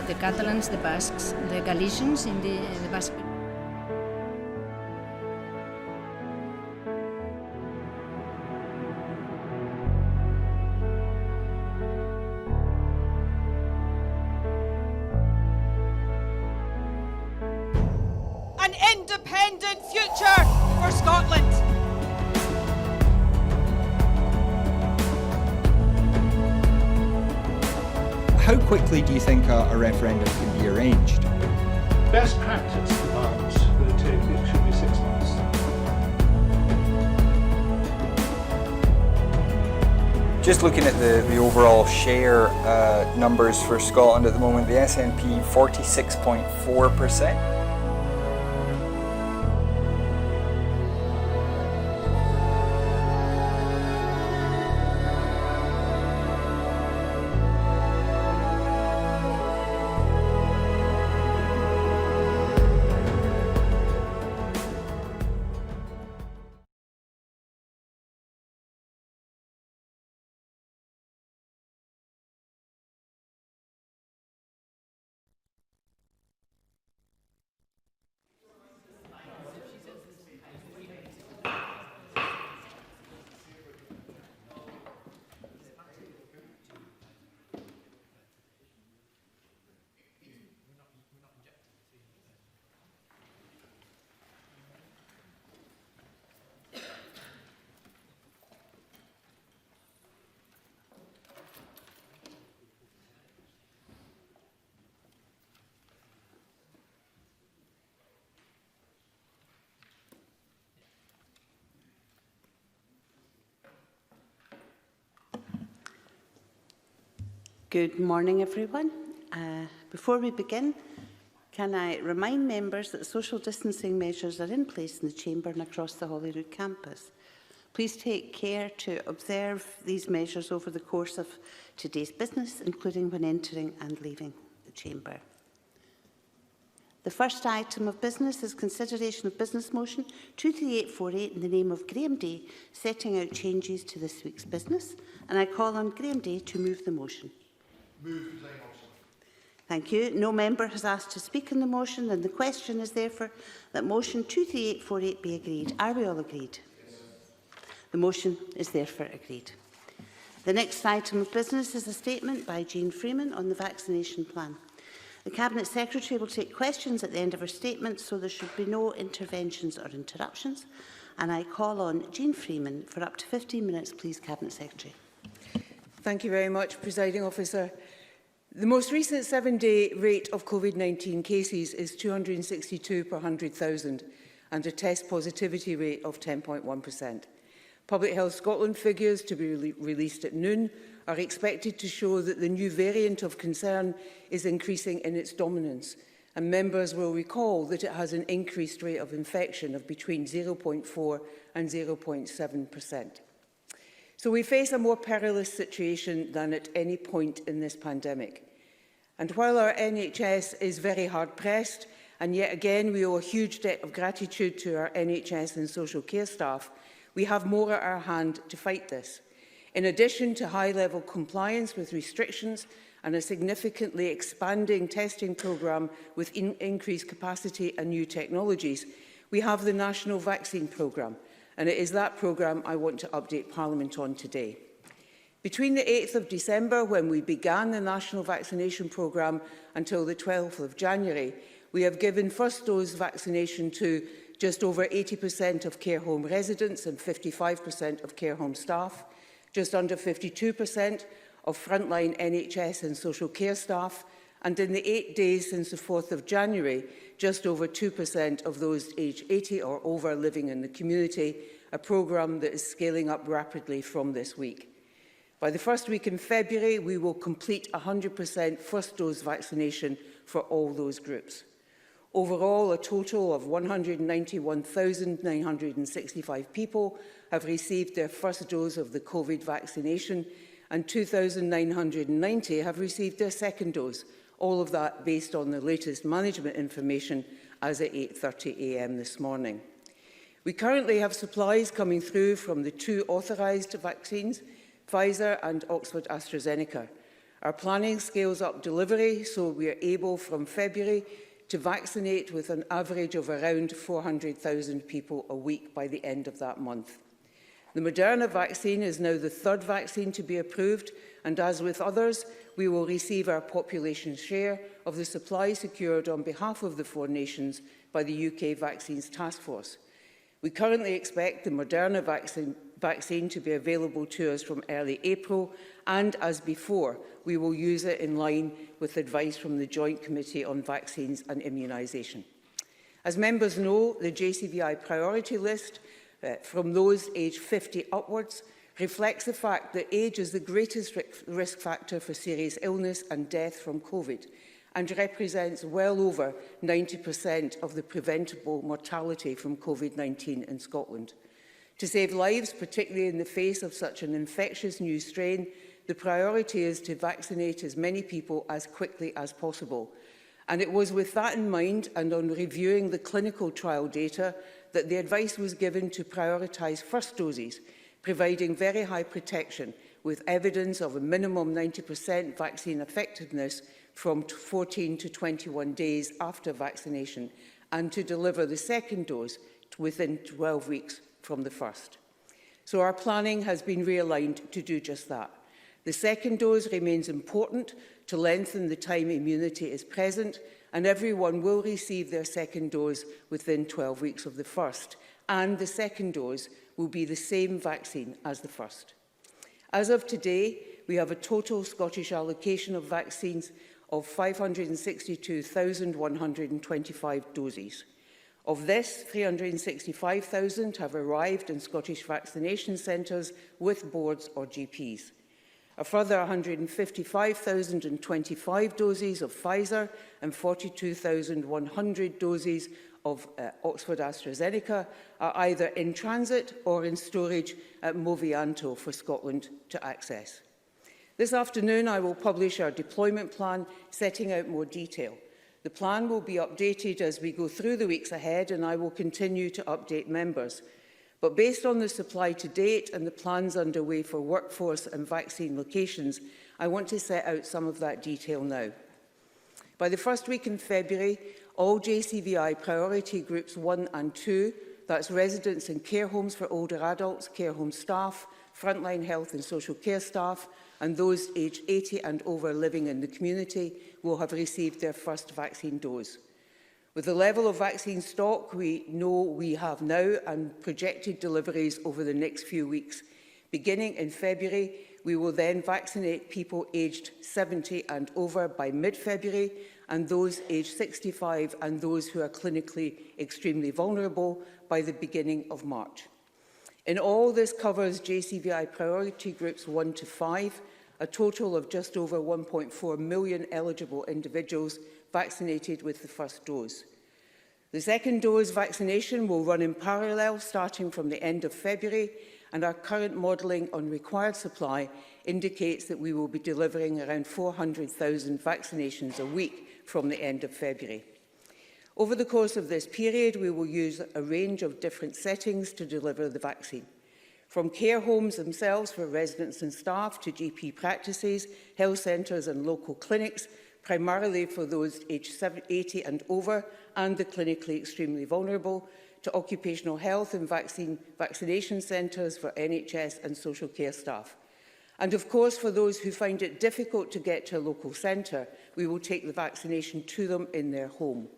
the Catalans, the Basques, the Galicians in the Basque. An independent future for Scotland. How quickly do you think a referendum can be arranged? Best practice demands that it should be 6 months. Just looking at the overall share numbers for Scotland at the moment, the SNP 46.4%. Good morning, everyone. Before we begin, can I remind members that social distancing measures are in place in the chamber and across the Holyrood campus. Please take care to observe these measures over the course of today's business, including when entering and leaving the chamber. The first item of business is consideration of business motion 23848 in the name of Graham Day, setting out changes to this week's business, and I call on Graham Day to move the motion. Move the motion. Thank you. No member has asked to speak on the motion, and the question is therefore that motion 23848 be agreed. Are we all agreed? Yes. The motion is therefore agreed. The next item of business is a statement by Jean Freeman on the vaccination plan. The Cabinet Secretary will take questions at the end of her statement, so there should be no interventions or interruptions. And I call on Jean Freeman for up to 15 minutes, please, Cabinet Secretary. Thank you very much, Presiding Officer. The most recent 7-day rate of COVID-19 cases is 262 per 100,000 and a test positivity rate of 10.1%. Public Health Scotland figures to be released at noon are expected to show that the new variant of concern is increasing in its dominance, and members will recall that it has an increased rate of infection of between 0.4 and 0.7%. So we face a more perilous situation than at any point in this pandemic. And while our NHS is very hard pressed, and yet again we owe a huge debt of gratitude to our NHS and social care staff, we have more at our hand to fight this. In addition to high-level compliance with restrictions and a significantly expanding testing programme with increased capacity and new technologies, we have the National Vaccine Programme, and it is that programme I want to update Parliament on today. Between the 8th of December, when we began the National Vaccination Programme, until the 12th of January, we have given first dose vaccination to just over 80% of care home residents and 55% of care home staff, just under 52% of frontline NHS and social care staff, and in the 8 days since the 4th of January, just over 2% of those aged 80 or over living in the community, a programme that is scaling up rapidly from this week. By the first week in February, we will complete 100% first dose vaccination for all those groups. Overall, a total of 191,965 people have received their first dose of the COVID vaccination, and 2,990 have received their second dose, all of that based on the latest management information as at 8:30 a.m. this morning. We currently have supplies coming through from the 2 authorised vaccines, Pfizer and Oxford AstraZeneca. Our planning scales up delivery, so we are able from February to vaccinate with an average of around 400,000 people a week by the end of that month. The Moderna vaccine is now the third vaccine to be approved, and as with others, we will receive our population share of the supply secured on behalf of the 4 nations by the UK Vaccines Task Force. We currently expect the Moderna vaccine to be available to us from early April, and as before, we will use it in line with advice from the Joint Committee on Vaccines and Immunisation. As members know, the JCVI priority list from those aged 50 upwards reflects the fact that age is the greatest risk factor for serious illness and death from COVID, and represents well over 90% of the preventable mortality from COVID-19 in Scotland. To save lives, particularly in the face of such an infectious new strain, the priority is to vaccinate as many people as quickly as possible. And it was with that in mind, and on reviewing the clinical trial data, that the advice was given to prioritise first doses, providing very high protection with evidence of a minimum 90% vaccine effectiveness from 14 to 21 days after vaccination, and to deliver the second dose within 12 weeks from the first. So our planning has been realigned to do just that. The second dose remains important to lengthen the time immunity is present, and everyone will receive their second dose within 12 weeks of the first, and the second dose will be the same vaccine as the first. As of today, we have a total Scottish allocation of vaccines of 562,125 doses. Of this, 365,000 have arrived in Scottish vaccination centres with boards or GPs. A further 155,025 doses of Pfizer and 42,100 doses of Oxford AstraZeneca are either in transit or in storage at Movianto for Scotland to access. This afternoon, I will publish our deployment plan, setting out more detail. The plan will be updated as we go through the weeks ahead, and I will continue to update members. But based on the supply to date and the plans underway for workforce and vaccine locations, I want to set out some of that detail now. By the first week in February, all JCVI priority groups 1 and 2, that's residents in care homes for older adults, care home staff, frontline health and social care staff, and those aged 80 and over living in the community, will have received their first vaccine dose. With the level of vaccine stock we know we have now and projected deliveries over the next few weeks, beginning in February, we will then vaccinate people aged 70 and over by mid-February, and those aged 65 and those who are clinically extremely vulnerable by the beginning of March. In all, this covers JCVI priority groups 1 to 5, a total of just over 1.4 million eligible individuals vaccinated with the first dose. The second dose vaccination will run in parallel starting from the end of February, and our current modelling on required supply indicates that we will be delivering around 400,000 vaccinations a week from the end of February. Over the course of this period, we will use a range of different settings to deliver the vaccine. From care homes themselves for residents and staff to GP practices, health centres and local clinics, primarily for those aged 80 and over and the clinically extremely vulnerable, to occupational health and vaccination centres for NHS and social care staff. And of course, for those who find it difficult to get to a local centre, we will take the vaccination to them in their home.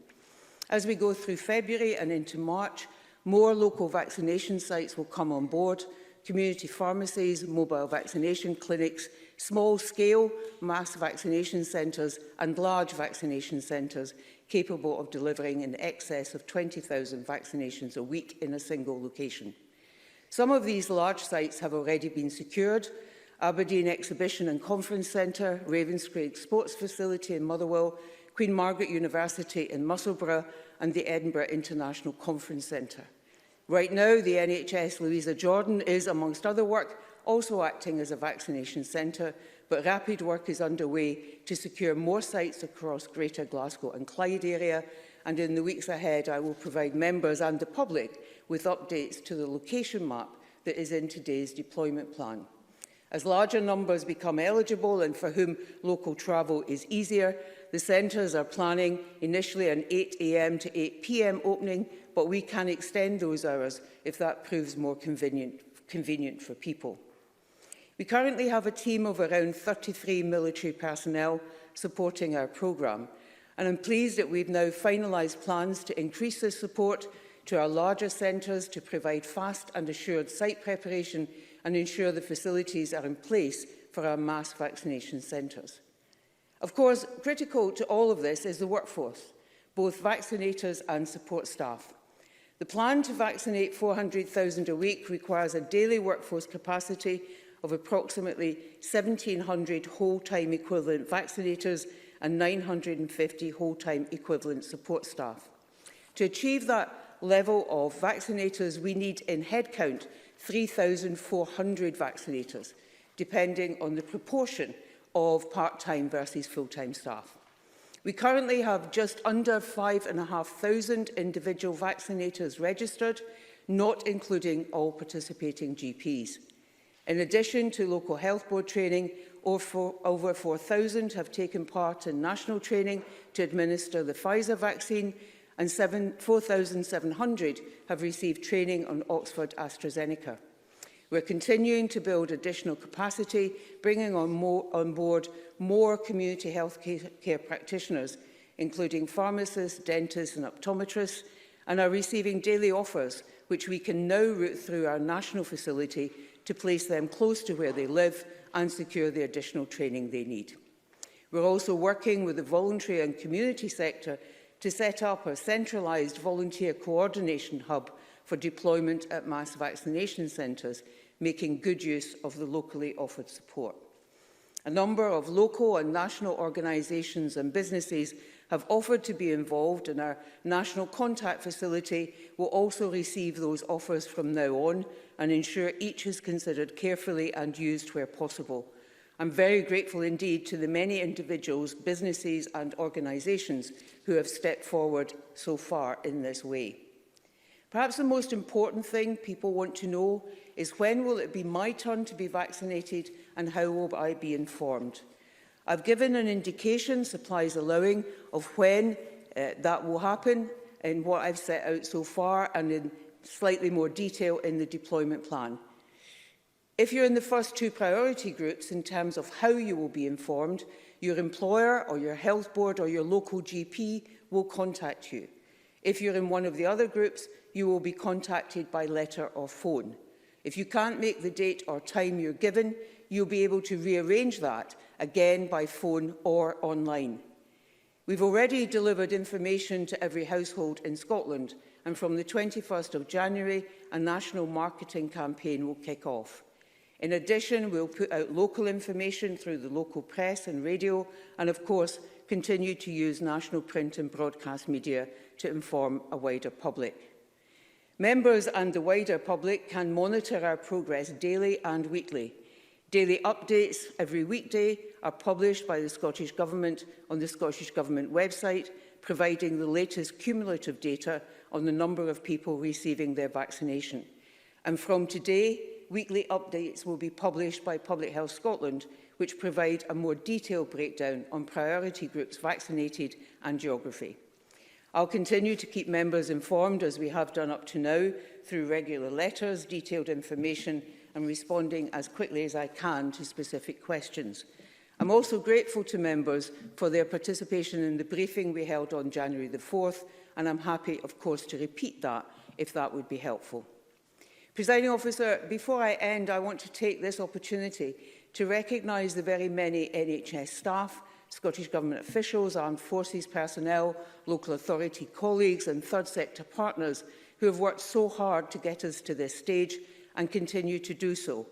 As we go through February and into March, more local vaccination sites will come on board, community pharmacies, mobile vaccination clinics, small-scale mass vaccination centres and large vaccination centres capable of delivering in excess of 20,000 vaccinations a week in a single location. Some of these large sites have already been secured: Aberdeen Exhibition and Conference Centre, Ravenscraig Sports Facility in Motherwell, Queen Margaret University in Musselburgh and the Edinburgh International Conference Centre. Right now, the NHS Louisa Jordan is, amongst other work, also acting as a vaccination centre, but rapid work is underway to secure more sites across Greater Glasgow and Clyde area, and in the weeks ahead I will provide members and the public with updates to the location map that is in today's deployment plan. As larger numbers become eligible and for whom local travel is easier, the centres are planning initially an 8 a.m. to 8 p.m. opening, but we can extend those hours if that proves more convenient for people. We currently have a team of around 33 military personnel supporting our programme, and I'm pleased that we've now finalised plans to increase this support to our larger centres to provide fast and assured site preparation and ensure the facilities are in place for our mass vaccination centres. Of course, critical to all of this is the workforce, both vaccinators and support staff. The plan to vaccinate 400,000 a week requires a daily workforce capacity of approximately 1,700 whole-time equivalent vaccinators and 950 whole-time equivalent support staff. To achieve that level of vaccinators, we need in headcount 3,400 vaccinators, depending on the proportion of part-time versus full-time staff. We currently have just under 5,500 individual vaccinators registered, not including all participating GPs. In addition to local health board training, over 4,000 have taken part in national training to administer the Pfizer vaccine, and 4,700 have received training on Oxford AstraZeneca. We're continuing to build additional capacity, bringing on board more community health care practitioners, including pharmacists, dentists and optometrists, and are receiving daily offers, which we can now route through our national facility to place them close to where they live and secure the additional training they need. We're also working with the voluntary and community sector to set up a centralised volunteer coordination hub for deployment at mass vaccination centres, making good use of the locally offered support. A number of local and national organisations and businesses have offered to be involved, and our National Contact Facility will also receive those offers from now on and ensure each is considered carefully and used where possible. I'm very grateful indeed to the many individuals, businesses and organisations who have stepped forward so far in this way. Perhaps the most important thing people want to know is when will it be my turn to be vaccinated and how will I be informed? I've given an indication, supplies allowing, of when that will happen in what I've set out so far and in slightly more detail in the deployment plan. If you're in the first two priority groups in terms of how you will be informed, your employer or your health board or your local GP will contact you. If you're in one of the other groups, you will be contacted by letter or phone. If you can't make the date or time you're given, you'll be able to rearrange that, again by phone or online. We've already delivered information to every household in Scotland, and from the 21st of January, a national marketing campaign will kick off. In addition, we'll put out local information through the local press and radio, and of course, continue to use national print and broadcast media to inform a wider public. Members and the wider public can monitor our progress daily and weekly. Daily updates every weekday are published by the Scottish Government on the Scottish Government website, providing the latest cumulative data on the number of people receiving their vaccination. And from today, weekly updates will be published by Public Health Scotland, which provide a more detailed breakdown on priority groups vaccinated and geography. I'll continue to keep members informed, as we have done up to now, through regular letters, detailed information, and responding as quickly as I can to specific questions. I'm also grateful to members for their participation in the briefing we held on January the 4th, and I'm happy, of course, to repeat that if that would be helpful. Presiding Officer, before I end, I want to take this opportunity to recognise the very many NHS staff, Scottish Government officials, armed forces personnel, local authority colleagues and third sector partners who have worked so hard to get us to this stage and continue to do so.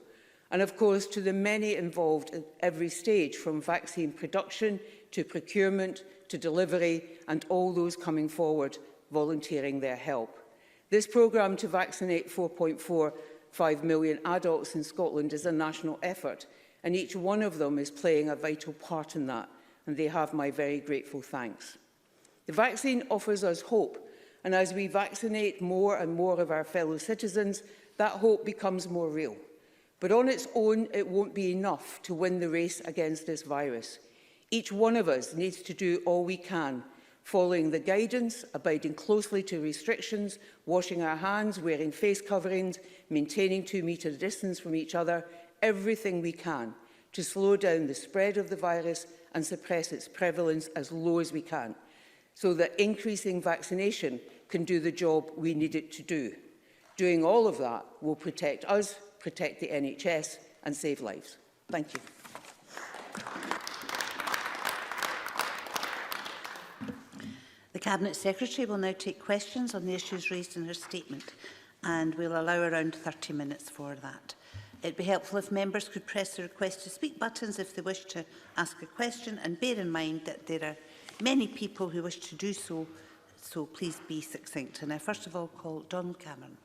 And of course to the many involved at every stage, from vaccine production to procurement to delivery, and all those coming forward volunteering their help. This programme to vaccinate 4.45 million adults in Scotland is a national effort, and each one of them is playing a vital part in that, and they have my very grateful thanks. The vaccine offers us hope, and as we vaccinate more and more of our fellow citizens, that hope becomes more real. But on its own, it won't be enough to win the race against this virus. Each one of us needs to do all we can, following the guidance, abiding closely to restrictions, washing our hands, wearing face coverings, maintaining 2-metre distance from each other, everything we can to slow down the spread of the virus and suppress its prevalence as low as we can, so that increasing vaccination can do the job we need it to do. Doing all of that will protect us, protect the NHS and save lives. Thank you. The Cabinet Secretary will now take questions on the issues raised in her statement, and we'll allow around 30 minutes for that. It would be helpful if members could press the request to speak buttons if they wish to ask a question, and bear in mind that there are many people who wish to do so, so please be succinct. And I first of all call Don Cameron.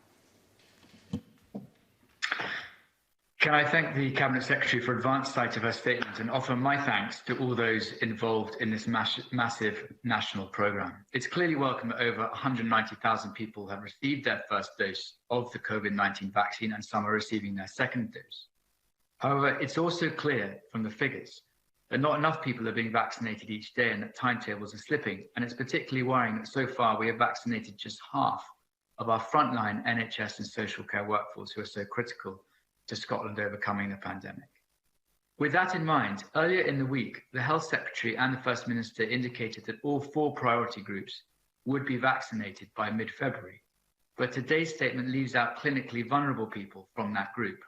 Can I thank the Cabinet Secretary for advance sight of her statement and offer my thanks to all those involved in this massive national programme. It's clearly welcome that over 190,000 people have received their first dose of the COVID-19 vaccine and some are receiving their second dose. However, it's also clear from the figures that not enough people are being vaccinated each day and that timetables are slipping. And it's particularly worrying that so far we have vaccinated just half of our frontline NHS and social care workforce who are so critical to Scotland overcoming the pandemic. With that in mind, earlier in the week, the Health Secretary and the First Minister indicated that all 4 priority groups would be vaccinated by mid-February. But today's statement leaves out clinically vulnerable people from that group.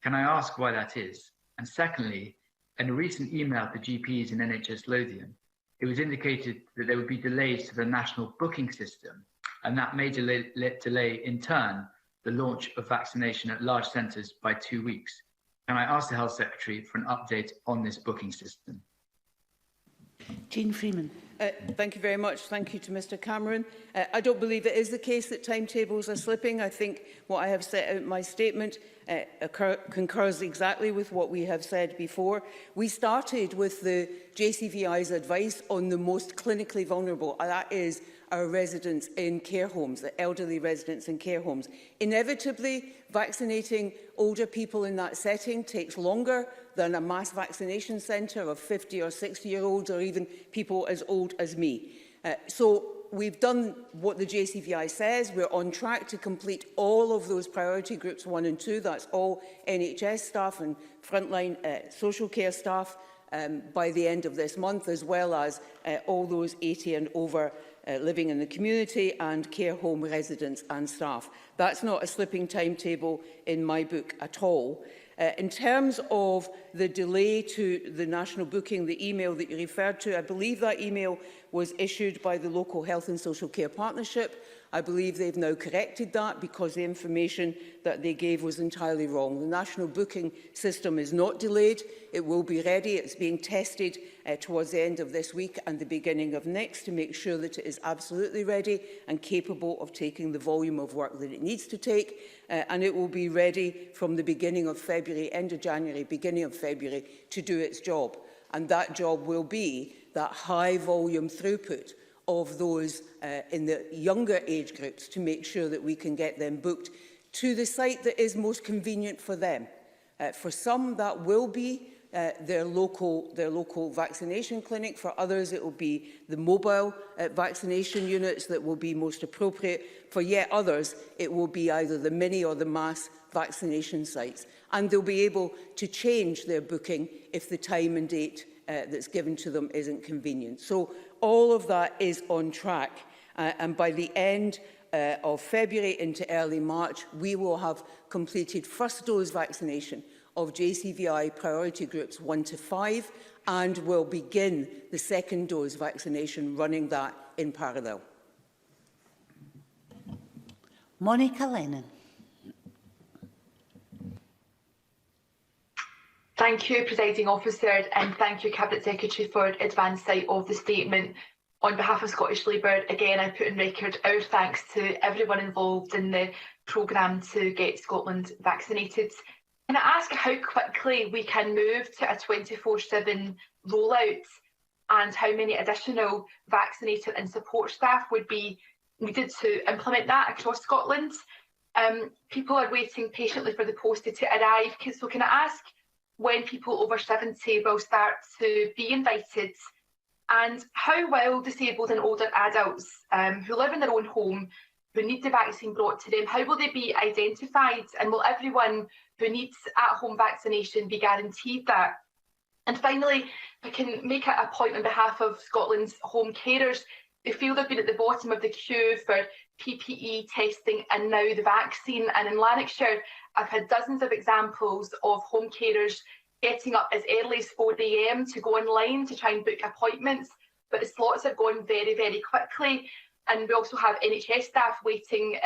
Can I ask why that is? And secondly, in a recent email to GPs in NHS Lothian, it was indicated that there would be delays to the national booking system, and that may delay in turn the launch of vaccination at large centres by 2 weeks. Can I ask the Health Secretary for an update on this booking system? Jean Freeman. Thank you very much. Thank you to Mr Cameron. I don't believe it is the case that timetables are slipping. I think what I have set out in my statement concurs exactly with what we have said before. We started with the JCVI's advice on the most clinically vulnerable, and that is our residents in care homes, the elderly residents in care homes. Inevitably, vaccinating older people in that setting takes longer than a mass vaccination centre of 50 or 60-year-olds or even people as old as me. So we've done what the JCVI says. We're on track to complete all of those priority groups 1 and 2. That's all NHS staff and frontline social care staff by the end of this month, as well as all those 80 and over living in the community and care home residents and staff. That's not a slipping timetable in my book at all. In terms of the delay to the national booking, the email that you referred to, I believe that email was issued by the local Health and Social Care Partnership. I believe they've now corrected that because the information that they gave was entirely wrong. The national booking system is not delayed. It will be ready. It's being tested towards the end of this week and the beginning of next to make sure that it is absolutely ready and capable of taking the volume of work that it needs to take. And it will be ready from the beginning of February, end of January, beginning of February, to do its job. And that job will be that high volume throughput of those in the younger age groups to make sure that we can get them booked to the site that is most convenient for them. For some, that will be their local vaccination clinic. For others, it will be the mobile vaccination units that will be most appropriate. For yet others, it will be either the mini or the mass vaccination sites. And they'll be able to change their booking if the time and date that's given to them isn't convenient. So all of that is on track. And by the end of February into early March, we will have completed first dose vaccination of JCVI priority groups 1 to 5 and will begin the second dose vaccination, running that in parallel. Monica Lennon. Thank you, Presiding Officer, and thank you, Cabinet Secretary, for advance sight of the statement. On behalf of Scottish Labour, again, I put on record our thanks to everyone involved in the programme to get Scotland vaccinated. Can I ask how quickly we can move to a 24/7 rollout and how many additional vaccinator and support staff would be needed to implement that across Scotland? People are waiting patiently for the poster to arrive. So can I ask when people over 70 will start to be invited, and how will disabled and older adults who live in their own home, who need the vaccine brought to them, how will they be identified, and will everyone who needs at-home vaccination be guaranteed that? And finally, I can make a point on behalf of Scotland's home carers. They feel they've been at the bottom of the queue for PPE testing and now the vaccine. And in Lanarkshire, I've had dozens of examples of home carers getting up as early as 4 AM to go online to try and book appointments, but the slots have gone very, very quickly. And we also have NHS staff waiting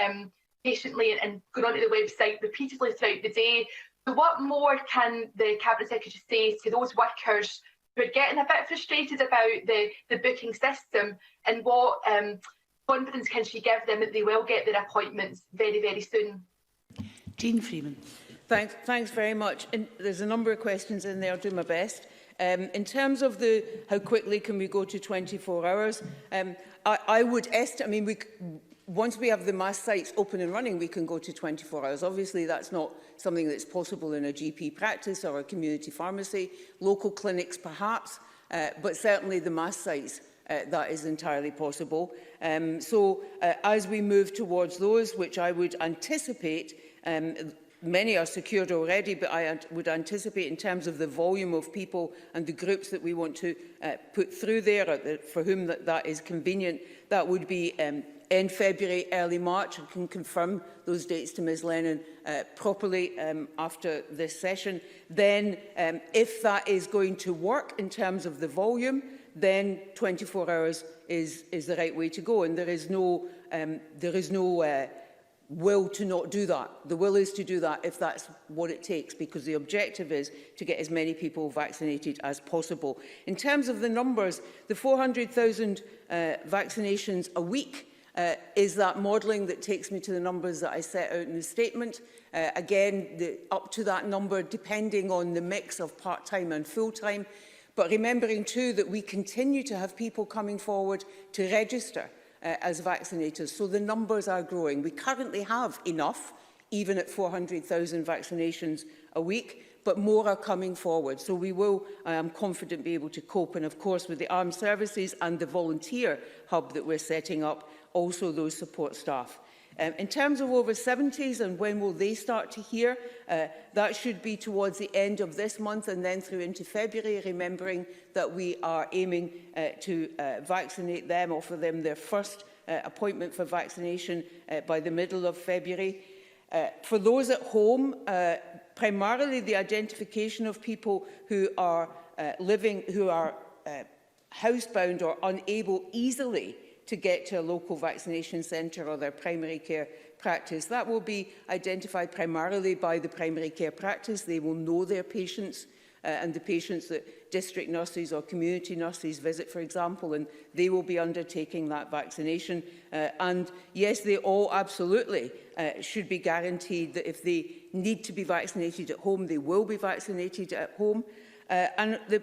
patiently and going onto the website repeatedly throughout the day. So what more can the Cabinet Secretary say to those workers who are getting a bit frustrated about the booking system, and what confidence can she give them that they will get their appointments very, very soon? Jean Freeman. Thanks very much. And there's a number of questions in there. I'll do my best. In terms of how quickly can we go to 24 hours, I would estimate, once we have the mass sites open and running, we can go to 24 hours. Obviously, that's not something that's possible in a GP practice or a community pharmacy, local clinics perhaps, but certainly the mass sites, that is entirely possible. As we move towards those, which I would anticipate, many are secured already, but I would anticipate in terms of the volume of people and the groups that we want to put through there, or for whom that is convenient, that would be end February, early March. I can confirm those dates to Ms Lennon properly after this session. Then, if that is going to work in terms of the volume, then 24 hours is the right way to go. And there is no will to not do that. The will is to do that if that's what it takes, because the objective is to get as many people vaccinated as possible. In terms of the numbers, the 400,000 vaccinations a week is that modelling that takes me to the numbers that I set out in the statement. Again, up to that number, depending on the mix of part-time and full-time. But remembering too that we continue to have people coming forward to register as vaccinators, so the numbers are growing. We currently have enough, even at 400,000 vaccinations a week, but more are coming forward. So we will, I am confident, be able to cope. And of course, with the armed services and the volunteer hub that we're setting up, also those support staff. In terms of over 70s and when will they start to hear, that should be towards the end of this month and then through into February, remembering that we are aiming to vaccinate them, offer them their first appointment for vaccination by the middle of February. For those at home, primarily the identification of people who are housebound or unable easily to get to a local vaccination centre or their primary care practice. That will be identified primarily by the primary care practice. They will know their patients and the patients that district nurses or community nurses visit, for example, and they will be undertaking that vaccination. And yes, they all absolutely should be guaranteed that if they need to be vaccinated at home, they will be vaccinated at home.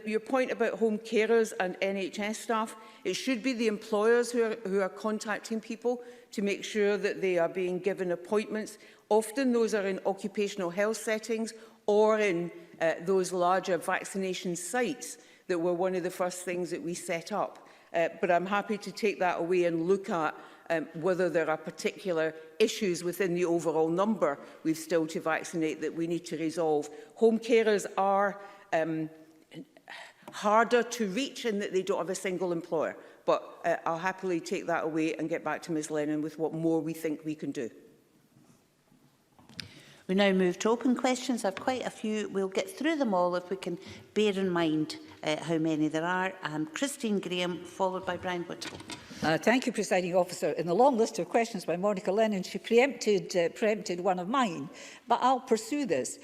Your point about home carers and NHS staff, it should be the employers who are contacting people to make sure that they are being given appointments. Often those are in occupational health settings or in those larger vaccination sites that were one of the first things that we set up. But I'm happy to take that away and look at whether there are particular issues within the overall number we've still to vaccinate that we need to resolve. Home carers are harder to reach in that they don't have a single employer. But I'll happily take that away and get back to Ms Lennon with what more we think we can do. We now move to open questions. I have quite a few. We'll get through them all if we can bear in mind how many there are. Christine Graham, followed by Brian Whittle. Thank you, Presiding Officer. In the long list of questions by Monica Lennon, she preempted one of mine, but I'll pursue this.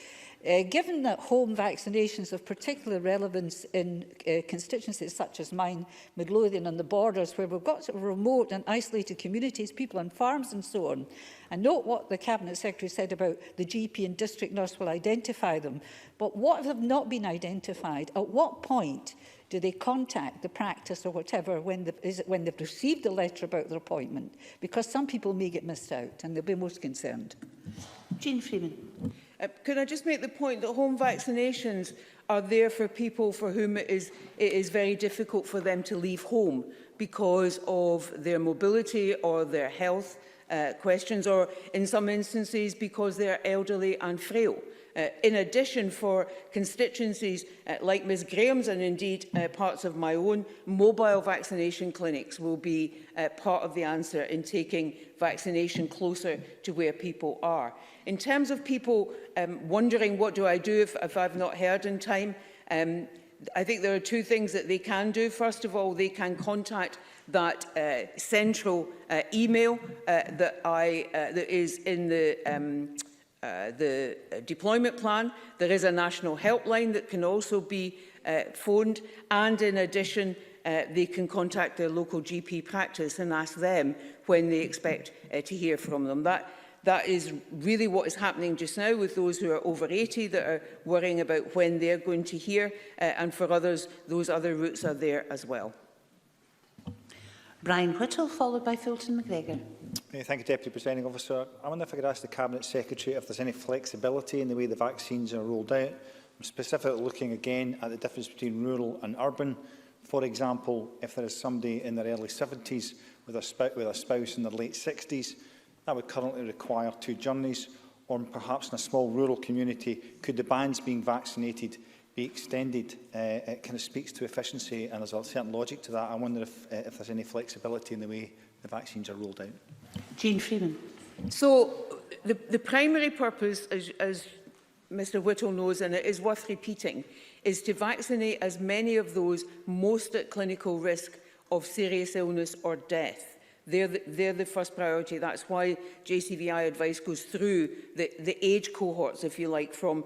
Given that home vaccinations of particular relevance in constituencies such as mine, Midlothian and the borders, where we've got sort of remote and isolated communities, people on farms and so on, and note what the Cabinet Secretary said about the GP and district nurse will identify them, but what have not been identified? At what point do they contact the practice or whatever when they've received a letter about their appointment? Because some people may get missed out and they'll be most concerned. Jean Freeman. Could I just make the point that home vaccinations are there for people for whom it is very difficult for them to leave home because of their mobility or their health questions, or in some instances because they are elderly and frail. In addition, for constituencies like Ms Graham's and indeed parts of my own, mobile vaccination clinics will be part of the answer in taking vaccination closer to where people are. In terms of people wondering what do I do if I've not heard in time, I think there are two things that they can do. First of all, they can contact that central email that is in the deployment plan. There is a national helpline that can also be phoned, and in addition they can contact their local GP practice and ask them when they expect to hear from them. That is really what is happening just now with those who are over 80 that are worrying about when they're going to hear, and for others those other routes are there as well. Brian Whittle, followed by Fulton McGregor. Thank you, Deputy Presiding Officer. I wonder if I could ask the Cabinet Secretary if there's any flexibility in the way the vaccines are rolled out. I'm specifically looking again at the difference between rural and urban. For example, if there is somebody in their early 70s with a spouse in their late 60s, that would currently require 2 journeys, or perhaps in a small rural community, could the bands being vaccinated be extended? It kind of speaks to efficiency, and there's a certain logic to that. I wonder if there's any flexibility in the way the vaccines are rolled out. Jean Freeman. So the primary purpose, as Mr Whittle knows, and it is worth repeating, is to vaccinate as many of those most at clinical risk of serious illness or death. They're the first priority. That's why JCVI advice goes through the age cohorts, if you like, from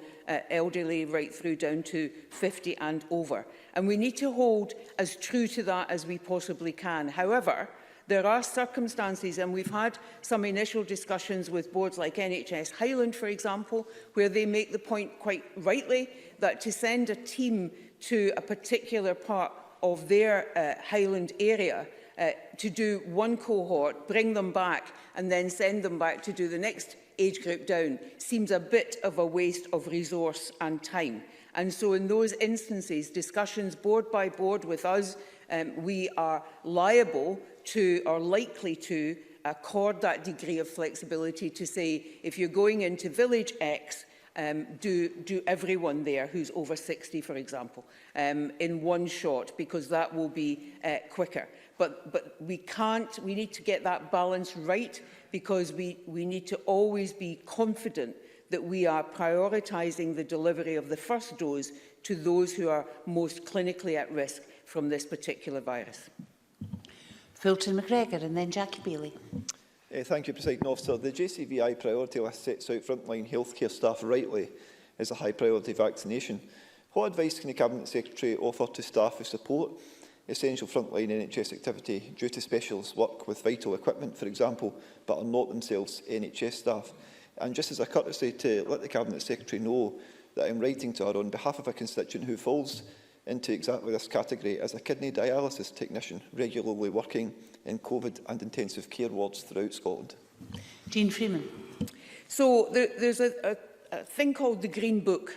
elderly right through down to 50 and over. And we need to hold as true to that as we possibly can. However, there are circumstances, and we've had some initial discussions with boards like NHS Highland, for example, where they make the point quite rightly that to send a team to a particular part of their Highland area to do one cohort, bring them back and then send them back to do the next age group down seems a bit of a waste of resource and time. And so in those instances, discussions board by board with us, we are liable to, or likely to, accord that degree of flexibility to say, if you're going into village X, do everyone there who's over 60, for example, in one shot, because that will be quicker. But we need to get that balance right, because we need to always be confident that we are prioritising the delivery of the first dose to those who are most clinically at risk from this particular virus. Fulton McGregor and then Jackie Bailey. Thank you, Presiding Officer. The JCVI priority list sets out frontline healthcare staff rightly as a high priority vaccination. What advice can the Cabinet Secretary offer to staff who support essential frontline NHS activity due to specialist work with vital equipment, for example, but are not themselves NHS staff? And just as a courtesy to let the Cabinet Secretary know that I'm writing to her on behalf of a constituent who falls into exactly this category as a kidney dialysis technician regularly working in COVID and intensive care wards throughout Scotland. Jean Freeman. So there's a thing called the Green Book,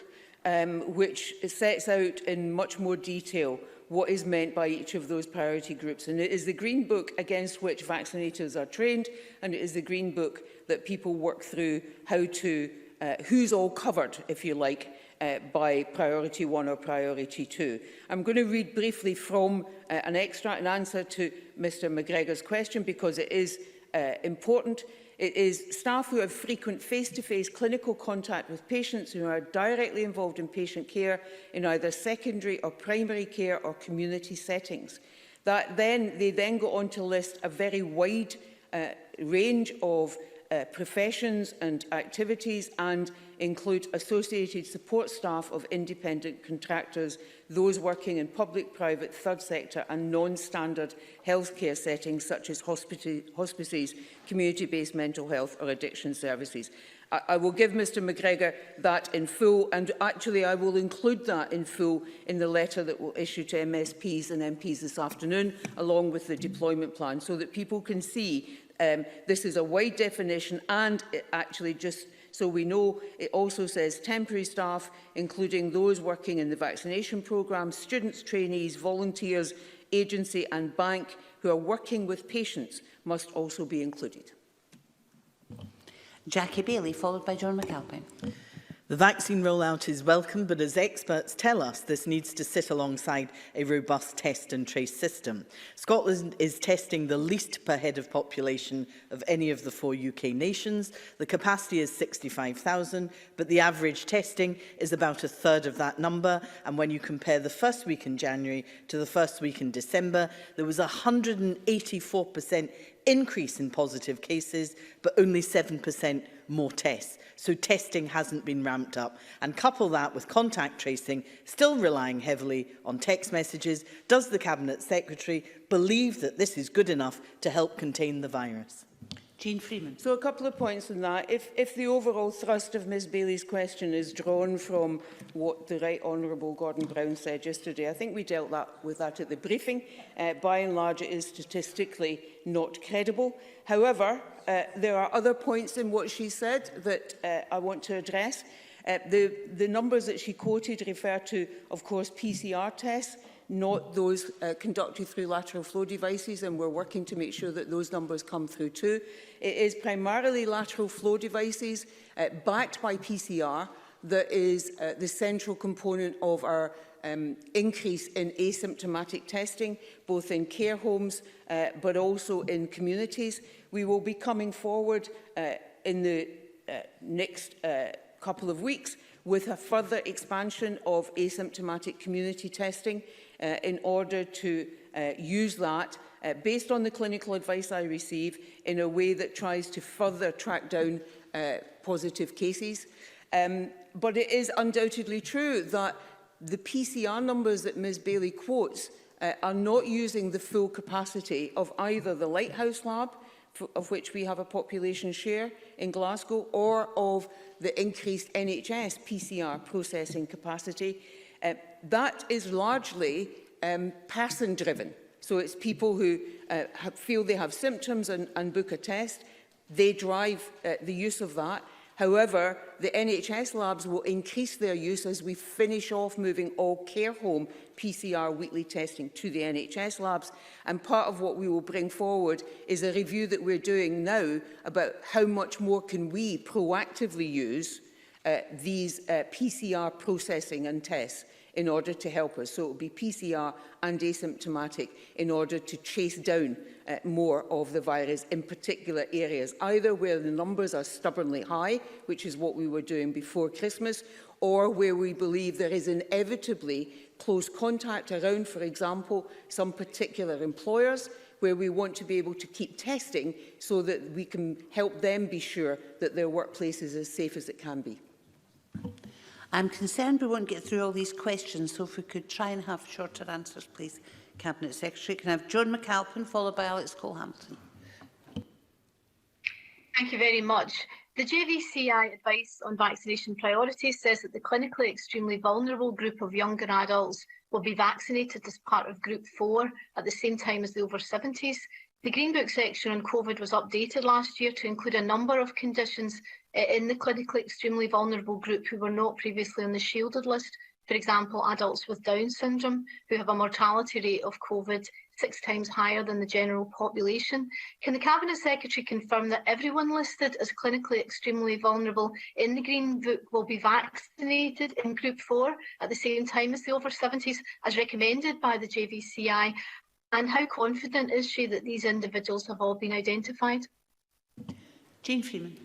which sets out in much more detail what is meant by each of those priority groups. And it is the Green Book against which vaccinators are trained, and it is the Green Book that people work through how to, who's all covered, if you like, by priority 1 or priority 2. I'm going to read briefly from an extract in answer to Mr McGregor's question, because it is important. It is staff who have frequent face-to-face clinical contact with patients who are directly involved in patient care in either secondary or primary care or community settings. They then go on to list a very wide range of professions and activities, and include associated support staff of independent contractors, those working in public, private, third sector and non-standard healthcare settings such as hospices, community-based mental health or addiction services. I will give Mr McGregor that in full, and actually I will include that in full in the letter that we'll issue to MSPs and MPs this afternoon, along with the deployment plan, so that people can see this is a wide definition, and it actually just So we know it also says temporary staff, including those working in the vaccination programme, students, trainees, volunteers, agency and bank who are working with patients must also be included. Jackie Bailey, followed by John McAlpine. The vaccine rollout is welcome, but as experts tell us, this needs to sit alongside a robust test and trace system. Scotland is testing the least per head of population of any of the 4 UK nations. The capacity is 65,000, but the average testing is about a third of that number. And when you compare the first week in January to the first week in December, there was a 184% increase in positive cases, but only 7% more tests. So testing hasn't been ramped up. And couple that with contact tracing, still relying heavily on text messages. Does the Cabinet Secretary believe that this is good enough to help contain the virus? Jean Freeman. So a couple of points on that. If the overall thrust of Ms Bailey's question is drawn from what the Right Honourable Gordon Brown said yesterday, I think we dealt with that at the briefing. By and large, it is statistically not credible. However, there are other points in what she said that I want to address. The numbers that she quoted refer to, of course, PCR tests, not those conducted through lateral flow devices, and we're working to make sure that those numbers come through too. It is primarily lateral flow devices backed by PCR that is the central component of our increase in asymptomatic testing, both in care homes but also in communities. We will be coming forward in the next couple of weeks with a further expansion of asymptomatic community testing in order to use that based on the clinical advice I receive in a way that tries to further track down positive cases. But it is undoubtedly true that the PCR numbers that Ms Bailey quotes are not using the full capacity of either the Lighthouse Lab, of which we have a population share in Glasgow, or of the increased NHS PCR processing capacity. That is largely person-driven. So it's people who feel they have symptoms and book a test. They drive the use of that. However, the NHS labs will increase their use as we finish off moving all care home PCR weekly testing to the NHS labs. And part of what we will bring forward is a review that we're doing now about how much more can we proactively use these PCR processing and tests in order to help us. So it will be PCR and asymptomatic in order to chase down more of the virus in particular areas, either where the numbers are stubbornly high, which is what we were doing before Christmas, or where we believe there is inevitably close contact around, for example, some particular employers, where we want to be able to keep testing so that we can help them be sure that their workplace is as safe as it can be. I'm concerned we won't get through all these questions, so if we could try and have shorter answers, please. Cabinet Secretary. Can I have John McAlpine, followed by Alex Cole-Hampton? Thank you very much. The JVCI advice on vaccination priorities says that the clinically extremely vulnerable group of younger adults will be vaccinated as part of Group 4 at the same time as the over 70s. The Green Book section on COVID was updated last year to include a number of conditions in the clinically extremely vulnerable group who were not previously on the shielded list. For example, adults with Down syndrome who have a mortality rate of COVID 6 times higher than the general population. Can the Cabinet Secretary confirm that everyone listed as clinically extremely vulnerable in the Green Book will be vaccinated in Group 4 at the same time as the over 70s as recommended by the JVCI? And how confident is she that these individuals have all been identified? Jean Freeman.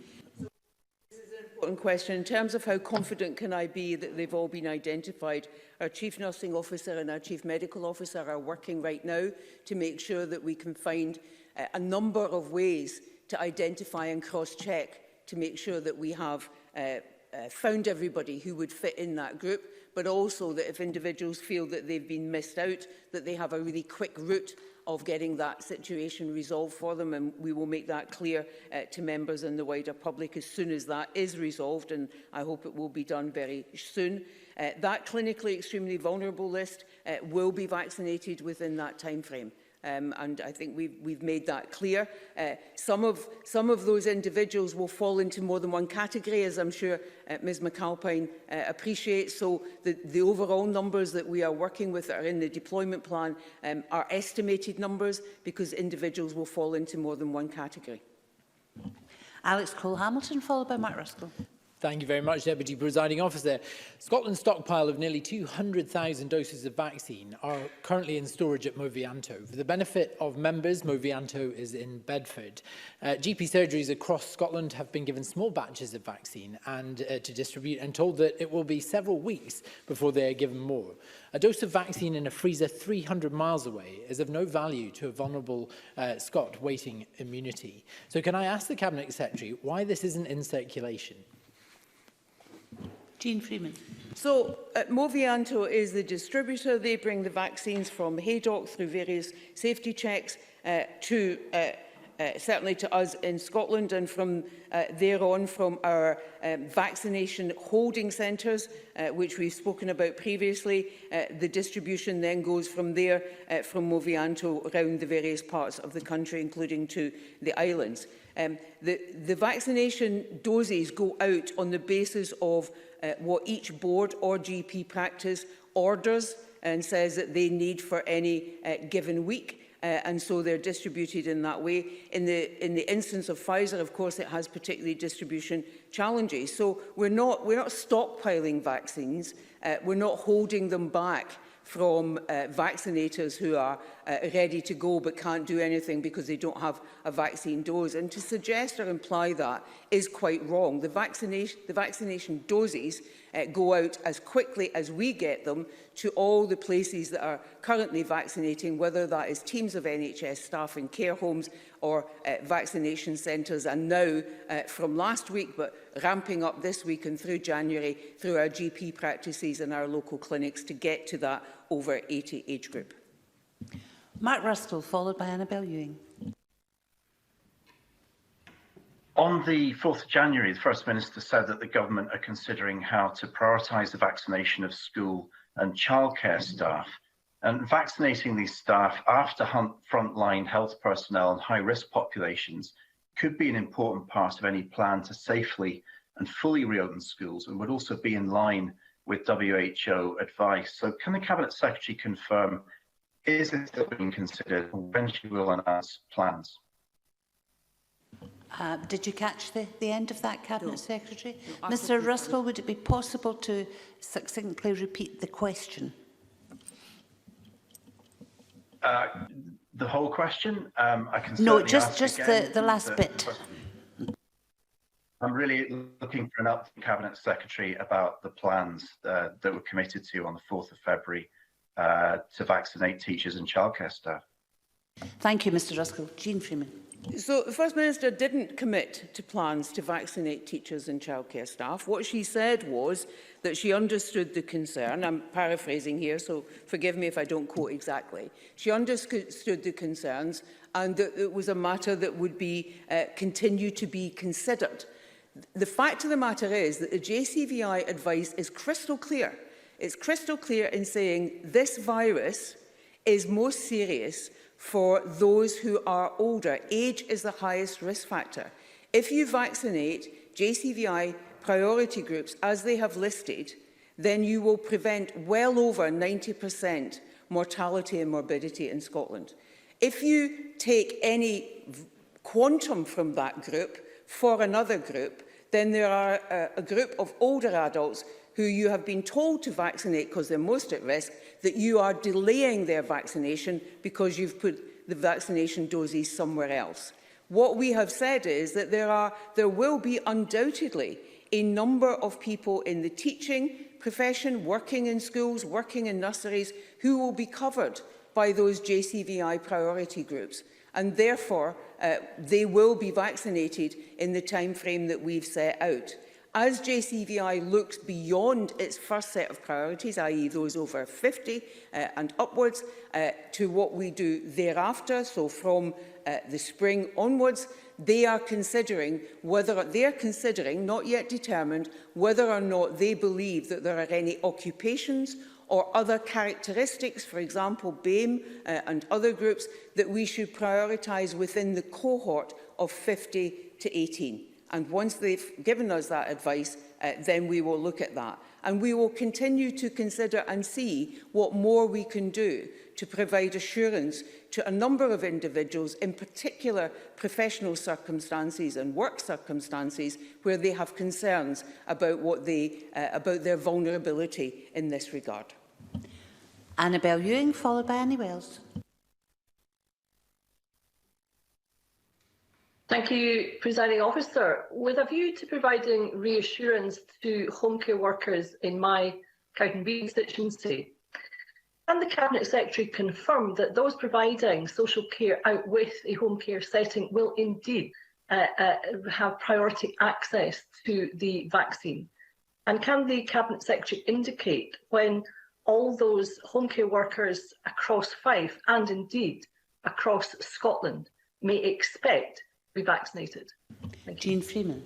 Important question. In terms of how confident can I be that they've all been identified, our Chief Nursing Officer and our Chief Medical Officer are working right now to make sure that we can find a number of ways to identify and cross-check to make sure that we have found everybody who would fit in that group, but also that if individuals feel that they've been missed out, that they have a really quick route of getting that situation resolved for them, and we will make that clear to members and the wider public as soon as that is resolved, and I hope it will be done very soon. That clinically extremely vulnerable list will be vaccinated within that time frame. And I think we've made that clear. Some of those individuals will fall into more than one category, as I'm sure Ms McAlpine appreciates. So the overall numbers that we are working with that are in the deployment plan are estimated numbers, because individuals will fall into more than one category. Alex Cole-Hamilton, followed by Mark Ruskell. Thank you very much, Deputy Presiding Officer. Scotland's stockpile of nearly 200,000 doses of vaccine are currently in storage at Movianto. For the benefit of members, Movianto is in Bedford. GP surgeries across Scotland have been given small batches of vaccine and to distribute, and told that it will be several weeks before they are given more. A dose of vaccine in a freezer 300 miles away is of no value to a vulnerable Scot waiting immunity. So can I ask the Cabinet Secretary why this isn't in circulation? Jean Freeman. So Movianto is the distributor. They bring the vaccines from Haydock through various safety checks certainly to us in Scotland, and from there on from our vaccination holding centres, which we've spoken about previously. The distribution then goes from there, from Movianto, around the various parts of the country, including to the islands. The vaccination doses go out on the basis of what each board or GP practice orders and says that they need for any given week. And so they're distributed in that way. In the instance of Pfizer, of course, it has particularly distribution challenges. So we're not stockpiling vaccines. We're not holding them back from vaccinators who are ready to go but can't do anything because they don't have a vaccine dose. And to suggest or imply that is quite wrong. The vaccination doses go out as quickly as we get them to all the places that are currently vaccinating, whether that is teams of NHS staff in care homes or vaccination centres, and now from last week, but ramping up this week and through January, through our GP practices and our local clinics to get to that over 80 age group. Mark Ruskell, followed by Annabel Ewing. On the 4th of January, the First Minister said that the government are considering how to prioritise the vaccination of school and childcare staff. And vaccinating these staff after frontline health personnel and high-risk populations could be an important part of any plan to safely and fully reopen schools, and would also be in line with WHO advice. So can the Cabinet Secretary confirm, is it still being considered, and when she will announce plans? Did you catch the end of that, Cabinet Secretary? No, Mr Ruskell, would it be possible to succinctly repeat the question? The whole question? I can no, just the last bit. I'm really looking for an update from Cabinet Secretary about the plans that were committed to on the 4th of February to vaccinate teachers and childcare staff. Thank you, Mr Ruskell. Jean Freeman. So the First Minister didn't commit to plans to vaccinate teachers and childcare staff. What she said was that she understood the concern. I'm paraphrasing here, so forgive me if I don't quote exactly. She understood the concerns, and that it was a matter that would be continue to be considered. The fact of the matter is that the JCVI advice is crystal clear. It's crystal clear in saying this virus is most serious for those who are older. Age is the highest risk factor. If you vaccinate JCVI priority groups, as they have listed, then you will prevent well over 90% mortality and morbidity in Scotland. If you take any quantum from that group for another group, then there are a group of older adults who you have been told to vaccinate because they're most at risk, that you are delaying their vaccination because you've put the vaccination doses somewhere else. What we have said is that there will be undoubtedly a number of people in the teaching profession, working in schools, working in nurseries, who will be covered by those JCVI priority groups. And therefore, they will be vaccinated in the time frame that we've set out. As JCVI looks beyond its first set of priorities, i.e. those over 50 and upwards, to what we do thereafter, so from the spring onwards, they are considering, not yet determined, whether or not they believe that there are any occupations or other characteristics, for example, BAME and other groups, that we should prioritise within the cohort of 50 to 18. And once they've given us that advice, then we will look at that. And we will continue to consider and see what more we can do to provide assurance to a number of individuals, in particular professional circumstances and work circumstances, where they have concerns about about their vulnerability in this regard. Annabel Ewing, followed by Annie Wells. Thank you, Presiding Officer. With a view to providing reassurance to home care workers in my Cowdenbeath constituency, can the Cabinet Secretary confirm that those providing social care out with a home care setting will indeed have priority access to the vaccine? And can the Cabinet Secretary indicate when all those home care workers across Fife and indeed across Scotland may expect be vaccinated? Jean Freeman.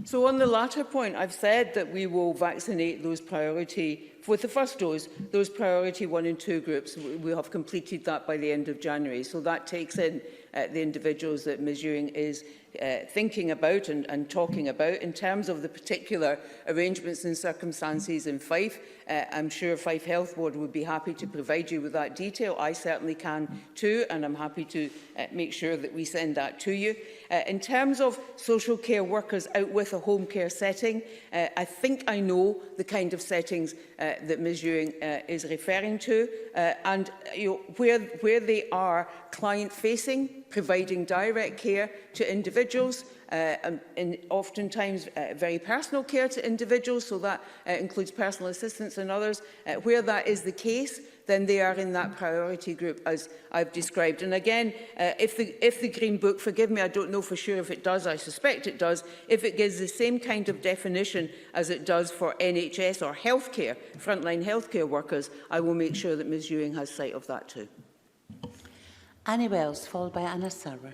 So on the latter point, I've said that we will vaccinate those priority, with the first dose, those priority 1 and 2 groups. We have completed that by the end of January. So that takes in the individuals that Ms Ewing is thinking about and talking about. In terms of the particular arrangements and circumstances in Fife, I'm sure Fife Health Board would be happy to provide you with that detail. I certainly can too, and I'm happy to make sure that we send that to you. In terms of social care workers out with a home care setting, I think I know the kind of settings that Ms Ewing is referring to, and where they are client-facing, providing direct care to individuals, and oftentimes very personal care to individuals, so that includes personal assistance and others. Where that is the case, then they are in that priority group as I've described. And again, if the Green Book, forgive me, I don't know for sure if it does, I suspect it does, if it gives the same kind of definition as it does for NHS or healthcare, frontline healthcare workers, I will make sure that Ms Ewing has sight of that too. Annie Wells, followed by Anna Sarwar.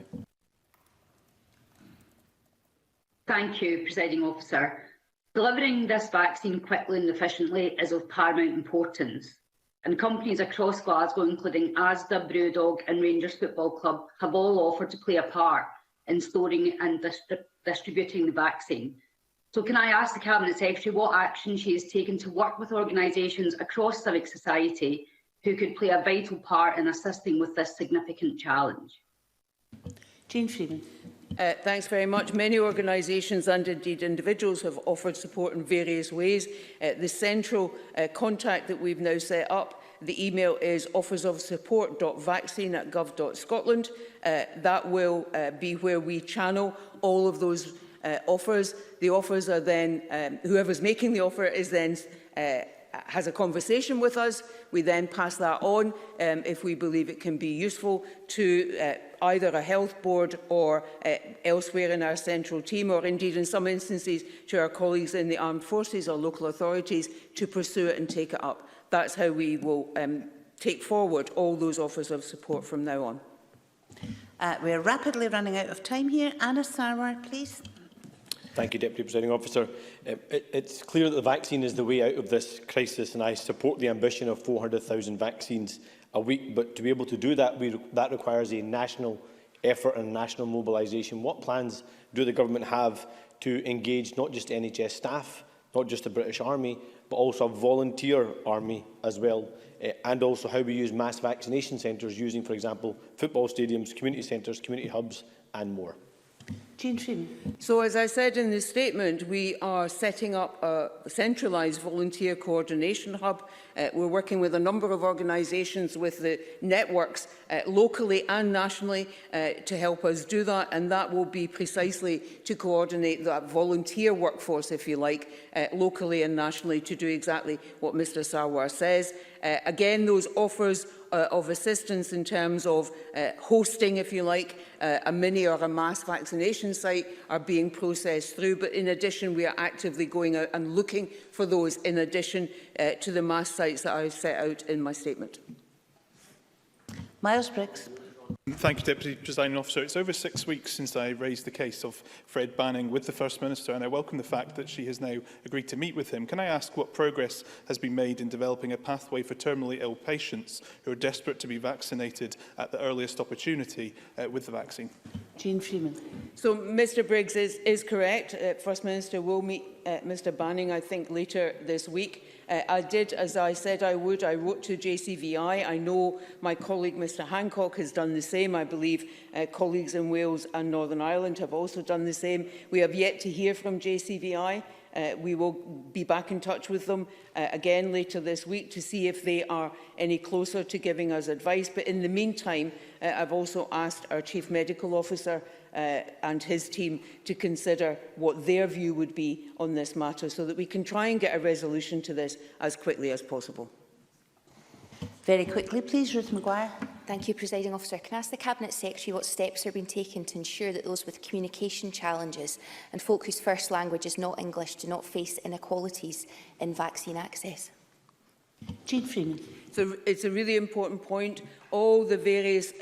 Thank you, Presiding Officer. Delivering this vaccine quickly and efficiently is of paramount importance, and companies across Glasgow, including Asda, Brewdog and Rangers Football Club, have all offered to play a part in storing and distributing the vaccine. So can I ask the Cabinet Secretary what action she has taken to work with organisations across civic society who could play a vital part in assisting with this significant challenge? Jean Freeman. Thanks very much. Many organisations and indeed individuals have offered support in various ways. The central contact that we've now set up, the email is offersofsupport.vaccine@gov.scotland. That will be where we channel all of those offers. The offers are then, whoever's making the offer is then has a conversation with us. We then pass that on if we believe it can be useful to either a health board or elsewhere in our central team, or indeed in some instances to our colleagues in the armed forces or local authorities to pursue it and take it up. That's how we will take forward all those offers of support from now on. We're rapidly running out of time here. Anna Sarwar, please. Thank you, Deputy Presiding Officer. It's clear that the vaccine is the way out of this crisis, and I support the ambition of 400,000 vaccines a week. But to be able to do that, that requires a national effort and national mobilisation. What plans do the government have to engage not just NHS staff, not just the British Army, but also a volunteer army as well, and also how we use mass vaccination centres using, for example, football stadiums, community centres, community hubs and more? Jean Freeman. So, as I said in the statement, we are setting up a centralised volunteer coordination hub. We're working with a number of organisations with the networks locally and nationally to help us do that, and that will be precisely to coordinate that volunteer workforce, if you like, locally and nationally to do exactly what Mr Sarwar says. Again, those offers of assistance in terms of hosting, if you like, a mini or a mass vaccination site are being processed through. But in addition, we are actively going out and looking for those in addition to the mass sites that I set out in my statement. Miles Briggs. Thank you, Deputy Presiding Officer. It's over 6 weeks since I raised the case of Fred Banning with the First Minister, and I welcome the fact that she has now agreed to meet with him. Can I ask what progress has been made in developing a pathway for terminally ill patients who are desperate to be vaccinated at the earliest opportunity with the vaccine? Jean Freeman. So Mr Briggs is correct. First Minister will meet Mr Banning, I think, later this week. I did, as I said I would, I wrote to JCVI. I know my colleague Mr Hancock has done the same. I believe colleagues in Wales and Northern Ireland have also done the same. We have yet to hear from JCVI. We will be back in touch with them again later this week to see if they are any closer to giving us advice. But in the meantime, I've also asked our Chief Medical Officer and his team to consider what their view would be on this matter so that we can try and get a resolution to this as quickly as possible. Very quickly, please, Ruth Maguire. Thank you, Presiding Officer. Can I ask the Cabinet Secretary what steps are being taken to ensure that those with communication challenges and folk whose first language is not English do not face inequalities in vaccine access? Jean Freeman. So it's a really important point. All the various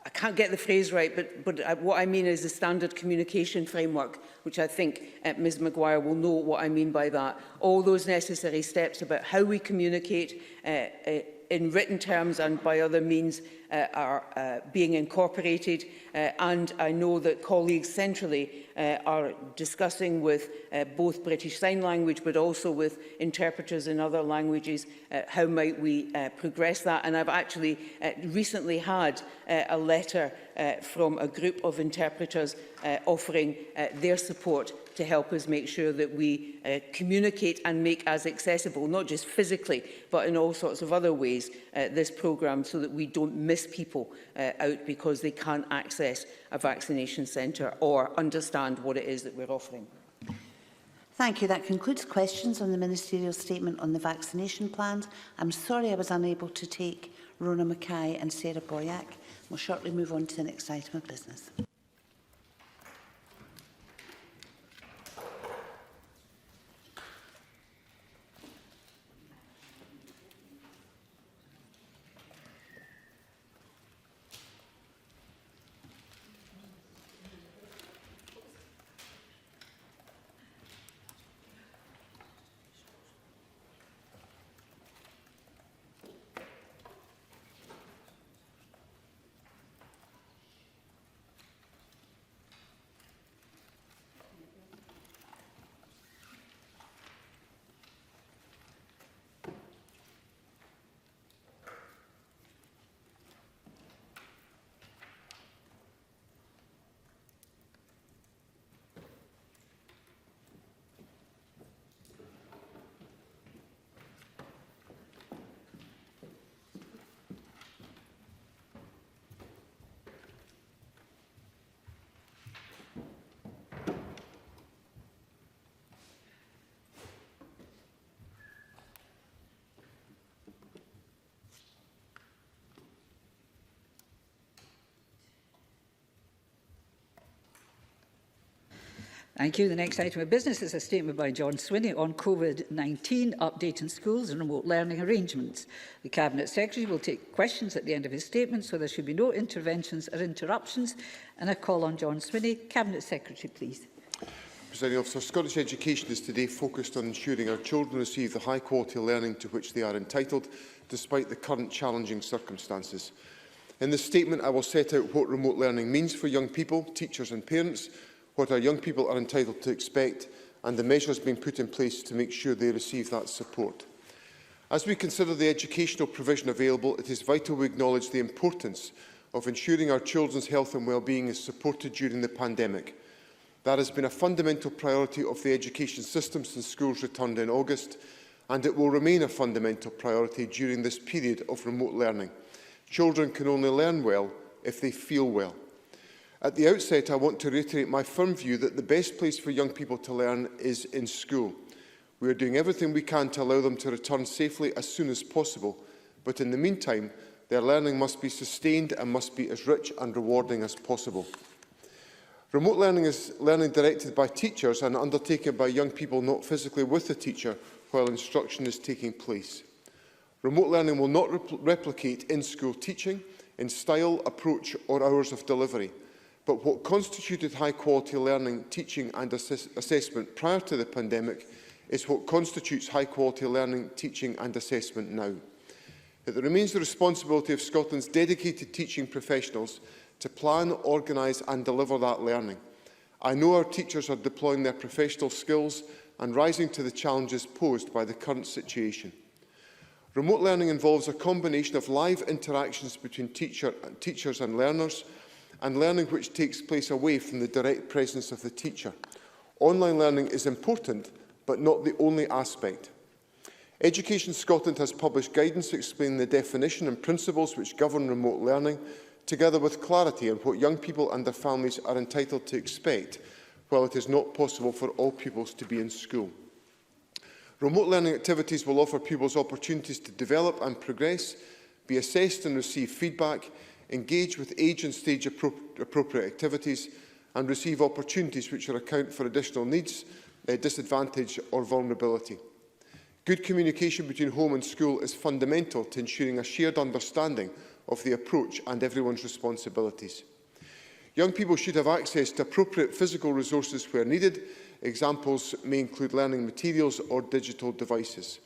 I can't get the phrase right, but what I mean is the standard communication framework, which I think Ms Maguire will know what I mean by that. All those necessary steps about how we communicate in written terms and by other means are being incorporated. And I know that colleagues centrally are discussing with both British Sign Language but also with interpreters in other languages how might we progress that. And I've actually recently had a letter from a group of interpreters offering their support to help us make sure that we communicate and make as accessible, not just physically, but in all sorts of other ways, this programme so that we don't miss people out because they can't access a vaccination centre or understand what it is that we're offering. Thank you. That concludes questions on the Ministerial Statement on the vaccination plans. I'm sorry I was unable to take Rona Mackay and Sarah Boyack. We'll shortly move on to the next item of business. Thank you. The next item of business is a statement by John Swinney on COVID-19, update in schools and remote learning arrangements. The Cabinet Secretary will take questions at the end of his statement, so there should be no interventions or interruptions. And I call on John Swinney. Cabinet Secretary, please. Presiding Officer, Scottish education is today focused on ensuring our children receive the high-quality learning to which they are entitled, despite the current challenging circumstances. In this statement, I will set out what remote learning means for young people, teachers and parents, what our young people are entitled to expect, and the measures being put in place to make sure they receive that support. As we consider the educational provision available, it is vital we acknowledge the importance of ensuring our children's health and well-being is supported during the pandemic. That has been a fundamental priority of the education system since schools returned in August, and it will remain a fundamental priority during this period of remote learning. Children can only learn well if they feel well. At the outset, I want to reiterate my firm view that the best place for young people to learn is in school. We are doing everything we can to allow them to return safely as soon as possible, but in the meantime, their learning must be sustained and must be as rich and rewarding as possible. Remote learning is learning directed by teachers and undertaken by young people not physically with a teacher while instruction is taking place. Remote learning will not replicate in-school teaching. in style, approach or hours of delivery. But what constituted high-quality learning, teaching and assessment prior to the pandemic is what constitutes high-quality learning, teaching and assessment now. It remains the responsibility of Scotland's dedicated teaching professionals to plan, organise and deliver that learning. I know our teachers are deploying their professional skills and rising to the challenges posed by the current situation. Remote learning involves a combination of live interactions between teachers and learners, and learning which takes place away from the direct presence of the teacher. Online learning is important, but not the only aspect. Education Scotland has published guidance explaining the definition and principles which govern remote learning, together with clarity on what young people and their families are entitled to expect, while it is not possible for all pupils to be in school. Remote learning activities will offer pupils opportunities to develop and progress, be assessed and receive feedback, engage with age and stage appropriate activities, and receive opportunities which will account for additional needs, disadvantage or vulnerability. Good communication between home and school is fundamental to ensuring a shared understanding of the approach and everyone's responsibilities. Young people should have access to appropriate physical resources where needed. Examples may include learning materials or digital devices.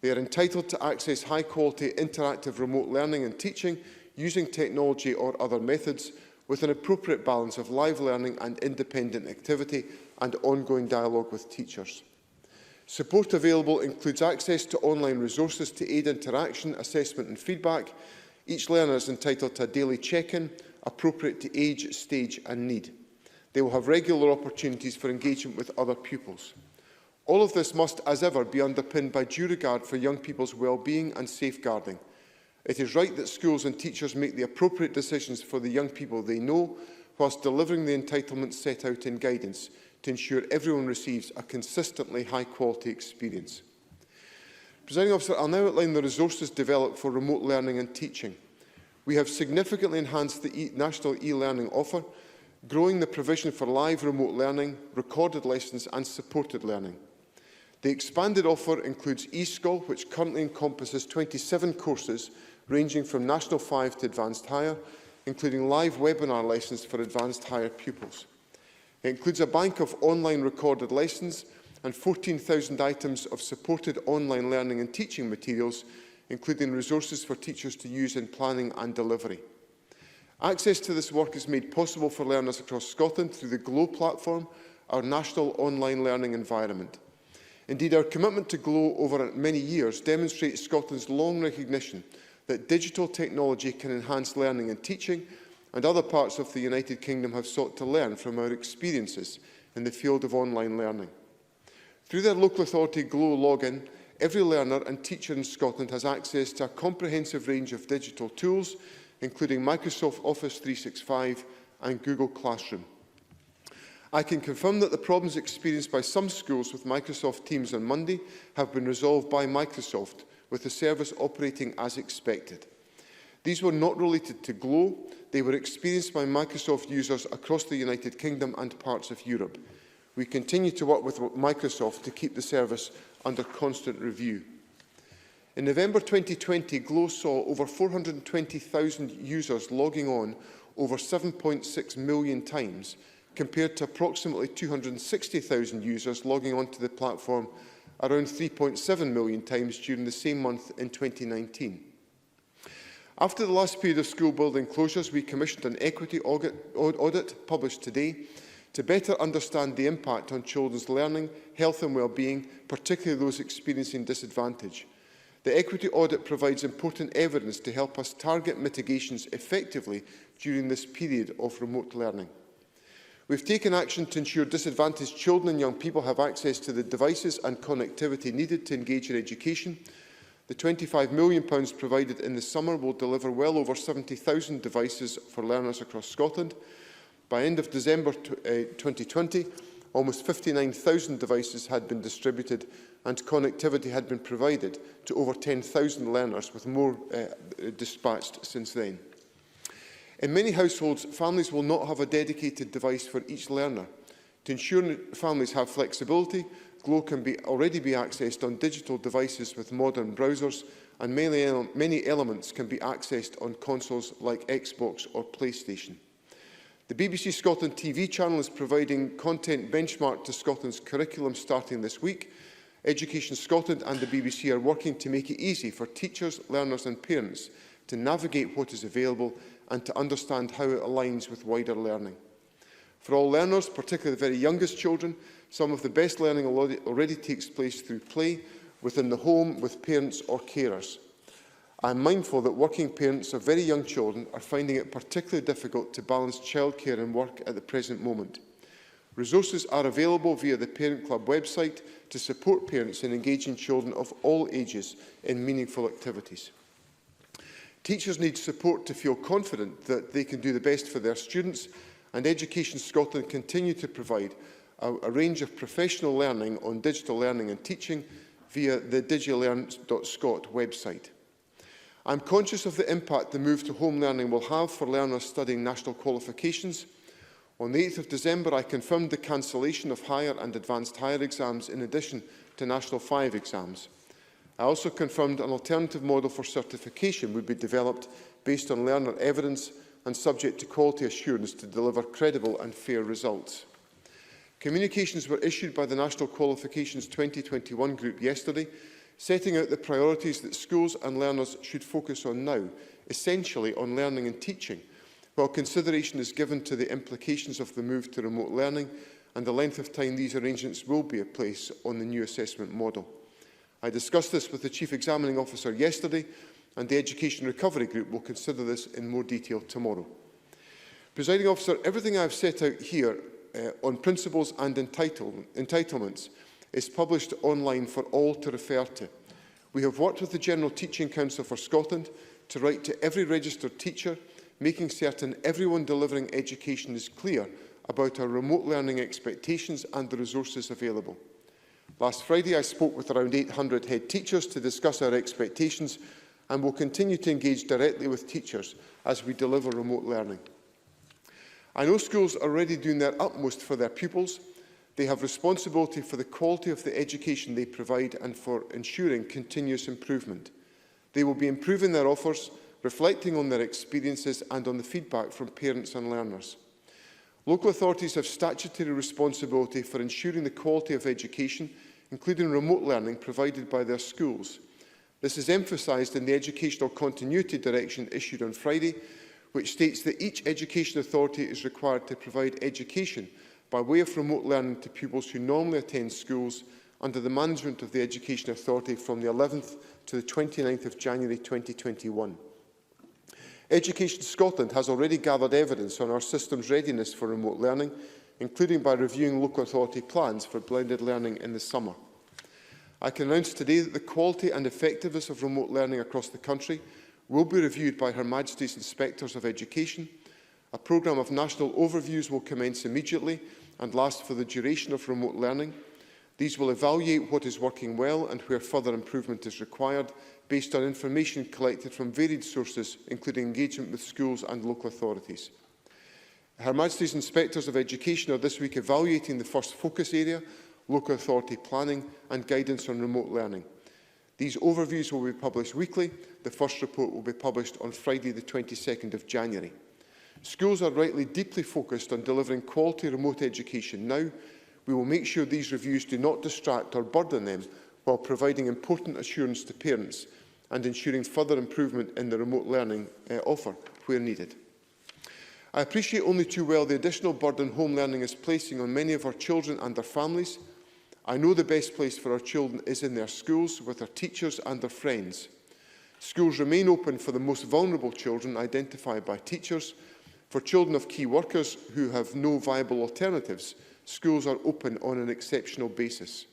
They are entitled to access high-quality interactive remote learning and teaching using technology or other methods, with an appropriate balance of live learning and independent activity and ongoing dialogue with teachers. Support available includes access to online resources to aid interaction, assessment and feedback. Each learner is entitled to a daily check-in, appropriate to age, stage and need. They will have regular opportunities for engagement with other pupils. All of this must, as ever, be underpinned by due regard for young people's well-being and safeguarding. It is right that schools and teachers make the appropriate decisions for the young people they know, whilst delivering the entitlements set out in guidance to ensure everyone receives a consistently high-quality experience. Presiding Officer, I'll now outline the resources developed for remote learning and teaching. We have significantly enhanced the national e-learning offer, growing the provision for live remote learning, recorded lessons and supported learning. The expanded offer includes eSchool, which currently encompasses 27 courses ranging from National 5 to Advanced Higher, including live webinar lessons for Advanced Higher pupils. It includes a bank of online recorded lessons and 14,000 items of supported online learning and teaching materials, including resources for teachers to use in planning and delivery. Access to this work is made possible for learners across Scotland through the GLOW platform, our national online learning environment. Indeed, our commitment to GLOW over many years demonstrates Scotland's long recognition that digital technology can enhance learning and teaching, and other parts of the United Kingdom have sought to learn from our experiences in the field of online learning. Through their local authority GLOW login, every learner and teacher in Scotland has access to a comprehensive range of digital tools, including Microsoft Office 365 and Google Classroom. I can confirm that the problems experienced by some schools with Microsoft Teams on Monday have been resolved by Microsoft, with the service operating as expected. These were not related to GLOW, they were experienced by Microsoft users across the United Kingdom and parts of Europe. We continue to work with Microsoft to keep the service under constant review. In November 2020, GLOW saw over 420,000 users logging on over 7.6 million times, compared to approximately 260,000 users logging onto the platform around 3.7 million times during the same month in 2019. After the last period of school building closures, we commissioned an equity audit published today to better understand the impact on children's learning, health and well-being, particularly those experiencing disadvantage. The equity audit provides important evidence to help us target mitigations effectively during this period of remote learning. We've taken action to ensure disadvantaged children and young people have access to the devices and connectivity needed to engage in education. The £25 million provided in the summer will deliver well over 70,000 devices for learners across Scotland. By end of December 2020, almost 59,000 devices had been distributed and connectivity had been provided to over 10,000 learners, with more dispatched since then. In many households, families will not have a dedicated device for each learner. To ensure that families have flexibility, GLOW can already be accessed on digital devices with modern browsers and many elements can be accessed on consoles like Xbox or PlayStation. The BBC Scotland TV channel is providing content benchmarked to Scotland's curriculum starting this week. Education Scotland and the BBC are working to make it easy for teachers, learners and parents to navigate what is available and to understand how it aligns with wider learning. For all learners, particularly the very youngest children, some of the best learning already takes place through play, within the home, with parents or carers. I am mindful that working parents of very young children are finding it particularly difficult to balance childcare and work at the present moment. Resources are available via the Parent Club website to support parents in engaging children of all ages in meaningful activities. Teachers need support to feel confident that they can do the best for their students, and Education Scotland continue to provide a range of professional learning on digital learning and teaching via the digilearn.scot website. I am conscious of the impact the move to home learning will have for learners studying national qualifications. On the 8th of December, I confirmed the cancellation of higher and advanced higher exams in addition to National 5 exams. I also confirmed an alternative model for certification would be developed based on learner evidence and subject to quality assurance to deliver credible and fair results. Communications were issued by the National Qualifications 2021 group yesterday, setting out the priorities that schools and learners should focus on now, essentially on learning and teaching, while consideration is given to the implications of the move to remote learning and the length of time these arrangements will be in place on the new assessment model. I discussed this with the Chief Examining Officer yesterday, and the Education Recovery Group will consider this in more detail tomorrow. Presiding Officer, everything I have set out here on principles and entitlements is published online for all to refer to. We have worked with the General Teaching Council for Scotland to write to every registered teacher, making certain everyone delivering education is clear about our remote learning expectations and the resources available. Last Friday, I spoke with around 800 head teachers to discuss our expectations and will continue to engage directly with teachers as we deliver remote learning. I know schools are already doing their utmost for their pupils. They have responsibility for the quality of the education they provide and for ensuring continuous improvement. They will be improving their offers, reflecting on their experiences and on the feedback from parents and learners. Local authorities have statutory responsibility for ensuring the quality of education, including remote learning provided by their schools. This is emphasised in the Educational Continuity Direction issued on Friday, which states that each education authority is required to provide education by way of remote learning to pupils who normally attend schools under the management of the Education Authority from the 11th to the 29th of January 2021. Education Scotland has already gathered evidence on our system's readiness for remote learning, including by reviewing local authority plans for blended learning in the summer. I can announce today that the quality and effectiveness of remote learning across the country will be reviewed by Her Majesty's Inspectors of Education. A programme of national overviews will commence immediately and last for the duration of remote learning. These will evaluate what is working well and where further improvement is required, based on information collected from varied sources, including engagement with schools and local authorities. Her Majesty's Inspectors of Education are this week evaluating the first focus area, local authority planning and guidance on remote learning. These overviews will be published weekly. The first report will be published on Friday, the 22nd of January. Schools are rightly deeply focused on delivering quality remote education now. We will make sure these reviews do not distract or burden them while providing important assurance to parents and ensuring further improvement in the remote learning offer where needed. I appreciate only too well the additional burden home learning is placing on many of our children and their families. I know the best place for our children is in their schools, with their teachers and their friends. Schools remain open for the most vulnerable children identified by teachers. For children of key workers who have no viable alternatives, schools are open on an exceptional basis.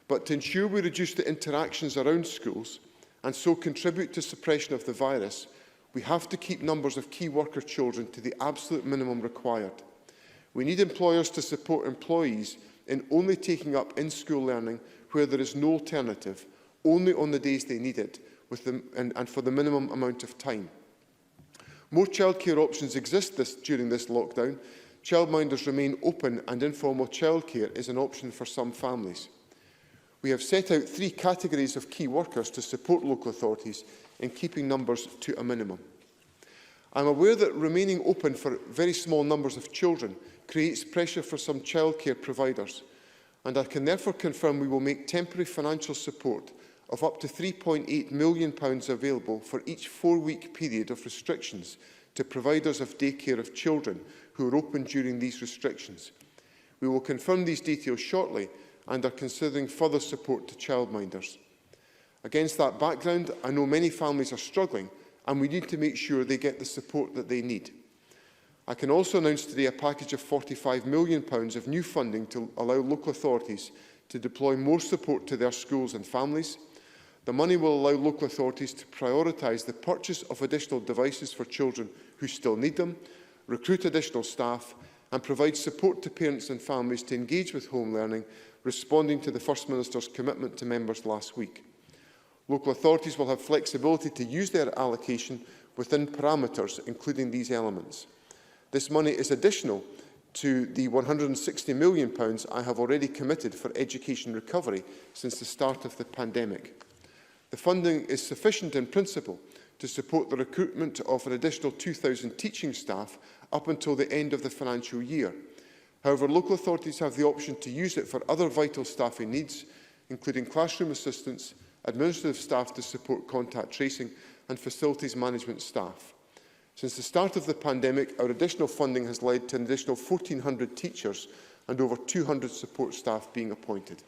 But to ensure we reduce the interactions around schools and so contribute to suppression of the virus, we have to keep numbers of key worker children to the absolute minimum required. We need employers to support employees in only taking up in-school learning where there is no alternative, only on the days they need it, and for the minimum amount of time. More childcare options exist during this lockdown. Childminders remain open and informal childcare is an option for some families. We have set out 3 categories of key workers to support local authorities in keeping numbers to a minimum. I am aware that remaining open for very small numbers of children creates pressure for some childcare providers, and I can therefore confirm we will make temporary financial support of up to £3.8 million available for each 4-week period of restrictions to providers of daycare of children who are open during these restrictions. We will confirm these details shortly and are considering further support to childminders. Against that background, I know many families are struggling, and we need to make sure they get the support that they need. I can also announce today a package of £45 million of new funding to allow local authorities to deploy more support to their schools and families. The money will allow local authorities to prioritise the purchase of additional devices for children who still need them, recruit additional staff, and provide support to parents and families to engage with home learning, responding to the First Minister's commitment to members last week. Local authorities will have flexibility to use their allocation within parameters, including these elements. This money is additional to the £160 million I have already committed for education recovery since the start of the pandemic. The funding is sufficient in principle to support the recruitment of an additional 2,000 teaching staff up until the end of the financial year. However, local authorities have the option to use it for other vital staffing needs, including classroom assistants, administrative staff to support contact tracing, and facilities management staff. Since the start of the pandemic, our additional funding has led to an additional 1,400 teachers and over 200 support staff being appointed.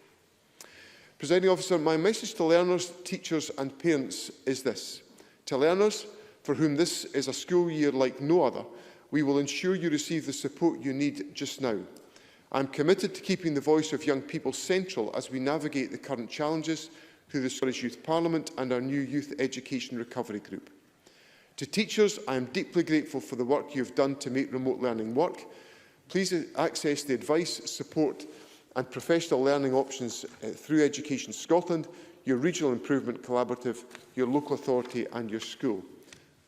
Presiding Officer, my message to learners, teachers and parents is this. To learners, for whom this is a school year like no other, we will ensure you receive the support you need just now. I am committed to keeping the voice of young people central as we navigate the current challenges through the Scottish Youth Parliament and our new Youth Education Recovery Group. To teachers, I am deeply grateful for the work you have done to make remote learning work. Please access the advice, support and professional learning options through Education Scotland, your Regional Improvement Collaborative, your local authority and your school.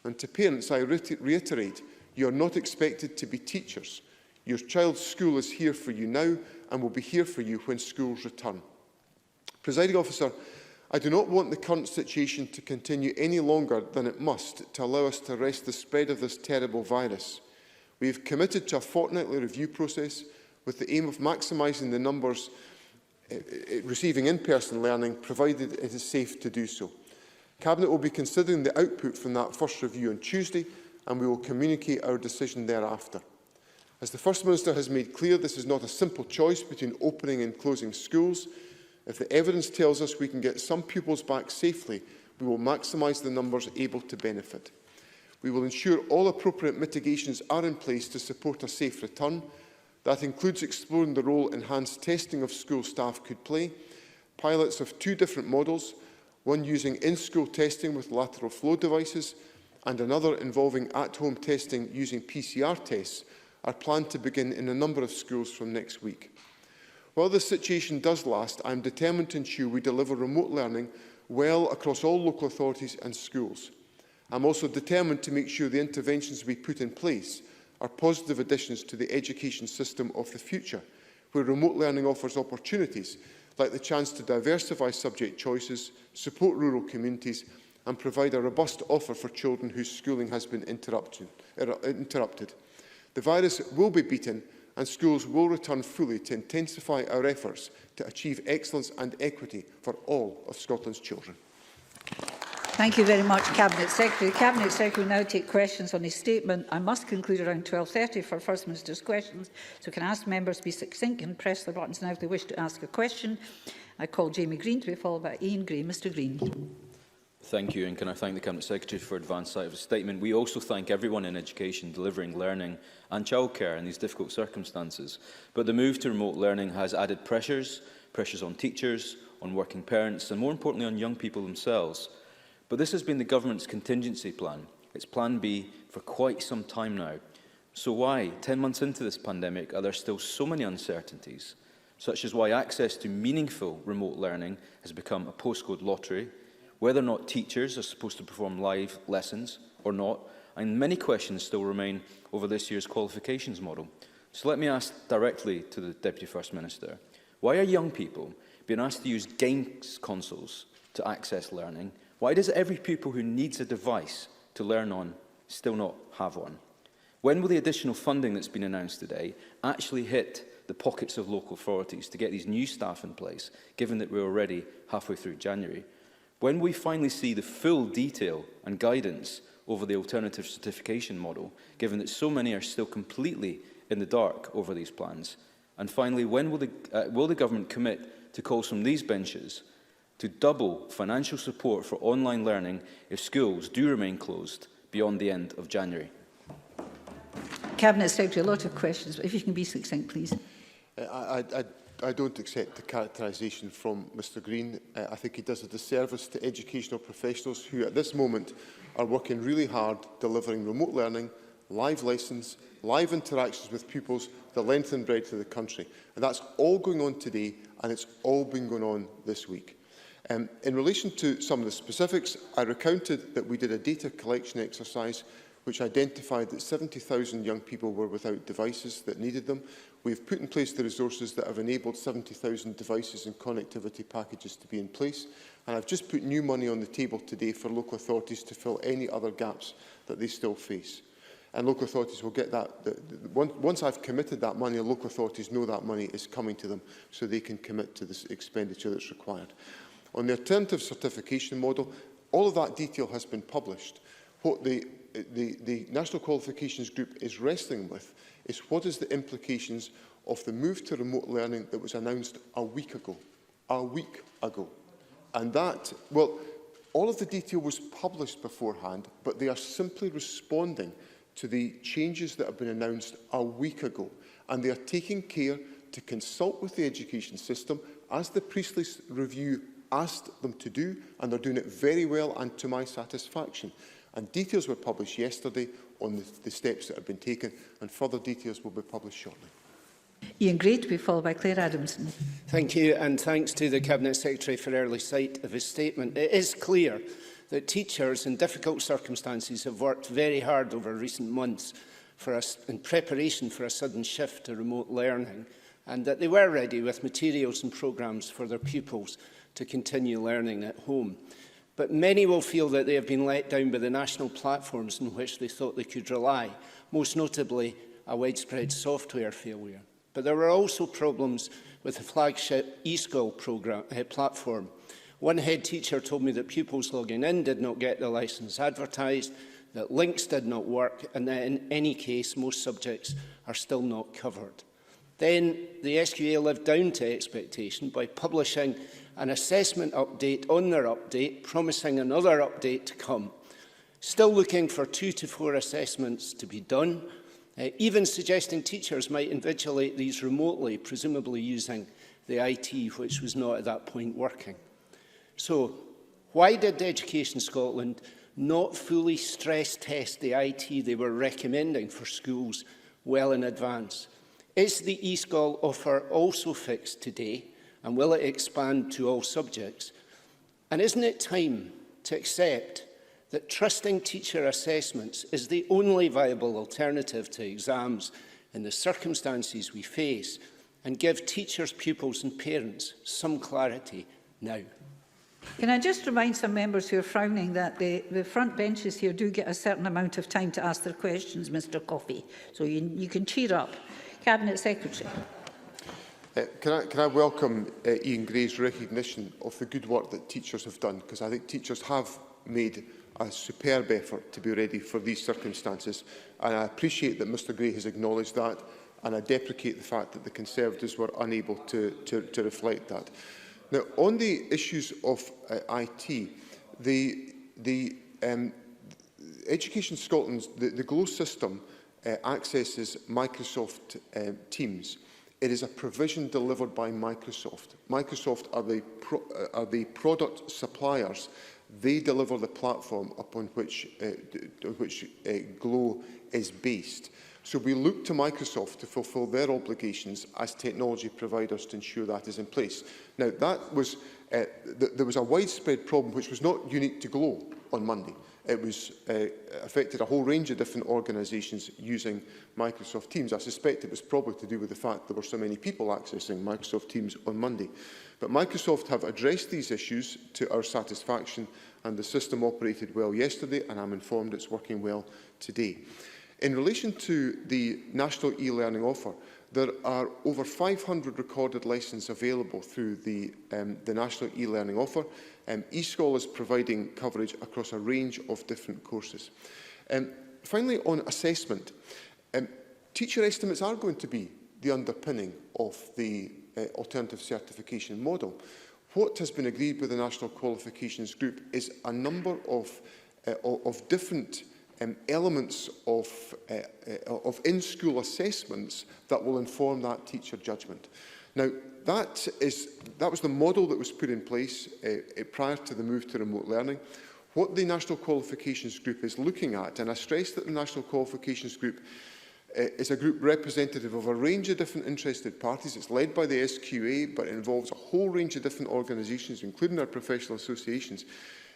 And to parents, I reiterate, you are not expected to be teachers. Your child's school is here for you now and will be here for you when schools return. Presiding Officer, I do not want the current situation to continue any longer than it must to allow us to arrest the spread of this terrible virus. We have committed to a fortnightly review process with the aim of maximising the numbers receiving in-person learning, provided it is safe to do so. Cabinet will be considering the output from that first review on Tuesday, and we will communicate our decision thereafter. As the First Minister has made clear, this is not a simple choice between opening and closing schools. If the evidence tells us we can get some pupils back safely, we will maximise the numbers able to benefit. We will ensure all appropriate mitigations are in place to support a safe return. That includes exploring the role enhanced testing of school staff could play, pilots of 2 different models, one using in-school testing with lateral flow devices and another involving at-home testing using PCR tests, are planned to begin in a number of schools from next week. While this situation does last, I am determined to ensure we deliver remote learning well across all local authorities and schools. I am also determined to make sure the interventions we put in place are positive additions to the education system of the future, where remote learning offers opportunities like the chance to diversify subject choices, support rural communities and provide a robust offer for children whose schooling has been interrupted. The virus will be beaten and schools will return fully to intensify our efforts to achieve excellence and equity for all of Scotland's children. Thank you very much, Cabinet Secretary. The Cabinet Secretary will now take questions on his statement. I must conclude around 12:30 for First Minister's questions, so can I ask members to be succinct and press the buttons now if they wish to ask a question. I call Jamie Green to be followed by Ian Gray. Mr Green. Thank you, and can I thank the Cabinet Secretary for advance sight of his statement. We also thank everyone in education delivering learning and childcare in these difficult circumstances. But the move to remote learning has added pressures on teachers, on working parents, and more importantly on young people themselves. But this has been the government's contingency plan, its plan B, for quite some time now. So why, 10 months into this pandemic, are there still so many uncertainties, such as why access to meaningful remote learning has become a postcode lottery, whether or not teachers are supposed to perform live lessons or not, and many questions still remain over this year's qualifications model. So let me ask directly to the Deputy First Minister, why are young people being asked to use games consoles to access learning, why does every pupil who needs a device to learn on still not have one? When will the additional funding that's been announced today actually hit the pockets of local authorities to get these new staff in place, given that we're already halfway through January? When will we finally see the full detail and guidance over the alternative certification model, given that so many are still completely in the dark over these plans? And finally, when will the government commit to calls from these benches to double financial support for online learning if schools do remain closed beyond the end of January? Cabinet Secretary, a lot of questions, but if you can be succinct, please. I don't accept the characterisation from Mr Green. I think he does a disservice to educational professionals who at this moment are working really hard delivering remote learning, live lessons, live interactions with pupils the length and breadth of the country. And that's all going on today, and it's all been going on this week. In relation to some of the specifics, I recounted that we did a data collection exercise which identified that 70,000 young people were without devices that needed them. We've put in place the resources that have enabled 70,000 devices and connectivity packages to be in place. And I've just put new money on the table today for local authorities to fill any other gaps that they still face. And local authorities will get that. Once I've committed that money, local authorities know that money is coming to them, so they can commit to this expenditure that's required. On the alternative certification model, all of that detail has been published. What the National Qualifications Group is wrestling with is what is the implications of the move to remote learning that was announced a week ago. And that, well, all of the detail was published beforehand, but they are simply responding to the changes that have been announced a week ago. And they are taking care to consult with the education system, as the Priestley Review asked them to do, and they're doing it very well and to my satisfaction. And details were published yesterday on the steps that have been taken, and further details will be published shortly. Ian Gray to be followed by Claire Adamson. Thank you, and thanks to the Cabinet Secretary for early sight of his statement. It is clear that teachers in difficult circumstances have worked very hard over recent months in preparation for a sudden shift to remote learning, and that they were ready with materials and programmes for their pupils to continue learning at home. But many will feel that they have been let down by the national platforms on which they thought they could rely, most notably a widespread software failure. But there were also problems with the flagship eSchool platform. One head teacher told me that pupils logging in did not get the licence advertised, that links did not work, and that in any case, most subjects are still not covered. Then the SQA lived down to expectation by publishing an assessment update on their update, promising another update to come. Still looking for 2 to 4 assessments to be done, even suggesting teachers might invigilate these remotely, presumably using the IT, which was not at that point working. So, why did Education Scotland not fully stress test the IT they were recommending for schools well in advance? Is the eSchool offer also fixed today, and will it expand to all subjects? And isn't it time to accept that trusting teacher assessments is the only viable alternative to exams in the circumstances we face, and give teachers, pupils and parents some clarity now? Can I just remind some members who are frowning that the front benches here do get a certain amount of time to ask their questions, Mr Coffey. So you can cheer up. Cabinet Secretary. Can I welcome Ian Gray's recognition of the good work that teachers have done, because I think teachers have made a superb effort to be ready for these circumstances, and I appreciate that Mr Gray has acknowledged that, and I deprecate the fact that the Conservatives were unable to reflect that. Now, on the issues of IT, the Education Scotland's, the GLOW system accesses Microsoft Teams. It is a provision delivered by Microsoft. Microsoft are the product suppliers. They deliver the platform upon which GLOW is based. So we look to Microsoft to fulfil their obligations as technology providers to ensure that is in place. Now, that was, there was a widespread problem which was not unique to GLOW on Monday. it was affected a whole range of different organisations using Microsoft Teams. I suspect it was probably to do with the fact there were so many people accessing Microsoft Teams on Monday. But Microsoft have addressed these issues to our satisfaction, and the system operated well yesterday, and I'm informed it's working well today. In relation to the National e-learning offer, there are over 500 recorded lessons available through the National e-learning offer. eSchool is providing coverage across a range of different courses. Finally, on assessment, teacher estimates are going to be the underpinning of the alternative certification model. What has been agreed with the National Qualifications Group is a number of different elements of in-school assessments that will inform that teacher judgment. Now, that was the model that was put in place prior to the move to remote learning. What the National Qualifications Group is looking at, and I stress that the National Qualifications Group is a group representative of a range of different interested parties. It's led by the SQA, but it involves a whole range of different organisations, including our professional associations,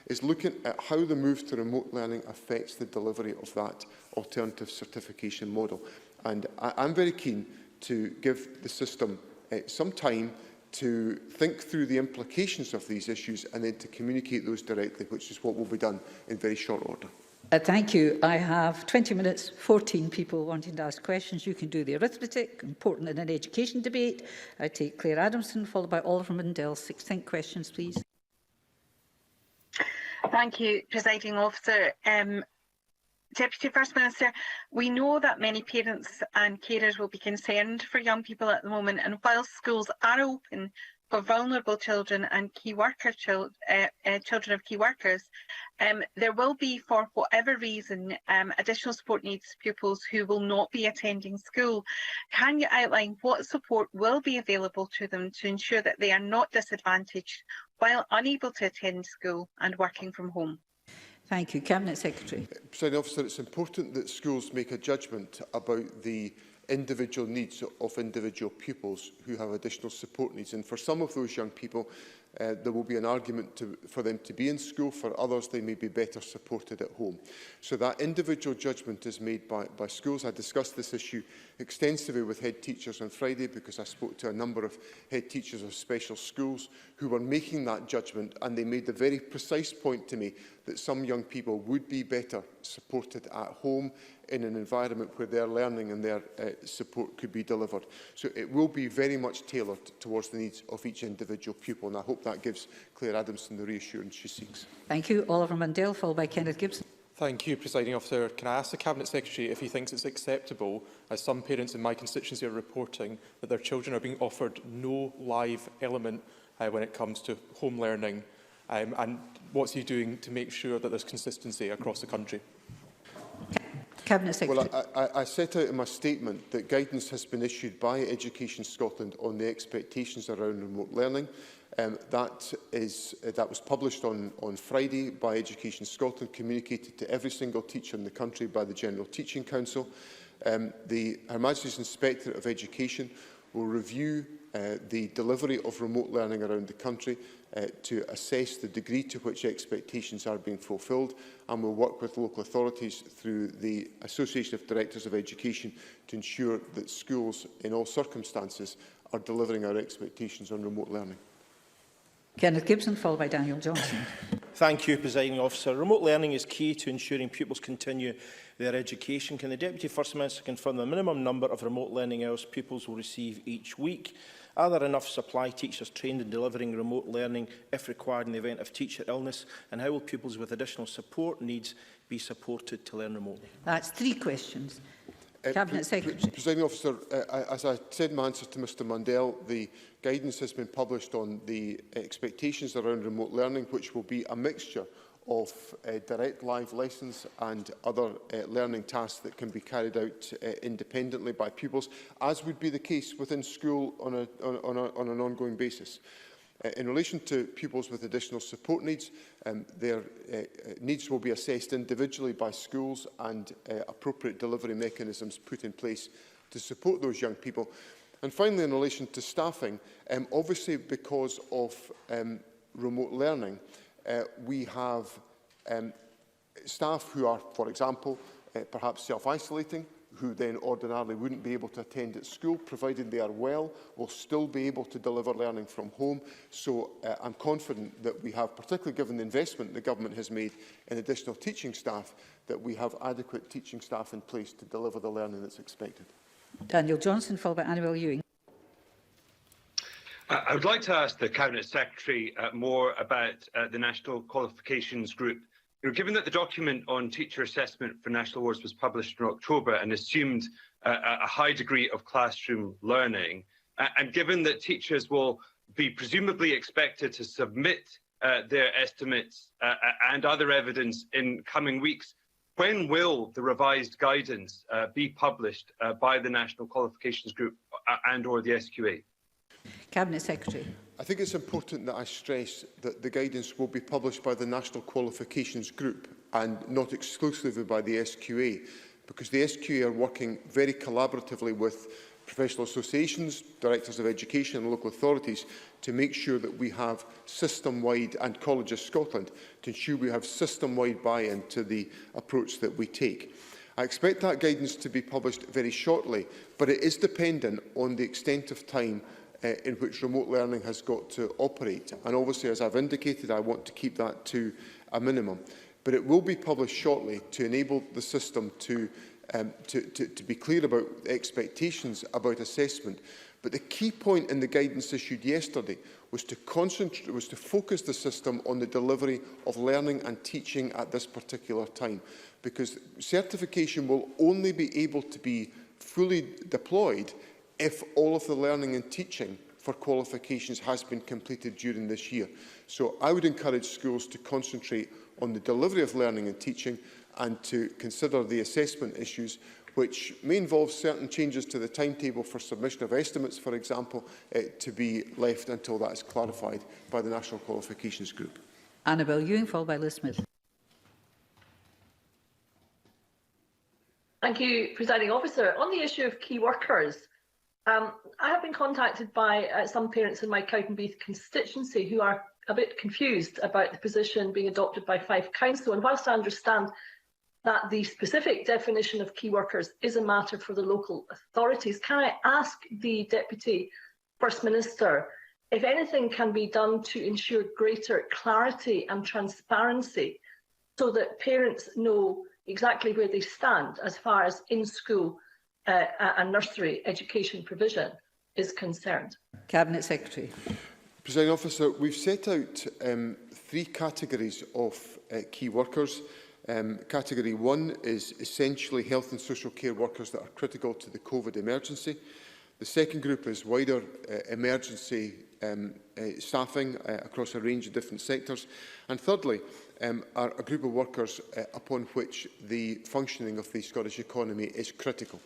is looking at how the move to remote learning affects the delivery of that alternative certification model. And I'm very keen to give the system some time to think through the implications of these issues and then to communicate those directly, which is what will be done in very short order. Thank you. I have 20 minutes, 14 people wanting to ask questions. You can do the arithmetic, important in an education debate. I take Claire Adamson, followed by Oliver Mundell. Succinct questions, please. Thank you, Presiding Officer. Deputy First Minister, we know that many parents and carers will be concerned for young people at the moment, and while schools are open for vulnerable children and key worker children of key workers, there will be, for whatever reason, additional support needs pupils who will not be attending school. Can you outline what support will be available to them to ensure that they are not disadvantaged while unable to attend school and working from home? Thank you. Cabinet Secretary. Presiding Officer, it's important that schools make a judgment about the individual needs of individual pupils who have additional support needs. And for some of those young people, there will be an argument for them to be in school. For others, they may be better supported at home. So that individual judgment is made by schools. I discussed this issue extensively with head teachers on Friday because I spoke to a number of head teachers of special schools who were making that judgment, and they made the very precise point to me that some young people would be better supported at home in an environment where their learning and their support could be delivered. So it will be very much tailored towards the needs of each individual pupil, and I hope that gives Claire Adamson the reassurance she seeks. Thank you. Oliver Mundell, followed by Kenneth Gibson. Thank you, Presiding Officer. Can I ask the Cabinet Secretary if he thinks it's acceptable, as some parents in my constituency are reporting, that their children are being offered no live element when it comes to home learning, and what's he doing to make sure that there's consistency across the country? Cabinet Secretary. Well, I set out in my statement that guidance has been issued by Education Scotland on the expectations around remote learning. That was published on Friday by Education Scotland, communicated to every single teacher in the country by the General Teaching Council. Her Majesty's Inspectorate of Education will review the delivery of remote learning around the country to assess the degree to which expectations are being fulfilled, and will work with local authorities through the Association of Directors of Education to ensure that schools in all circumstances are delivering our expectations on remote learning. Kenneth Gibson, followed by Daniel Johnson. Thank you, Presiding Officer. Remote learning is key to ensuring pupils continue their education. Can the Deputy First Minister confirm the minimum number of remote learning hours pupils will receive each week? Are there enough supply teachers trained in delivering remote learning if required in the event of teacher illness? And how will pupils with additional support needs be supported to learn remotely? That's 3 questions. Cabinet Secretary. Presiding Officer, as I said in my answer to Mr Mundell, the guidance has been published on the expectations around remote learning, which will be a mixture of direct live lessons and other learning tasks that can be carried out independently by pupils, as would be the case within school on an ongoing basis. In relation to pupils with additional support needs, their needs will be assessed individually by schools and appropriate delivery mechanisms put in place to support those young people. And finally, in relation to staffing, obviously because of remote learning, we have staff who are, for example, perhaps self-isolating, who then ordinarily wouldn't be able to attend at school, provided they are well, will still be able to deliver learning from home. So I'm confident that we have, particularly given the investment the government has made in additional teaching staff, that we have adequate teaching staff in place to deliver the learning that's expected. Daniel Johnson, followed by Annabel Ewing. I would like to ask the Cabinet Secretary more about the National Qualifications Group. Given that the document on teacher assessment for national awards was published in October and assumed a high degree of classroom learning, and given that teachers will be presumably expected to submit their estimates and other evidence in coming weeks, when will the revised guidance be published by the National Qualifications Group and/or the SQA? Cabinet Secretary. I think it's important that I stress that the guidance will be published by the National Qualifications Group and not exclusively by the SQA, because the SQA are working very collaboratively with professional associations, directors of education and local authorities to make sure that we have system-wide, and Colleges Scotland, to ensure we have system-wide buy-in to the approach that we take. I expect that guidance to be published very shortly, but it is dependent on the extent of time in which remote learning has got to operate. And obviously, as I've indicated, I want to keep that to a minimum. But it will be published shortly to enable the system to be clear about expectations about assessment. But the key point in the guidance issued yesterday was to focus the system on the delivery of learning and teaching at this particular time, because certification will only be able to be fully deployed if all of the learning and teaching for qualifications has been completed during this year. So I would encourage schools to concentrate on the delivery of learning and teaching and to consider the assessment issues, which may involve certain changes to the timetable for submission of estimates, for example, to be left until that is clarified by the National Qualifications Group. Annabel Ewing, followed by Liz Smith. Thank you, Presiding Officer. On the issue of key workers, I have been contacted by some parents in my Cowdenbeath constituency who are a bit confused about the position being adopted by Fife Council. And whilst I understand that the specific definition of key workers is a matter for the local authorities, can I ask the Deputy First Minister if anything can be done to ensure greater clarity and transparency so that parents know exactly where they stand as far as in-school and nursery education provision is concerned? Cabinet Secretary. Presiding Officer, we've set out 3 categories of key workers. Category 1 is essentially health and social care workers that are critical to the COVID emergency. The second group is wider emergency staffing across a range of different sectors. And thirdly, are a group of workers upon which the functioning of the Scottish economy is critical.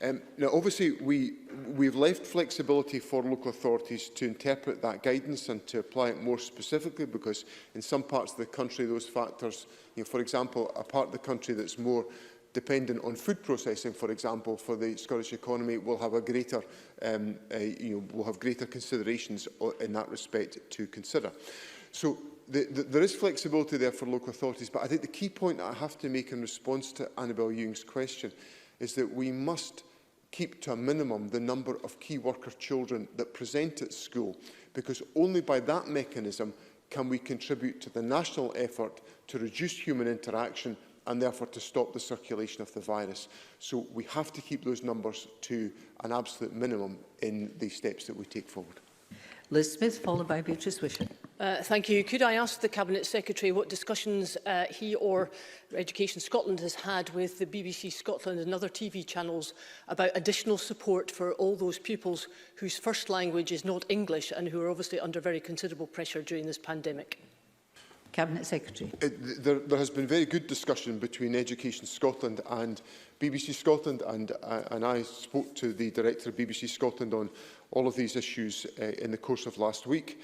Now, obviously, we've left flexibility for local authorities to interpret that guidance and to apply it more specifically, because in some parts of the country, those factors, for example, a part of the country that's more dependent on food processing, for example, for the Scottish economy, will have a greater, will have greater considerations in that respect to consider. So there is flexibility there for local authorities, but I think the key point that I have to make in response to Annabel Ewing's question is that we must keep to a minimum the number of key worker children that present at school, because only by that mechanism can we contribute to the national effort to reduce human interaction and therefore to stop the circulation of the virus. So we have to keep those numbers to an absolute minimum in the steps that we take forward. Liz Smith, followed by Beatrice Wishart. Thank you. Could I ask the Cabinet Secretary what discussions he or Education Scotland has had with the BBC Scotland and other TV channels about additional support for all those pupils whose first language is not English and who are obviously under very considerable pressure during this pandemic? Cabinet Secretary. There has been very good discussion between Education Scotland and BBC Scotland, and I spoke to the Director of BBC Scotland on all of these issues in the course of last week.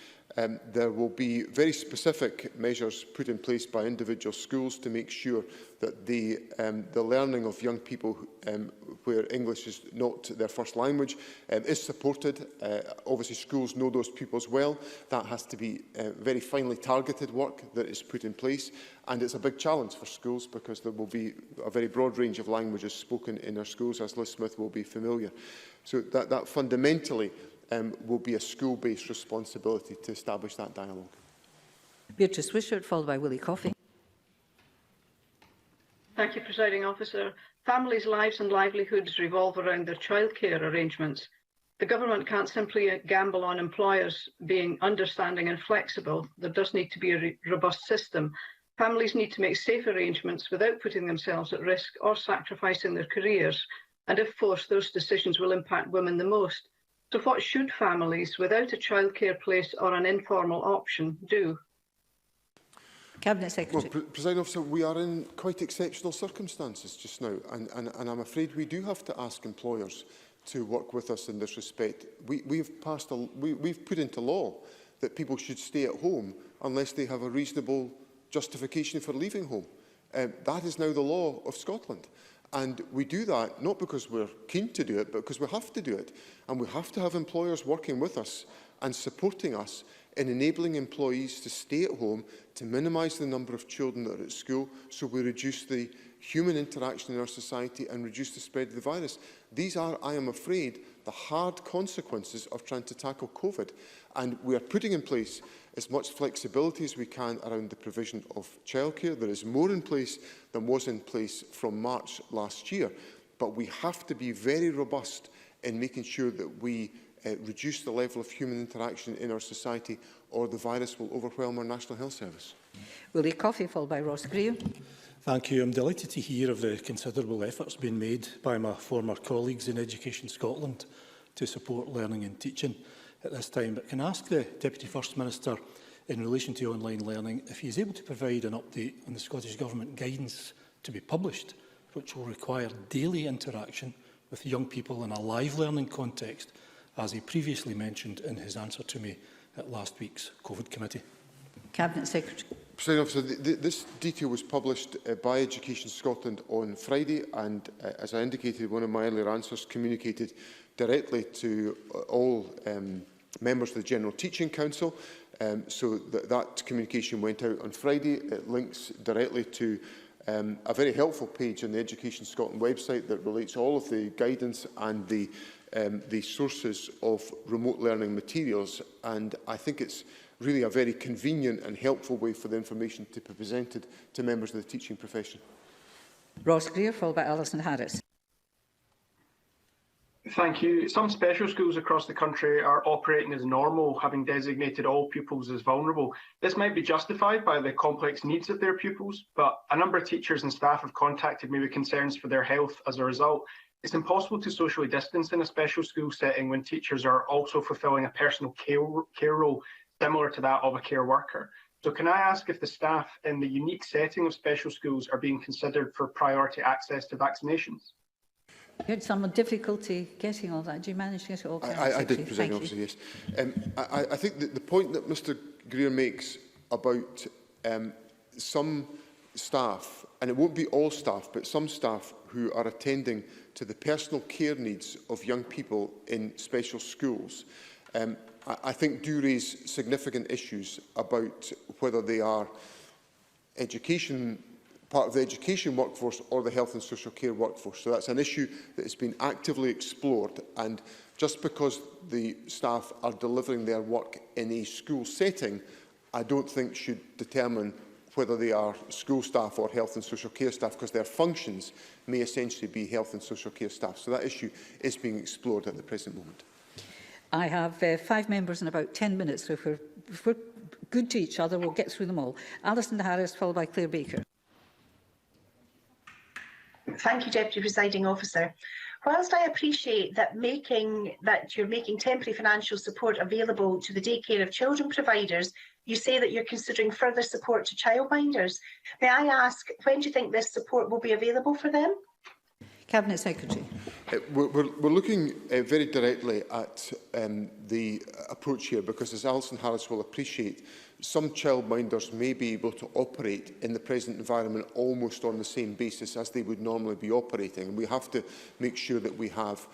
There will be very specific measures put in place by individual schools to make sure that the learning of young people where English is not their first language is supported. Obviously, schools know those pupils well. That has to be very finely targeted work that is put in place. And it's a big challenge for schools because there will be a very broad range of languages spoken in our schools, as Liz Smith will be familiar. So that fundamentally will be a school-based responsibility to establish that dialogue. Beatrice Wishart, followed by Willie Coffey. Thank you, Presiding Officer. Families' lives and livelihoods revolve around their childcare arrangements. The government can't simply gamble on employers being understanding and flexible. There does need to be a robust system. Families need to make safe arrangements without putting themselves at risk or sacrificing their careers. And if forced, those decisions will impact women the most. So what should families without a childcare place or an informal option do? Cabinet Secretary. Well, Presiding Officer, we are in quite exceptional circumstances just now, and I'm afraid we do have to ask employers to work with us in this respect. We've put into law that people should stay at home unless they have a reasonable justification for leaving home. That is now the law of Scotland. And we do that not because we're keen to do it, but because we have to do it. And we have to have employers working with us and supporting us in enabling employees to stay at home, to minimise the number of children that are at school, so we reduce the human interaction in our society and reduce the spread of the virus. These are, I am afraid, the hard consequences of trying to tackle COVID. And we are putting in place as much flexibility as we can around the provision of childcare. There is more in place than was in place from March last year. But we have to be very robust in making sure that we reduce the level of human interaction in our society, or the virus will overwhelm our National Health Service. Willie Coffey, followed by Ross Greer. Thank you. I'm delighted to hear of the considerable efforts being made by my former colleagues in Education Scotland to support learning and teaching at this time. But can I ask the Deputy First Minister, in relation to online learning, if he is able to provide an update on the Scottish Government guidance to be published, which will require daily interaction with young people in a live learning context, as he previously mentioned in his answer to me at last week's COVID committee? Cabinet Secretary. Presiding Officer, this detail was published by Education Scotland on Friday, and as I indicated in one of my earlier answers, communicated directly to all members of the General Teaching Council. So that communication went out on Friday. It links directly to a very helpful page on the Education Scotland website that relates all of the guidance and the sources of remote learning materials, and I think it's really a very convenient and helpful way for the information to be presented to members of the teaching profession. Ross Greer, followed by Alison Harris. Thank you. Some special schools across the country are operating as normal, having designated all pupils as vulnerable. This might be justified by the complex needs of their pupils, but a number of teachers and staff have contacted me with concerns for their health as a result. It's impossible to socially distance in a special school setting when teachers are also fulfilling a personal care role similar to that of a care worker. So can I ask if the staff in the unique setting of special schools are being considered for priority access to vaccinations? You had some difficulty getting all that. Do you manage to get it all? I did, Presiding Officer, yes. I think that the point that Mr Greer makes about some staff, and it won't be all staff, but some staff who are attending to the personal care needs of young people in special schools, I think do raise significant issues about whether they are part of the education workforce or the health and social care workforce. So that's an issue that has been actively explored, and just because the staff are delivering their work in a school setting, I don't think should determine whether they are school staff or health and social care staff, because their functions may essentially be health and social care staff. So that issue is being explored at the present moment. I have 5 members in about 10 minutes, so if we're good to each other, we'll get through them all. Alison Harris, followed by Claire Baker. Thank you, Deputy Presiding Officer. Whilst I appreciate that you're making temporary financial support available to the daycare of children providers, you say that you're considering further support to childminders. May I ask, when do you think this support will be available for them? Cabinet Secretary. We're looking very directly at the approach here, because, as Alison Harris will appreciate, some childminders may be able to operate in the present environment almost on the same basis as they would normally be operating. And we have to make sure that we have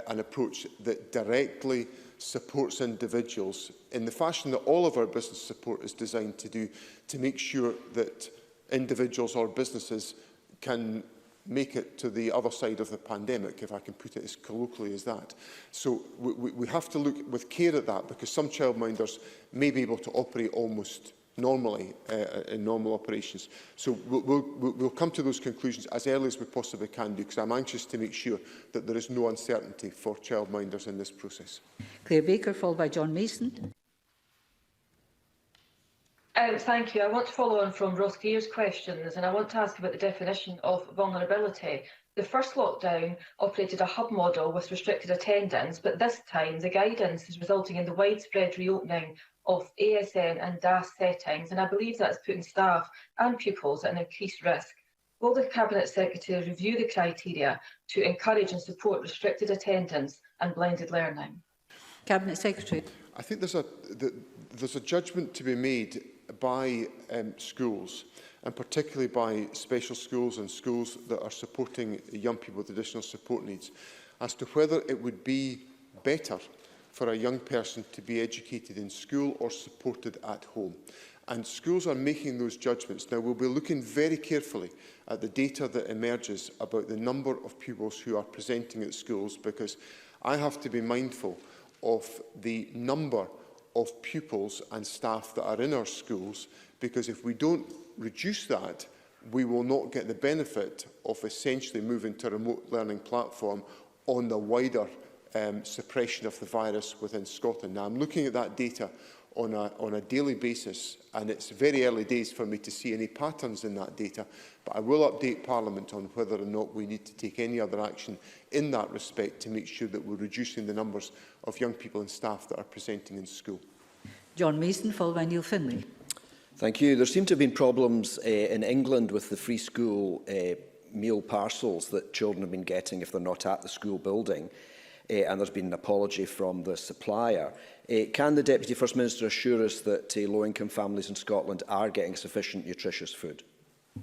an approach that directly supports individuals in the fashion that all of our business support is designed to do, to make sure that individuals or businesses can make it to the other side of the pandemic, if I can put it as colloquially as that. So we have to look with care at that, because some childminders may be able to operate almost normally in normal operations. So we'll come to those conclusions as early as we possibly can do, because I'm anxious to make sure that there is no uncertainty for childminders in this process. Claire Baker, followed by John Mason. Thank you. I want to follow on from Ross Gear's questions, and I want to ask about the definition of vulnerability. The first lockdown operated a hub model with restricted attendance, but this time the guidance is resulting in the widespread reopening of ASN and DAS settings, and I believe that's putting staff and pupils at an increased risk. Will the Cabinet Secretary review the criteria to encourage and support restricted attendance and blended learning? Cabinet Secretary. I think there's a judgment to be made by schools, and particularly by special schools and schools that are supporting young people with additional support needs, as to whether it would be better for a young person to be educated in school or supported at home. And schools are making those judgments. Now, we'll be looking very carefully at the data that emerges about the number of pupils who are presenting at schools, because I have to be mindful of the number of pupils and staff that are in our schools, because if we don't reduce that, we will not get the benefit of essentially moving to a remote learning platform on the wider suppression of the virus within Scotland. Now, I'm looking at that data on a daily basis, and it's very early days for me to see any patterns in that data, but I will update Parliament on whether or not we need to take any other action in that respect to make sure that we're reducing the numbers of young people and staff that are presenting in school. John Mason, followed by Neil Finlay. Thank you. There seem to have been problems in England with the free school meal parcels that children have been getting if they're not at the school building, and there's been an apology from the supplier. Can the Deputy First Minister assure us that low-income families in Scotland are getting sufficient nutritious food?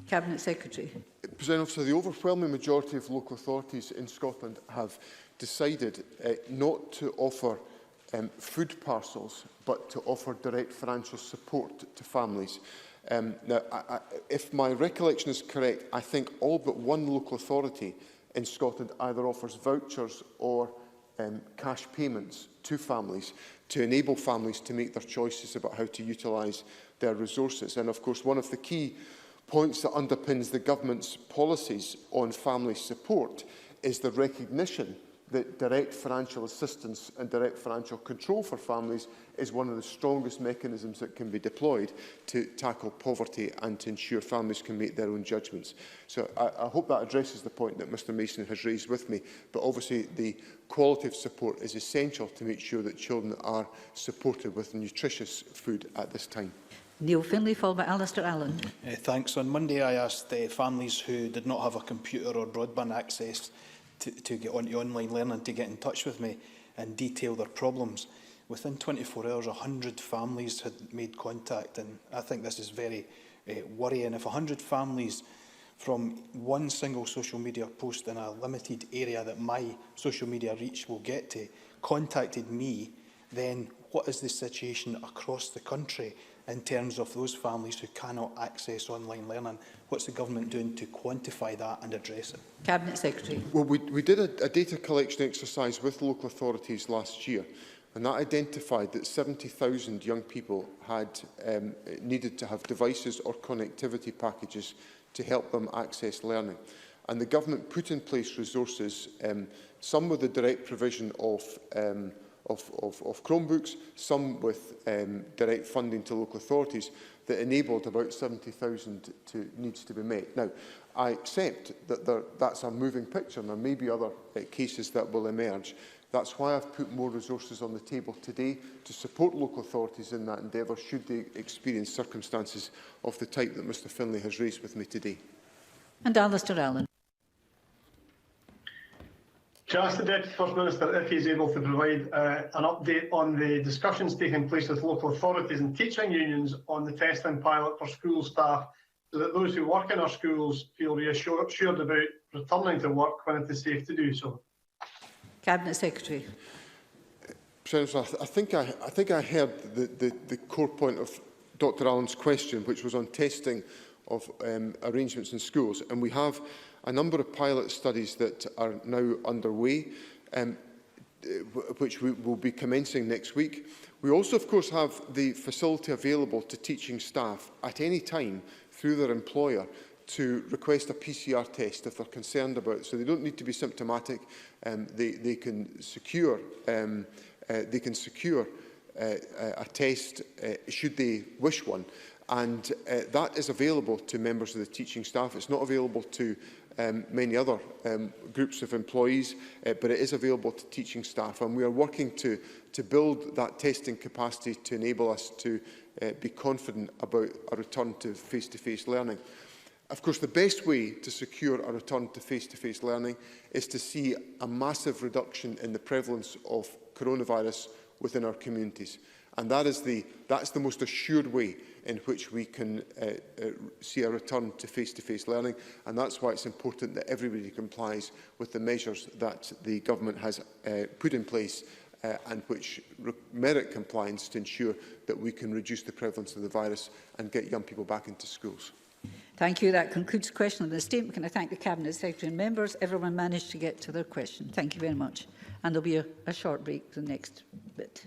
Cabinet Secretary. President Officer, the overwhelming majority of local authorities in Scotland have decided not to offer food parcels, but to offer direct financial support to families. Now, if my recollection is correct, I think all but one local authority in Scotland either offers vouchers or cash payments to families to enable families to make their choices about how to utilise their resources. And of course, one of the key points that underpins the government's policies on family support is the recognition that direct financial assistance and direct financial control for families is one of the strongest mechanisms that can be deployed to tackle poverty and to ensure families can make their own judgments. So I hope that addresses the point that Mr Mason has raised with me, but obviously the quality of support is essential to make sure that children are supported with nutritious food at this time. Neil Finlay, followed by Alistair Allen. Thanks. On Monday I asked families who did not have a computer or broadband access to get onto online learning to get in touch with me and detail their problems. Within 24 hours, 100 families had made contact, and I think this is very worrying. If 100 families from one single social media post in a limited area that my social media reach will get to contacted me, then what is the situation across the country in terms of those families who cannot access online learning? What's the government doing to quantify that and address it? Cabinet Secretary. Well, we did a data collection exercise with local authorities last year, and that identified that 70,000 young people had needed to have devices or connectivity packages to help them access learning. And the government put in place resources, some with the direct provision of Chromebooks, some with direct funding to local authorities that enabled about 70,000 needs to be met. Now, I accept that that's a moving picture and there may be other cases that will emerge. That's why I've put more resources on the table today to support local authorities in that endeavour should they experience circumstances of the type that Mr Finlay has raised with me today. And Alistair Allen. To ask the Deputy First Minister if he is able to provide an update on the discussions taking place with local authorities and teaching unions on the testing pilot for school staff, so that those who work in our schools feel reassured about returning to work when it is safe to do so. Cabinet Secretary. President, I think I heard the core point of Dr Allen's question, which was on testing arrangements in schools. And we have a number of pilot studies that are now underway, which we will be commencing next week. We also, of course, have the facility available to teaching staff at any time through their employer to request a PCR test if they're concerned about it. So they don't need to be symptomatic. They can secure a test should they wish one. And that is available to members of the teaching staff. It's not available to many other groups of employees, but it is available to teaching staff. And we are working to build that testing capacity to enable us to be confident about a return to face-to-face learning. Of course, the best way to secure a return to face-to-face learning is to see a massive reduction in the prevalence of coronavirus within our communities. And that's the most assured way in which we can see a return to face-to-face learning. And that's why it's important that everybody complies with the measures that the government has put in place and which merit compliance to ensure that we can reduce the prevalence of the virus and get young people back into schools. Thank you. That concludes the question on the statement. Can I thank the Cabinet Secretary and members? Everyone managed to get to their question. Thank you very much. And there'll be a short break for the next bit.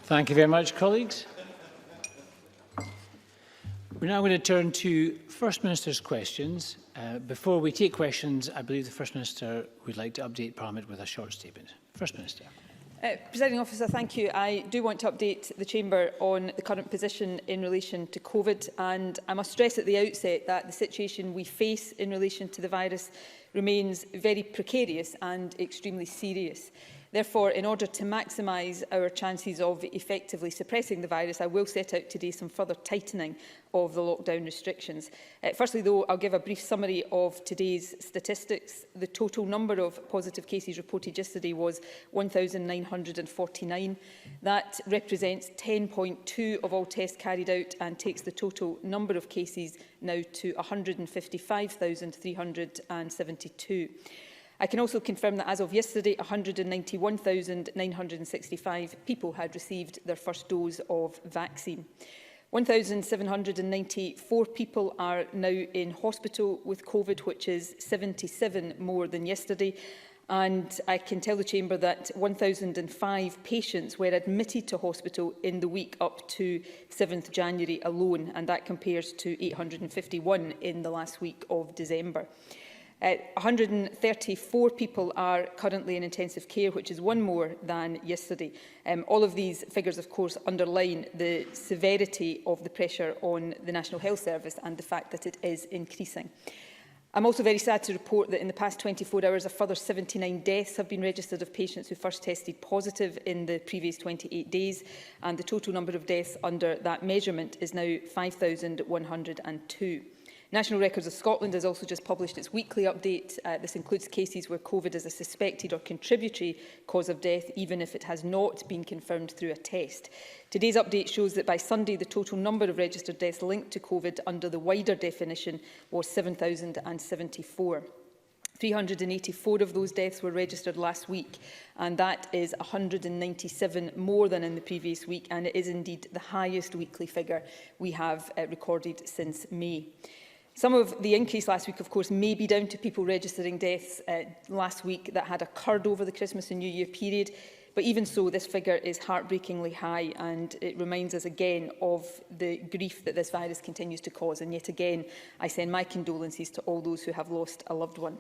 Thank you very much, colleagues. We're now going to turn to First Minister's questions. Before we take questions, I believe the First Minister would like to update Parliament with a short statement. First Minister. Presiding Officer, thank you. I do want to update the Chamber on the current position in relation to COVID, and I must stress at the outset that the situation we face in relation to the virus remains very precarious and extremely serious. Therefore, in order to maximise our chances of effectively suppressing the virus, I will set out today some further tightening of the lockdown restrictions. Firstly, though, I'll give a brief summary of today's statistics. The total number of positive cases reported yesterday was 1,949. That represents 10.2% of all tests carried out and takes the total number of cases now to 155,372. I can also confirm that as of yesterday, 191,965 people had received their first dose of vaccine. 1,794 people are now in hospital with COVID, which is 77 more than yesterday. And I can tell the Chamber that 1,005 patients were admitted to hospital in the week up to 7th January alone, and that compares to 851 in the last week of December. 134 people are currently in intensive care, which is one more than yesterday. All of these figures, of course, underline the severity of the pressure on the National Health Service and the fact that it is increasing. I'm also very sad to report that in the past 24 hours, a further 79 deaths have been registered of patients who first tested positive in the previous 28 days, and the total number of deaths under that measurement is now 5,102. National Records of Scotland has also just published its weekly update. This includes cases where COVID is a suspected or contributory cause of death, even if it has not been confirmed through a test. Today's update shows that by Sunday, the total number of registered deaths linked to COVID under the wider definition was 7,074. 384 of those deaths were registered last week, and that is 197 more than in the previous week, and it is indeed the highest weekly figure we have recorded since May. Some of the increase last week, of course, may be down to people registering deaths last week that had occurred over the Christmas and New Year period. But even so, this figure is heartbreakingly high, and it reminds us again of the grief that this virus continues to cause. And yet again, I send my condolences to all those who have lost a loved one.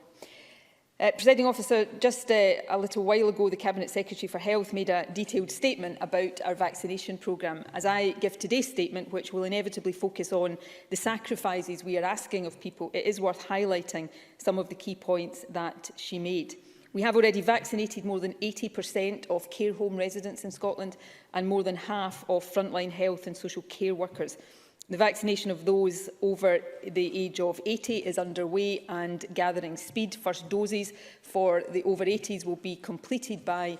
Presiding Officer, just a little while ago, the Cabinet Secretary for Health made a detailed statement about our vaccination programme. As I give today's statement, which will inevitably focus on the sacrifices we are asking of people, it is worth highlighting some of the key points that she made. We have already vaccinated more than 80% of care home residents in Scotland and more than half of frontline health and social care workers. The vaccination of those over the age of 80 is underway and gathering speed. First doses for the over 80s will be completed by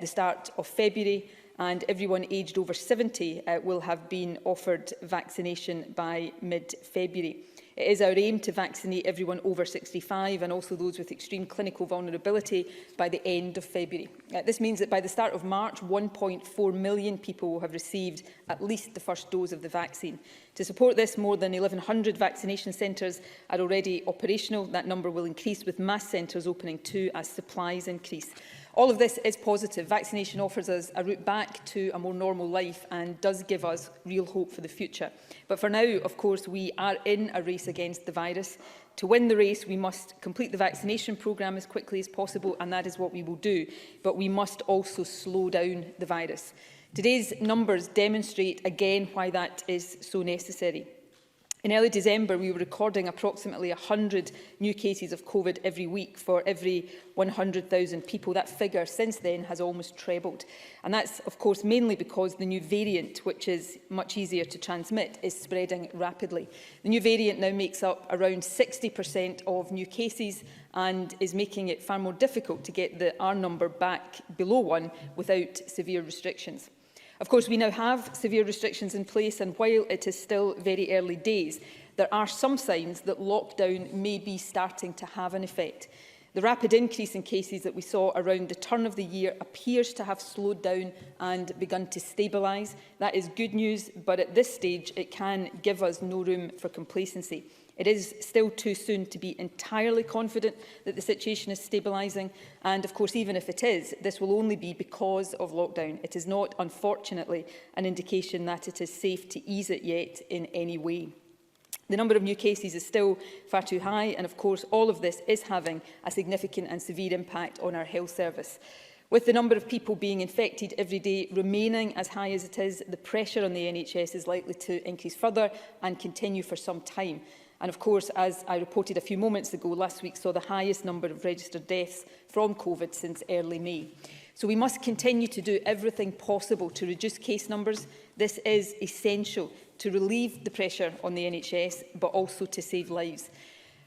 the start of February, and everyone aged over 70 will have been offered vaccination by mid-February. It is our aim to vaccinate everyone over 65 and also those with extreme clinical vulnerability by the end of February. This means that by the start of March, 1.4 million people will have received at least the first dose of the vaccine. To support this, more than 1,100 vaccination centres are already operational. That number will increase with mass centres opening too as supplies increase. All of this is positive. Vaccination offers us a route back to a more normal life and does give us real hope for the future. But for now, of course, we are in a race against the virus. To win the race, we must complete the vaccination programme as quickly as possible, and that is what we will do. But we must also slow down the virus. Today's numbers demonstrate again why that is so necessary. In early December, we were recording approximately 100 new cases of COVID every week for every 100,000 people. That figure since then has almost trebled. And that's, of course, mainly because the new variant, which is much easier to transmit, is spreading rapidly. The new variant now makes up around 60% of new cases and is making it far more difficult to get the R number back below 1 without severe restrictions. Of course, we now have severe restrictions in place, and while it is still very early days, there are some signs that lockdown may be starting to have an effect. The rapid increase in cases that we saw around the turn of the year appears to have slowed down and begun to stabilise. That is good news, but at this stage it can give us no room for complacency. It is still too soon to be entirely confident that the situation is stabilising, and of course, even if it is, this will only be because of lockdown. It is not, unfortunately, an indication that it is safe to ease it yet in any way. The number of new cases is still far too high, and of course, all of this is having a significant and severe impact on our health service. With the number of people being infected every day remaining as high as it is, the pressure on the NHS is likely to increase further and continue for some time. And of course, as I reported a few moments ago, last week saw the highest number of registered deaths from COVID since early May. So we must continue to do everything possible to reduce case numbers. This is essential to relieve the pressure on the NHS, but also to save lives.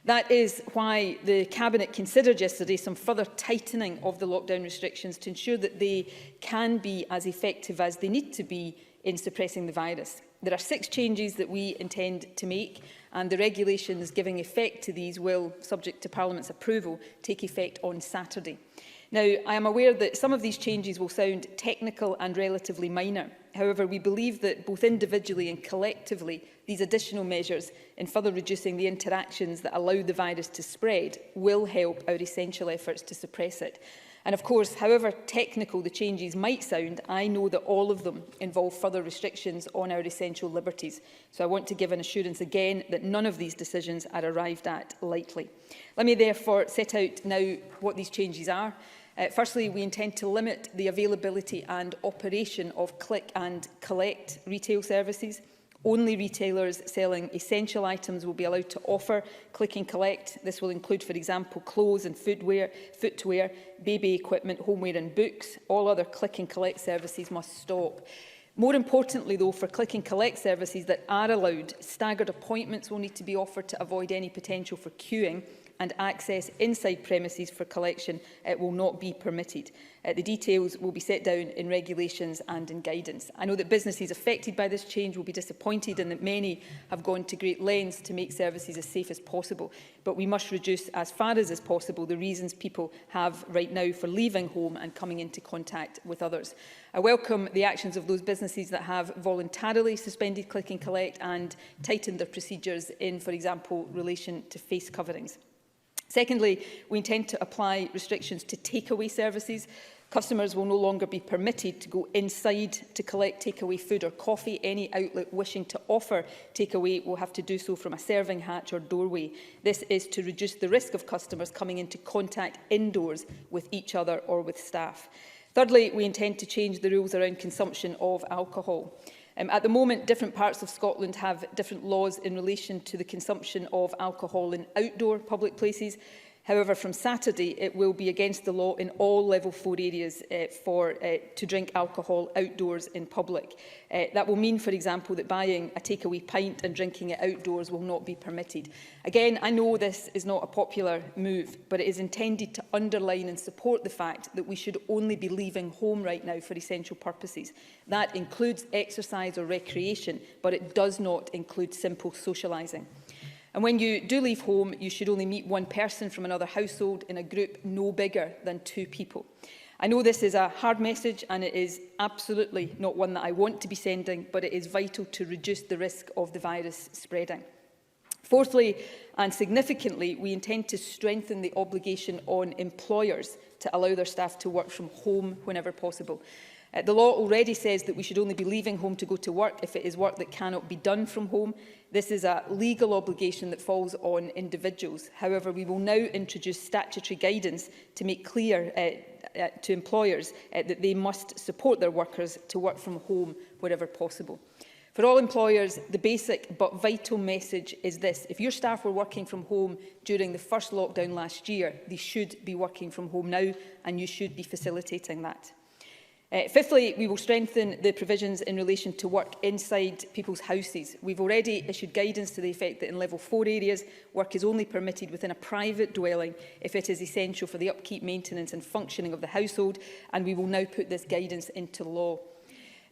That is why the Cabinet considered yesterday some further tightening of the lockdown restrictions to ensure that they can be as effective as they need to be in suppressing the virus. There are 6 changes that we intend to make, and the regulations giving effect to these will, subject to Parliament's approval, take effect on Saturday. Now, I am aware that some of these changes will sound technical and relatively minor. However, we believe that both individually and collectively, these additional measures in further reducing the interactions that allow the virus to spread will help our essential efforts to suppress it. And of course, however technical the changes might sound, I know that all of them involve further restrictions on our essential liberties. So I want to give an assurance again that none of these decisions are arrived at lightly. Let me therefore set out now what these changes are. Firstly, we intend to limit the availability and operation of click and collect retail services. Only retailers selling essential items will be allowed to offer click and collect. This will include, for example, clothes and footwear, baby equipment, homeware and books. All other click and collect services must stop. More importantly, though, for click and collect services that are allowed, staggered appointments will need to be offered to avoid any potential for queuing, and access inside premises for collection will not be permitted. The details will be set down in regulations and in guidance. I know that businesses affected by this change will be disappointed and that many have gone to great lengths to make services as safe as possible, but we must reduce as far as is possible the reasons people have right now for leaving home and coming into contact with others. I welcome the actions of those businesses that have voluntarily suspended click and collect and tightened their procedures in, for example, relation to face coverings. Secondly, we intend to apply restrictions to takeaway services. Customers will no longer be permitted to go inside to collect takeaway food or coffee. Any outlet wishing to offer takeaway will have to do so from a serving hatch or doorway. This is to reduce the risk of customers coming into contact indoors with each other or with staff. Thirdly, we intend to change the rules around consumption of alcohol. At the moment, different parts of Scotland have different laws in relation to the consumption of alcohol in outdoor public places. However, from Saturday, it will be against the law in all Level 4 areas to drink alcohol outdoors in public. That will mean, for example, that buying a takeaway pint and drinking it outdoors will not be permitted. Again, I know this is not a popular move, but it is intended to underline and support the fact that we should only be leaving home right now for essential purposes. That includes exercise or recreation, but it does not include simple socialising. And when you do leave home, you should only meet one person from another household in a group no bigger than 2 people. I know this is a hard message and it is absolutely not one that I want to be sending, but it is vital to reduce the risk of the virus spreading. Fourthly, and significantly, we intend to strengthen the obligation on employers to allow their staff to work from home whenever possible. The law already says that we should only be leaving home to go to work if it is work that cannot be done from home. This is a legal obligation that falls on individuals. However, we will now introduce statutory guidance to make clear to employers that they must support their workers to work from home wherever possible. For all employers, the basic but vital message is this. If your staff were working from home during the first lockdown last year, they should be working from home now, and you should be facilitating that. Fifthly, we will strengthen the provisions in relation to work inside people's houses. We've already issued guidance to the effect that in Level 4 areas, work is only permitted within a private dwelling if it is essential for the upkeep, maintenance and functioning of the household, and we will now put this guidance into law.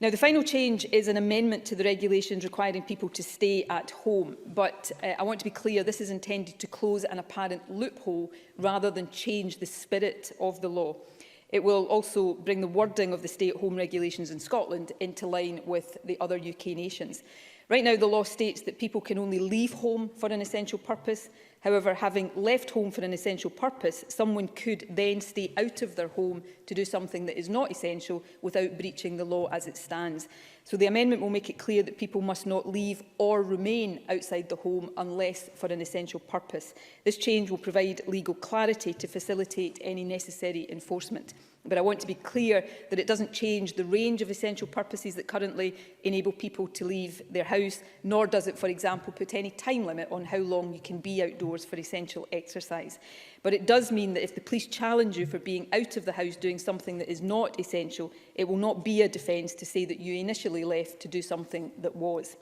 Now, the final change is an amendment to the regulations requiring people to stay at home, but I want to be clear, this is intended to close an apparent loophole rather than change the spirit of the law. It will also bring the wording of the stay-at-home regulations in Scotland into line with the other UK nations. Right now, the law states that people can only leave home for an essential purpose. However, having left home for an essential purpose, someone could then stay out of their home to do something that is not essential without breaching the law as it stands. So the amendment will make it clear that people must not leave or remain outside the home unless for an essential purpose. This change will provide legal clarity to facilitate any necessary enforcement. But I want to be clear that it doesn't change the range of essential purposes that currently enable people to leave their house, nor does it, for example, put any time limit on how long you can be outdoors for essential exercise. But it does mean that if the police challenge you for being out of the house doing something that is not essential, it will not be a defence to say that you initially left to do something that was.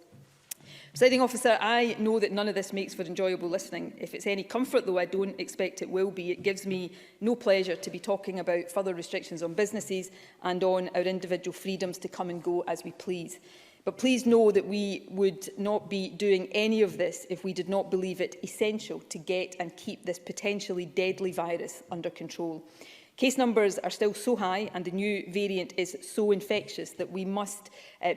Presiding Officer, I know that none of this makes for enjoyable listening. If it's any comfort, though I don't expect it will be, it gives me no pleasure to be talking about further restrictions on businesses and on our individual freedoms to come and go as we please. But please know that we would not be doing any of this if we did not believe it essential to get and keep this potentially deadly virus under control. Case numbers are still so high and the new variant is so infectious that we must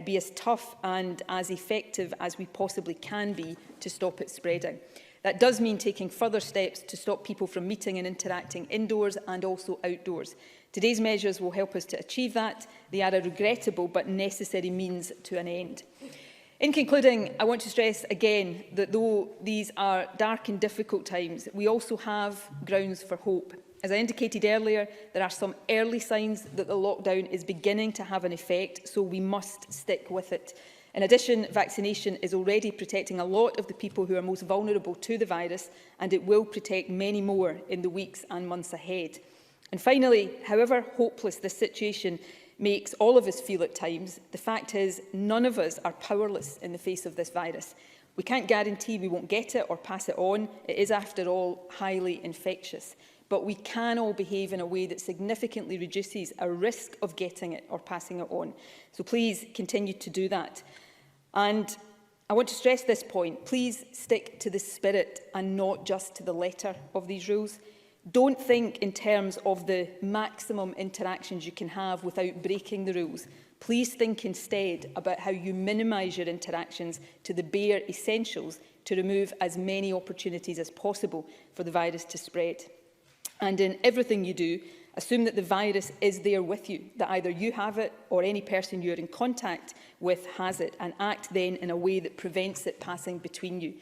be as tough and as effective as we possibly can be to stop it spreading. That does mean taking further steps to stop people from meeting and interacting indoors and also outdoors. Today's measures will help us to achieve that. They are a regrettable but necessary means to an end. In concluding, I want to stress again that though these are dark and difficult times, we also have grounds for hope. As I indicated earlier, there are some early signs that the lockdown is beginning to have an effect, so we must stick with it. In addition, vaccination is already protecting a lot of the people who are most vulnerable to the virus, and it will protect many more in the weeks and months ahead. And finally, however hopeless this situation makes all of us feel at times, the fact is none of us are powerless in the face of this virus. We can't guarantee we won't get it or pass it on. It is, after all, highly infectious. But we can all behave in a way that significantly reduces our risk of getting it or passing it on. So please continue to do that. And I want to stress this point. Please stick to the spirit and not just to the letter of these rules. Don't think in terms of the maximum interactions you can have without breaking the rules. Please think instead about how you minimise your interactions to the bare essentials to remove as many opportunities as possible for the virus to spread. And in everything you do, assume that the virus is there with you, that either you have it or any person you're in contact with has it, and act then in a way that prevents it passing between you.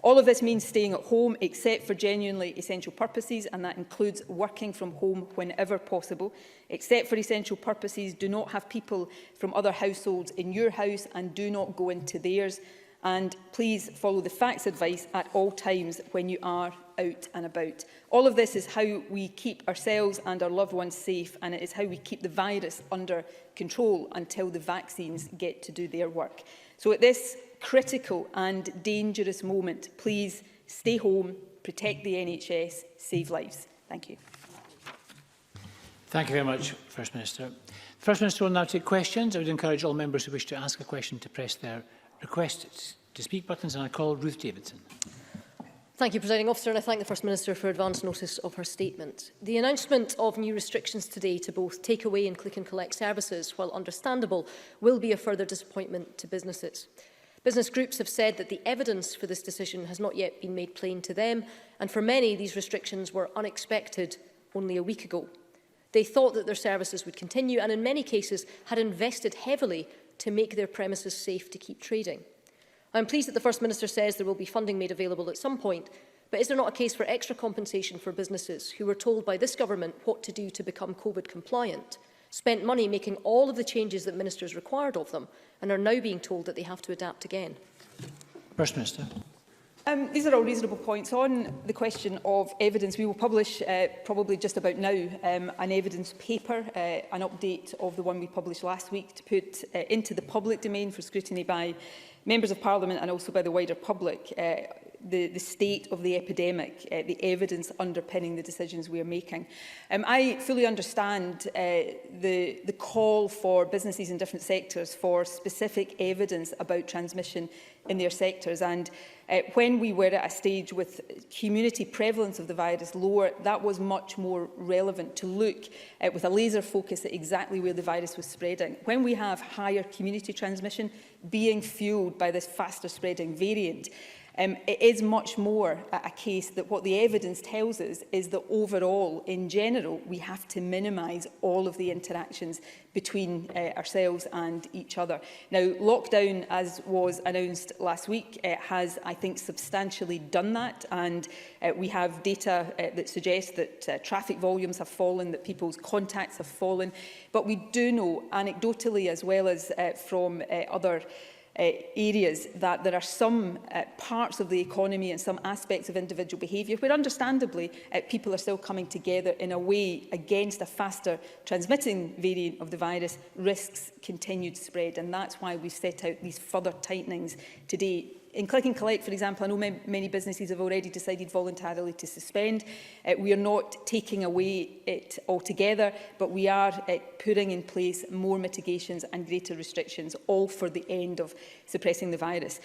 All of this means staying at home except for genuinely essential purposes, and that includes working from home whenever possible. Except for essential purposes, do not have people from other households in your house and do not go into theirs. And please follow the facts advice at all times when you are out and about. All of this is how we keep ourselves and our loved ones safe, and it is how we keep the virus under control until the vaccines get to do their work. So at this critical and dangerous moment, please stay home, protect the NHS, save lives. Thank you. Thank you very much, First Minister. The First Minister will now take questions. I would encourage all members who wish to ask a question to press their request to speak buttons, and I call Ruth Davidson. Thank you, Presiding Officer, and I thank the First Minister for advance notice of her statement. The announcement of new restrictions today to both takeaway and click and collect services, while understandable, will be a further disappointment to businesses. Business groups have said that the evidence for this decision has not yet been made plain to them, and for many these restrictions were unexpected only a week ago. They thought that their services would continue and in many cases had invested heavily to make their premises safe to keep trading. I am pleased that the First Minister says there will be funding made available at some point, but is there not a case for extra compensation for businesses who were told by this government what to do to become COVID compliant, spent money making all of the changes that ministers required of them, and are now being told that they have to adapt again? First Minister. These are all reasonable points. On the question of evidence, we will publish probably just about now an evidence paper, an update of the one we published last week to put into the public domain for scrutiny by members of Parliament and also by the wider public, the state of the epidemic, the evidence underpinning the decisions we are making. I fully understand the call for businesses in different sectors for specific evidence about transmission in their sectors, and when we were at a stage with community prevalence of the virus lower, that was much more relevant to look with a laser focus at exactly where the virus was spreading. When we have higher community transmission being fuelled by this faster spreading variant, it is much more a case that what the evidence tells us is that overall, in general, we have to minimise all of the interactions between ourselves and each other. Now, lockdown, as was announced last week, has, I think, substantially done that, and we have data that suggests that traffic volumes have fallen, that people's contacts have fallen, but we do know, anecdotally as well as from other areas, that there are some parts of the economy and some aspects of individual behaviour where understandably people are still coming together in a way against a faster transmitting variant of the virus risks continued spread, and that's why we've set out these further tightenings today. In Click and Collect, for example, I know many businesses have already decided voluntarily to suspend. We are not taking away it altogether, but we are putting in place more mitigations and greater restrictions, all for the end of suppressing the virus.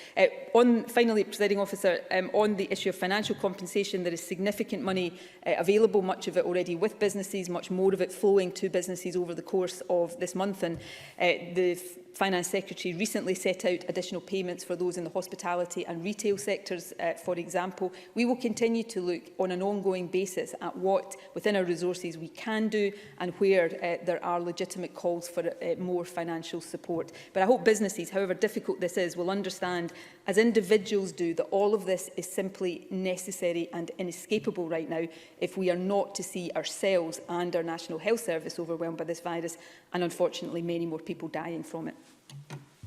Finally, Presiding Officer, on the issue of financial compensation, there is significant money available, much of it already with businesses, much more of it flowing to businesses over the course of this month. And the Finance Secretary recently set out additional payments for those in the hospitality and retail sectors, for example. We will continue to look on an ongoing basis at what, within our resources, we can do and where there are legitimate calls for more financial support. But I hope businesses, however difficult this is, will understand, as individuals do, that all of this is simply necessary and inescapable right now if we are not to see ourselves and our National Health Service overwhelmed by this virus and, unfortunately, many more people dying from it.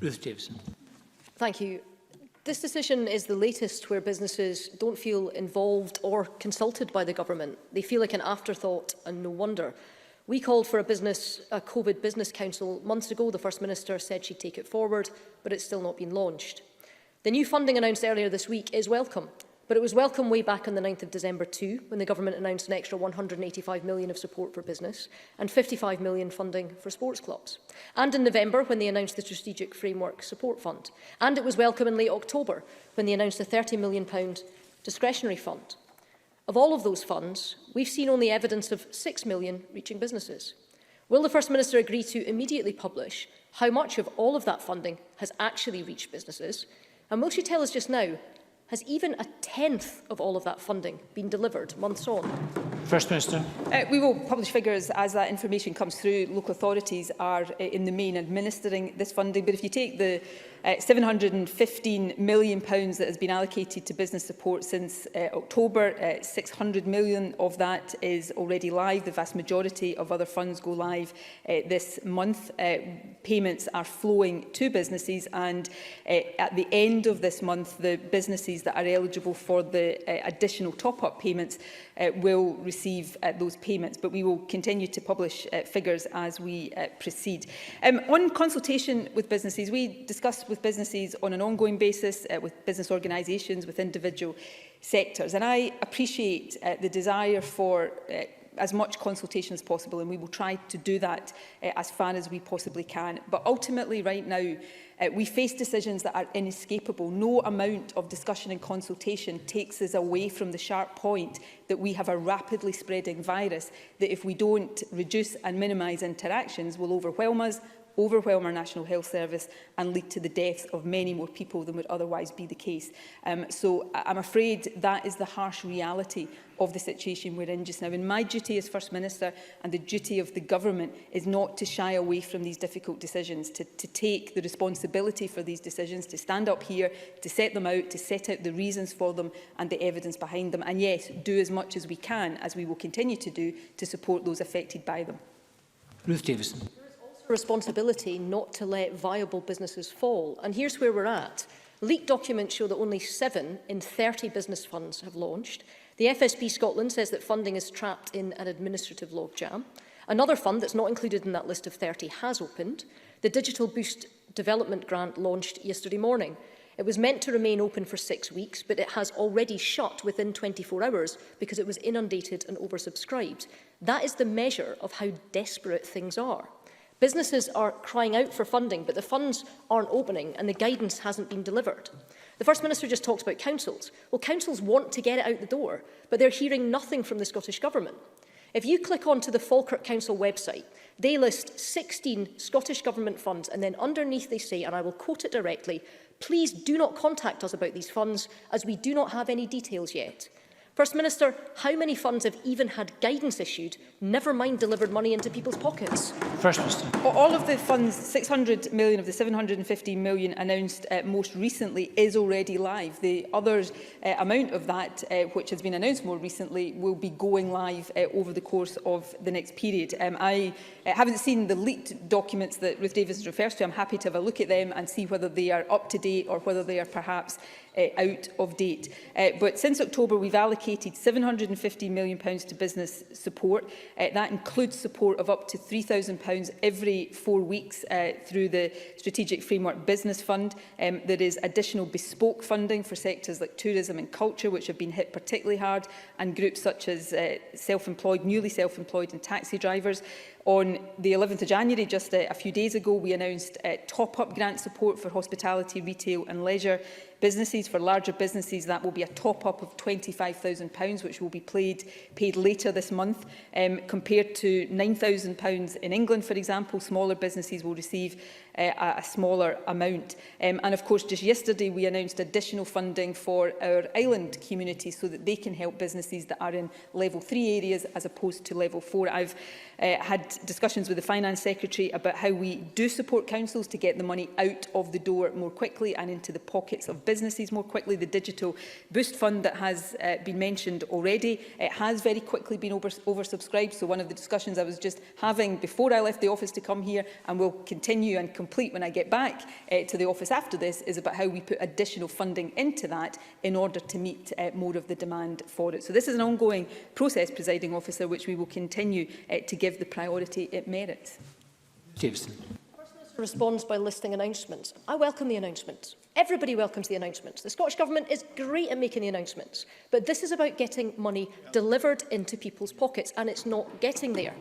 Ruth Davidson. Thank you. This decision is the latest where businesses don't feel involved or consulted by the government. They feel like an afterthought, and no wonder. We called for a COVID Business Council months ago. The First Minister said she'd take it forward, but it's still not been launched. The new funding announced earlier this week is welcome, but it was welcome way back on the 9th of December too, when the Government announced an extra £185 million of support for business and £55 million funding for sports clubs. And in November, when they announced the Strategic Framework Support Fund. And it was welcome in late October, when they announced a £30 million discretionary fund. Of all of those funds, we've seen only evidence of £6 million reaching businesses. Will the First Minister agree to immediately publish how much of all of that funding has actually reached businesses? And will she tell us just now, has even a tenth of all of that funding been delivered months on? First Minister. We will publish figures as that information comes through. Local authorities are in the main administering this funding. But if you take the £715 million that has been allocated to business support since October, £600 million of that is already live. The vast majority of other funds go live this month. Payments are flowing to businesses, and at the end of this month, the businesses that are eligible for the additional top-up payments will receive those payments, but we will continue to publish figures as we proceed. On consultation with businesses, we discuss with businesses on an ongoing basis, with business organisations, with individual sectors, and I appreciate the desire for as much consultation as possible, and we will try to do that as far as we possibly can. But ultimately, right now, we face decisions that are inescapable. No amount of discussion and consultation takes us away from the sharp point that we have a rapidly spreading virus that, if we don't reduce and minimise interactions, will overwhelm us, overwhelm our National Health Service and lead to the deaths of many more people than would otherwise be the case. So I'm afraid that is the harsh reality of the situation we're in just now. And my duty as First Minister and the duty of the Government is not to shy away from these difficult decisions, to take the responsibility for these decisions, to stand up here, to set them out, to set out the reasons for them and the evidence behind them, and yes, do as much as we can, as we will continue to do, to support those affected by them. Ruth Davidson. Responsibility not to let viable businesses fall. And here's where we're at. Leaked documents show that only 7 in 30 business funds have launched. The FSB Scotland says that funding is trapped in an administrative logjam. Another fund that's not included in that list of 30 has opened. The Digital Boost Development Grant launched yesterday morning. It was meant to remain open for 6 weeks, but it has already shut within 24 hours because it was inundated and oversubscribed. That is the measure of how desperate things are. Businesses are crying out for funding, but the funds aren't opening and the guidance hasn't been delivered. The First Minister just talked about councils. Well, councils want to get it out the door, but they're hearing nothing from the Scottish Government. If you click onto the Falkirk Council website, they list 16 Scottish Government funds, and then underneath they say, and I will quote it directly, "Please do not contact us about these funds as we do not have any details yet." First Minister, how many funds have even had guidance issued, never mind delivered money into people's pockets? First Minister. All of the funds, 600 million of the 750 million announced most recently, is already live. The other amount of that, which has been announced more recently, will be going live over the course of the next period. I haven't seen the leaked documents that Ruth Davis refers to. I'm happy to have a look at them and see whether they are up to date or whether they are perhaps out of date. But since October, we've allocated £750 million to business support. That includes support of up to £3,000 every 4 weeks through the Strategic Framework Business Fund. There is additional bespoke funding for sectors like tourism and culture, which have been hit particularly hard, and groups such as self-employed, newly self-employed and taxi drivers. On the 11th of January, just a few days ago, we announced top-up grant support for hospitality, retail and leisure businesses. For larger businesses, that will be a top-up of £25,000, which will be paid later this month. Compared to £9,000 in England, for example, smaller businesses will receive a smaller amount. And of course, just yesterday, we announced additional funding for our island communities so that they can help businesses that are in level 3 areas as opposed to level 4. I've had discussions with the Finance Secretary about how we do support councils to get the money out of the door more quickly and into the pockets of businesses more quickly. The Digital Boost Fund that has been mentioned already, it has very quickly been oversubscribed. So one of the discussions I was just having before I left the office to come here, and will continue and complete when I get back to the office after this, is about how we put additional funding into that in order to meet more of the demand for it. So this is an ongoing process, Presiding Officer, which we will continue to give the priority it merits. Davidson. The First Minister responds by listing announcements. I welcome the announcements. Everybody welcomes the announcements. The Scottish Government is great at making the announcements, but this is about getting money delivered into people's pockets, and it's not getting there.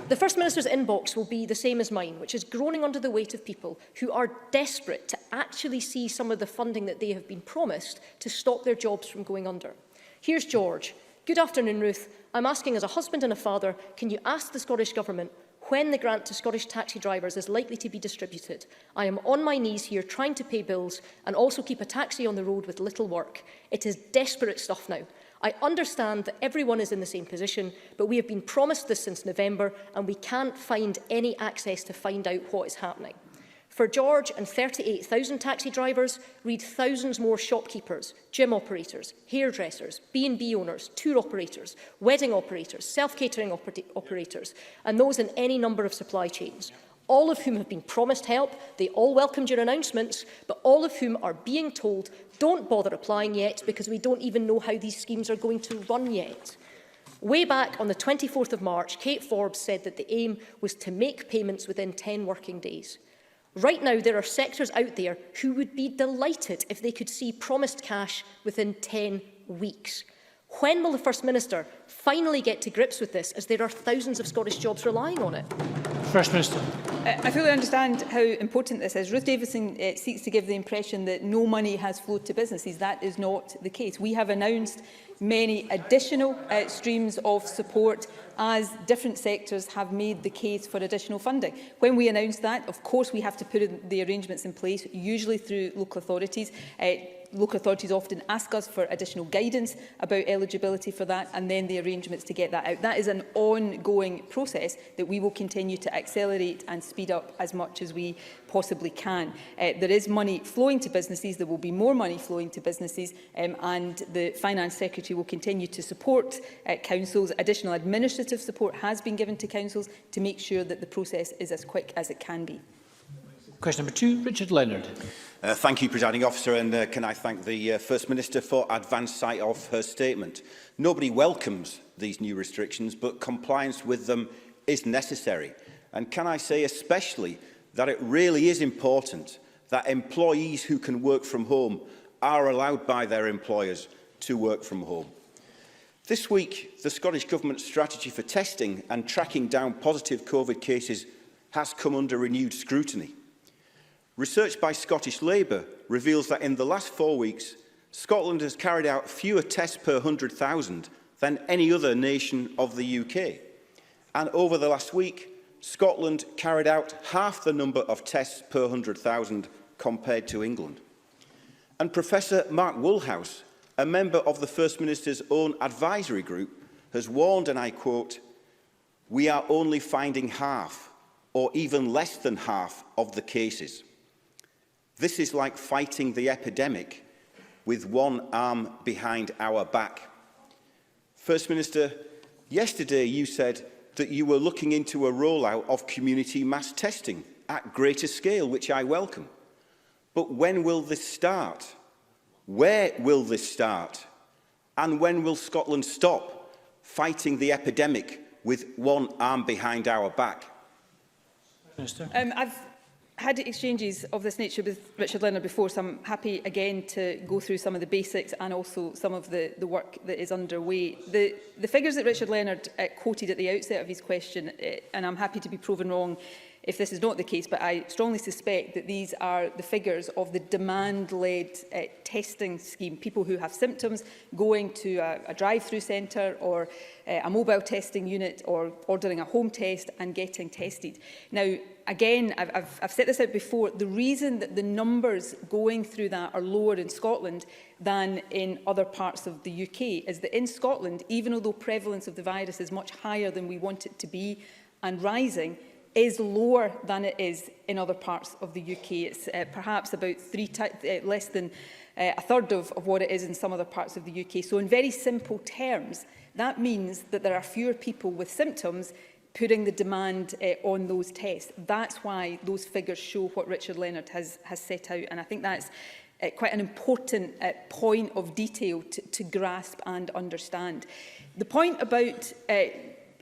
The First Minister's inbox will be the same as mine, which is groaning under the weight of people who are desperate to actually see some of the funding that they have been promised to stop their jobs from going under. Here's George. Good afternoon, Ruth. I'm asking as a husband and a father, can you ask the Scottish Government when the grant to Scottish taxi drivers is likely to be distributed? I am on my knees here trying to pay bills and also keep a taxi on the road with little work. It is desperate stuff now. I understand that everyone is in the same position, but we have been promised this since November and we can't find any access to find out what is happening. For George and 38,000 taxi drivers, read thousands more shopkeepers, gym operators, hairdressers, B&B owners, tour operators, wedding operators, self-catering operators, and those in any number of supply chains, all of whom have been promised help. They all welcomed your announcements, but all of whom are being told, don't bother applying yet because we don't even know how these schemes are going to run yet. Way back on the 24th of March, Kate Forbes said that the aim was to make payments within 10 working days. Right now, there are sectors out there who would be delighted if they could see promised cash within 10 weeks. When will the First Minister finally get to grips with this, as there are thousands of Scottish jobs relying on it? First Minister. I fully understand how important this is. Ruth Davidson seeks to give the impression that no money has flowed to businesses. That is not the case. We have announced many additional streams of support as different sectors have made the case for additional funding. When we announce that, of course, we have to put the arrangements in place, usually through local authorities. Local authorities often ask us for additional guidance about eligibility for that, and then the arrangements to get that out. That is an ongoing process that we will continue to accelerate and speed up as much as we possibly can. There is money flowing to businesses. There will be more money flowing to businesses, and the Finance Secretary will continue to support councils. Additional administrative support has been given to councils to make sure that the process is as quick as it can be. Question number 2, Richard Leonard. Thank you, Presiding Officer, and can I thank the First Minister for advance sight of her statement. Nobody welcomes these new restrictions, but compliance with them is necessary. And can I say especially that it really is important that employees who can work from home are allowed by their employers to work from home. This week, the Scottish Government's strategy for testing and tracking down positive COVID cases has come under renewed scrutiny. Research by Scottish Labour reveals that in the last 4 weeks, Scotland has carried out fewer tests per 100,000 than any other nation of the UK. And over the last week, Scotland carried out half the number of tests per 100,000 compared to England. And Professor Mark Woolhouse, a member of the First Minister's own advisory group, has warned, and I quote, "We are only finding half or even less than half of the cases. This is like fighting the epidemic with one arm behind our back." First Minister, yesterday you said that you were looking into a rollout of community mass testing at greater scale, which I welcome. But when will this start? Where will this start? And when will Scotland stop fighting the epidemic with one arm behind our back? Minister. I've had exchanges of this nature with Richard Leonard before, so I'm happy again to go through some of the basics and also some of the work that is underway. The figures that Richard Leonard quoted at the outset of his question, and I'm happy to be proven wrong if this is not the case, but I strongly suspect that these are the figures of the demand-led testing scheme. People who have symptoms going to a drive-through centre or a mobile testing unit or ordering a home test and getting tested. Now, again, I've set this out before. The reason that the numbers going through that are lower in Scotland than in other parts of the UK is that in Scotland, even though prevalence of the virus is much higher than we want it to be and rising, is lower than it is in other parts of the UK. It's perhaps about less than a third of what it is in some other parts of the UK. So in very simple terms, that means that there are fewer people with symptoms putting the demand on those tests. That's why those figures show what Richard Leonard has set out. And I think that's quite an important point of detail to grasp and understand. The point about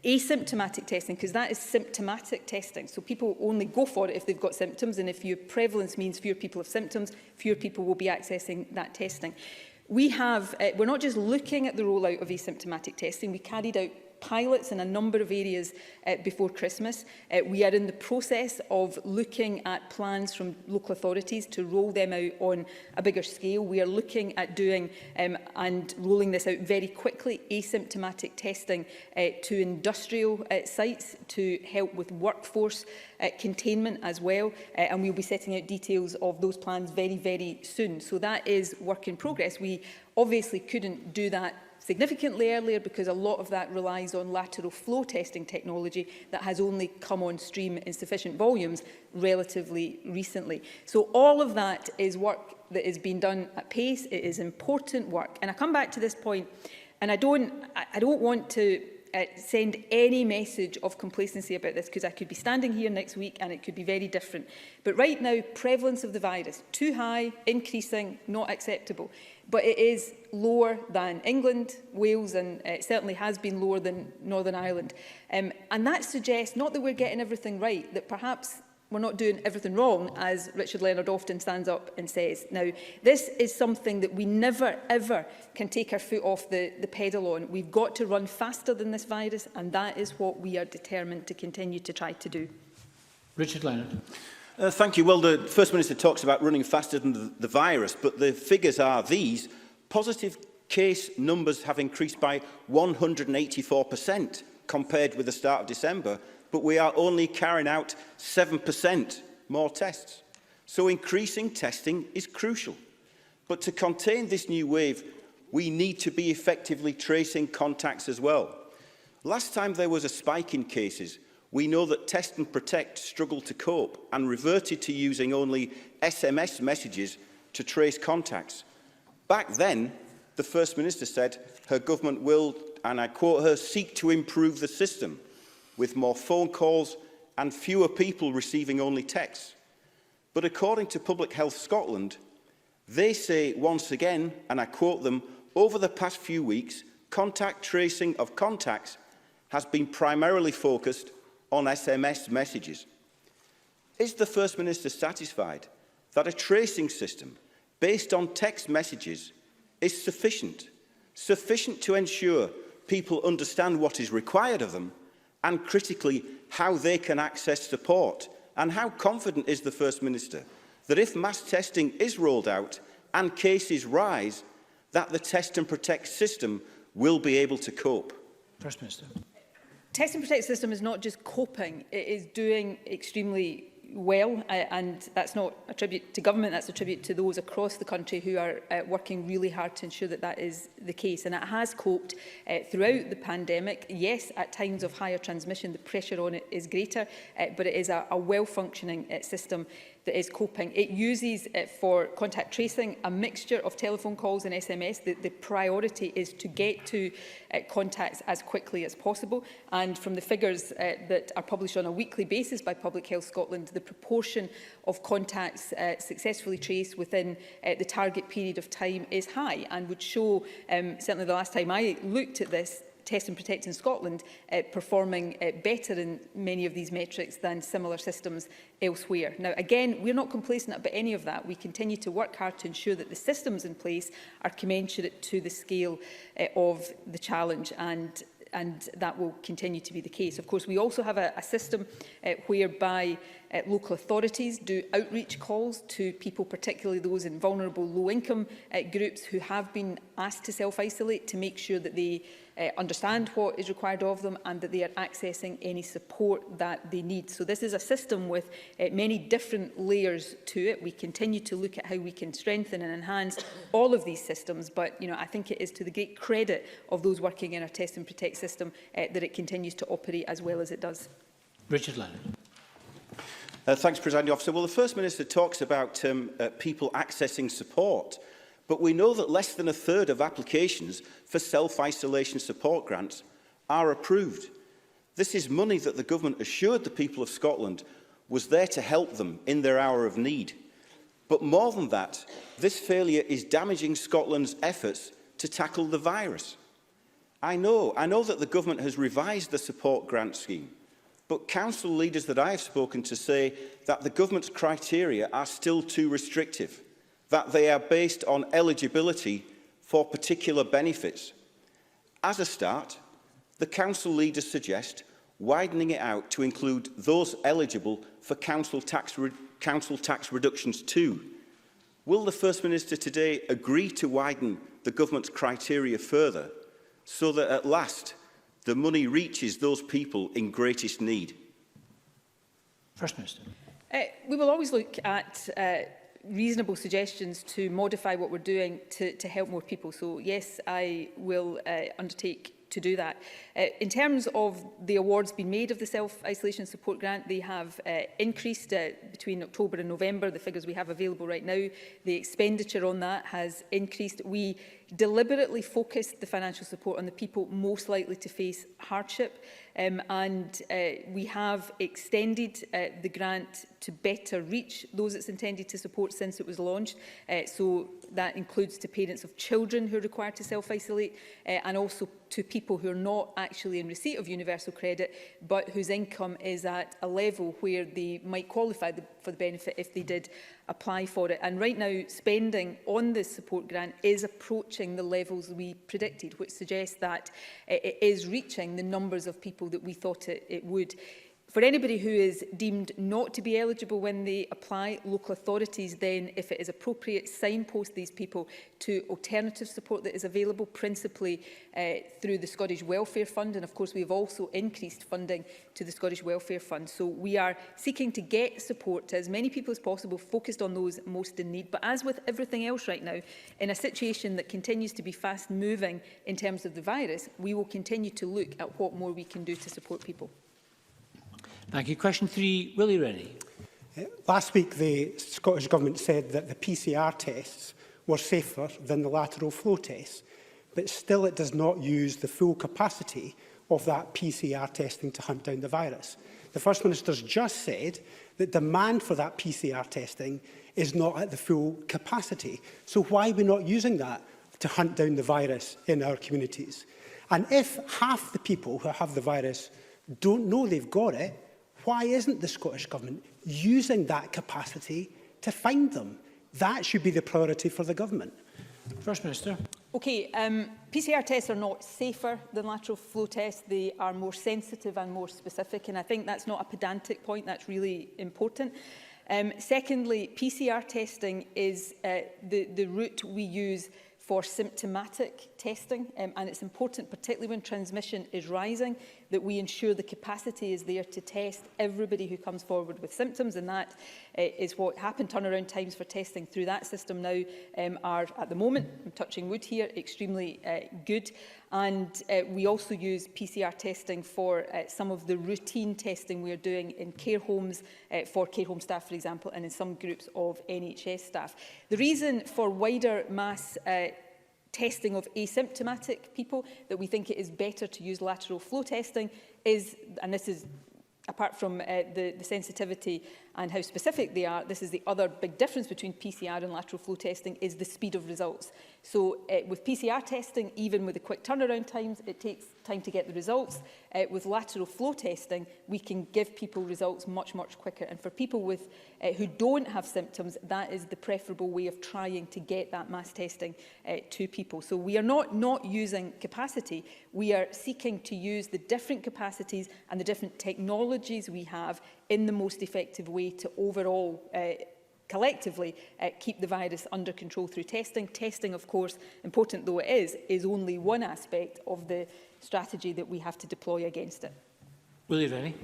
Asymptomatic testing, because that is symptomatic testing. So people only go for it if they've got symptoms, and if your prevalence means fewer people have symptoms, fewer people will be accessing that testing. We're not just looking at the rollout of asymptomatic testing, we carried out pilots in a number of areas before Christmas. We are in the process of looking at plans from local authorities to roll them out on a bigger scale. We are looking at doing and rolling this out very quickly, asymptomatic testing to industrial sites to help with workforce containment as well. And we'll be setting out details of those plans very, very soon. So that is work in progress. We obviously couldn't do that significantly earlier because a lot of that relies on lateral flow testing technology that has only come on stream in sufficient volumes relatively recently. So all of that is work that is being done at pace. It is important work. And I come back to this point, and I don't want to send any message of complacency about this, because I could be standing here next week and it could be very different. But right now, prevalence of the virus, too high, increasing, not acceptable. But it is lower than England, Wales, and it certainly has been lower than Northern Ireland. And that suggests not that we're getting everything right, that perhaps we're not doing everything wrong, as Richard Leonard often stands up and says. Now, this is something that we never, ever can take our foot off the pedal on. We've got to run faster than this virus, and that is what we are determined to continue to try to do. Richard Leonard. Thank you. Well, the First Minister talks about running faster than the virus, but the figures are these. Positive case numbers have increased by 184% compared with the start of December, but we are only carrying out 7% more tests. So increasing testing is crucial. But to contain this new wave, we need to be effectively tracing contacts as well. Last time there was a spike in cases, we know that Test and Protect struggled to cope and reverted to using only SMS messages to trace contacts. Back then, the First Minister said her government will, and I quote her, seek to improve the system with more phone calls and fewer people receiving only texts. But according to Public Health Scotland, they say once again, and I quote them, over the past few weeks, contact tracing of contacts has been primarily focused on SMS messages. Is the First Minister satisfied that a tracing system based on text messages is sufficient to ensure people understand what is required of them, and critically, how they can access support? And how confident is the First Minister that if mass testing is rolled out and cases rise, that the Test and Protect system will be able to cope? First Minister. Test and Protect system is not just coping, it is doing extremely well, and that's not a tribute to government, that's a tribute to those across the country who are working really hard to ensure that that is the case. And it has coped throughout the pandemic. Yes, at times of higher transmission, the pressure on it is greater, but it is a well-functioning system that is coping. It uses, for contact tracing, a mixture of telephone calls and SMS. The priority is to get to contacts as quickly as possible. And from the figures that are published on a weekly basis by Public Health Scotland, the proportion of contacts successfully traced within the target period of time is high, and would show, certainly the last time I looked at this, Test and Protect in Scotland performing better in many of these metrics than similar systems elsewhere. Now, again, we're not complacent about any of that. We continue to work hard to ensure that the systems in place are commensurate to the scale of the challenge, and that will continue to be the case. Of course, we also have a system whereby local authorities do outreach calls to people, particularly those in vulnerable low-income groups who have been asked to self-isolate, to make sure that they understand what is required of them and that they are accessing any support that they need. So this is a system with many different layers to it. We continue to look at how we can strengthen and enhance all of these systems, but I think it is to the great credit of those working in our Test and Protect system that it continues to operate as well as it does. Richard Leonard. Thanks, Presiding Officer. Well, the First Minister talks about people accessing support, but we know that less than a third of applications for self-isolation support grants are approved. This is money that the government assured the people of Scotland was there to help them in their hour of need. But more than that, this failure is damaging Scotland's efforts to tackle the virus. I know that the government has revised the support grant scheme, but council leaders that I have spoken to say that the government's criteria are still too restrictive, that they are based on eligibility for particular benefits. As a start, the council leaders suggest widening it out to include those eligible for council tax reductions too. Will the First Minister today agree to widen the government's criteria further so that at last the money reaches those people in greatest need? First Minister. We will always look at reasonable suggestions to modify what we're doing to help more people. So yes, I will undertake to do that. In terms of the awards being made of the self-isolation support grant, they have increased between October and November. The figures we have available right now, the expenditure on that has increased. We deliberately focused the financial support on the people most likely to face hardship, and we have extended the grant to better reach those it's intended to support since it was launched. So that includes to parents of children who are required to self-isolate, and also to people who are not actually in receipt of universal credit, but whose income is at a level where they might qualify for the benefit if they did apply for it. And right now, spending on this support grant is approaching the levels we predicted, which suggests that it is reaching the numbers of people that we thought it would. For anybody who is deemed not to be eligible when they apply, local authorities then, if it is appropriate, signpost these people to alternative support that is available, principally through the Scottish Welfare Fund. And of course, we have also increased funding to the Scottish Welfare Fund. So we are seeking to get support to as many people as possible, focused on those most in need. But as with everything else right now, in a situation that continues to be fast moving in terms of the virus, we will continue to look at what more we can do to support people. Thank you. Question 3, Willie Rennie. Last week, the Scottish Government said that the PCR tests were safer than the lateral flow tests, but still it does not use the full capacity of that PCR testing to hunt down the virus. The First Minister's just said that demand for that PCR testing is not at the full capacity. So why are we not using that to hunt down the virus in our communities? And if half the people who have the virus don't know they've got it, why isn't the Scottish Government using that capacity to find them? That should be the priority for the Government. First Minister. Okay, PCR tests are not safer than lateral flow tests. They are more sensitive and more specific, and I think that's not a pedantic point. That's really important. Secondly, PCR testing is the route we use for symptomatic testing, and it's important, particularly when transmission is rising, that we ensure the capacity is there to test everybody who comes forward with symptoms, and that is what happened. Turnaround times for testing through that system now are, at the moment, I'm touching wood here, extremely good. And we also use PCR testing for some of the routine testing we are doing in care homes, for care home staff, for example, and in some groups of NHS staff. The reason for wider mass testing of asymptomatic people, that we think it is better to use lateral flow testing, is, and this is apart from the sensitivity and how specific they are, this is the other big difference between PCR and lateral flow testing, is the speed of results. So with PCR testing, even with the quick turnaround times, it takes time to get the results. With lateral flow testing, we can give people results much, much quicker. And for people with who don't have symptoms, that is the preferable way of trying to get that mass testing to people. So we are not using capacity. We are seeking to use the different capacities and the different technologies we have in the most effective way to overall collectively keep the virus under control through testing. Testing, of course, important though it is only one aspect of the strategy that we have to deploy against it. Willie Rennie.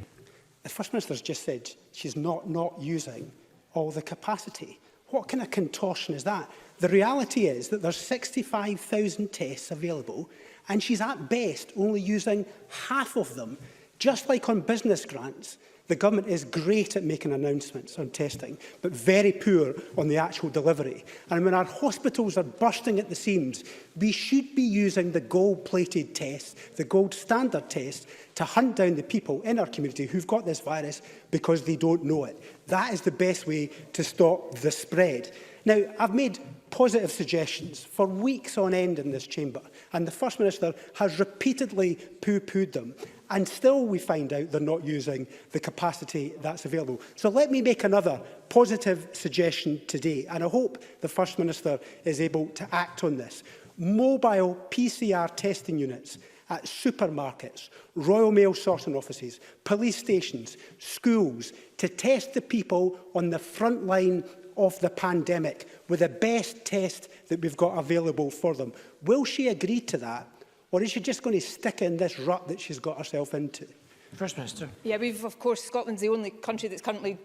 The First Minister's just said she's not using all the capacity. What kind of contortion is that? The reality is that there's 65,000 tests available, and she's at best only using half of them. Just like on business grants, the government is great at making announcements on testing, but very poor on the actual delivery. And when our hospitals are bursting at the seams, we should be using the gold-plated tests, the gold standard tests, to hunt down the people in our community who've got this virus because they don't know it. That is the best way to stop the spread. Now, I've made positive suggestions for weeks on end in this chamber, and the First Minister has repeatedly pooh-poohed them, and still we find out they're not using the capacity that's available. So let me make another positive suggestion today, and I hope the First Minister is able to act on this. Mobile PCR testing units at supermarkets, Royal Mail sorting offices, police stations, schools, to test the people on the front line of the pandemic with the best test that we've got available for them. Will she agree to that, or is she just going to stick in this rut that she's got herself into? First Minister. Yeah, of course, Scotland's the only country that's currently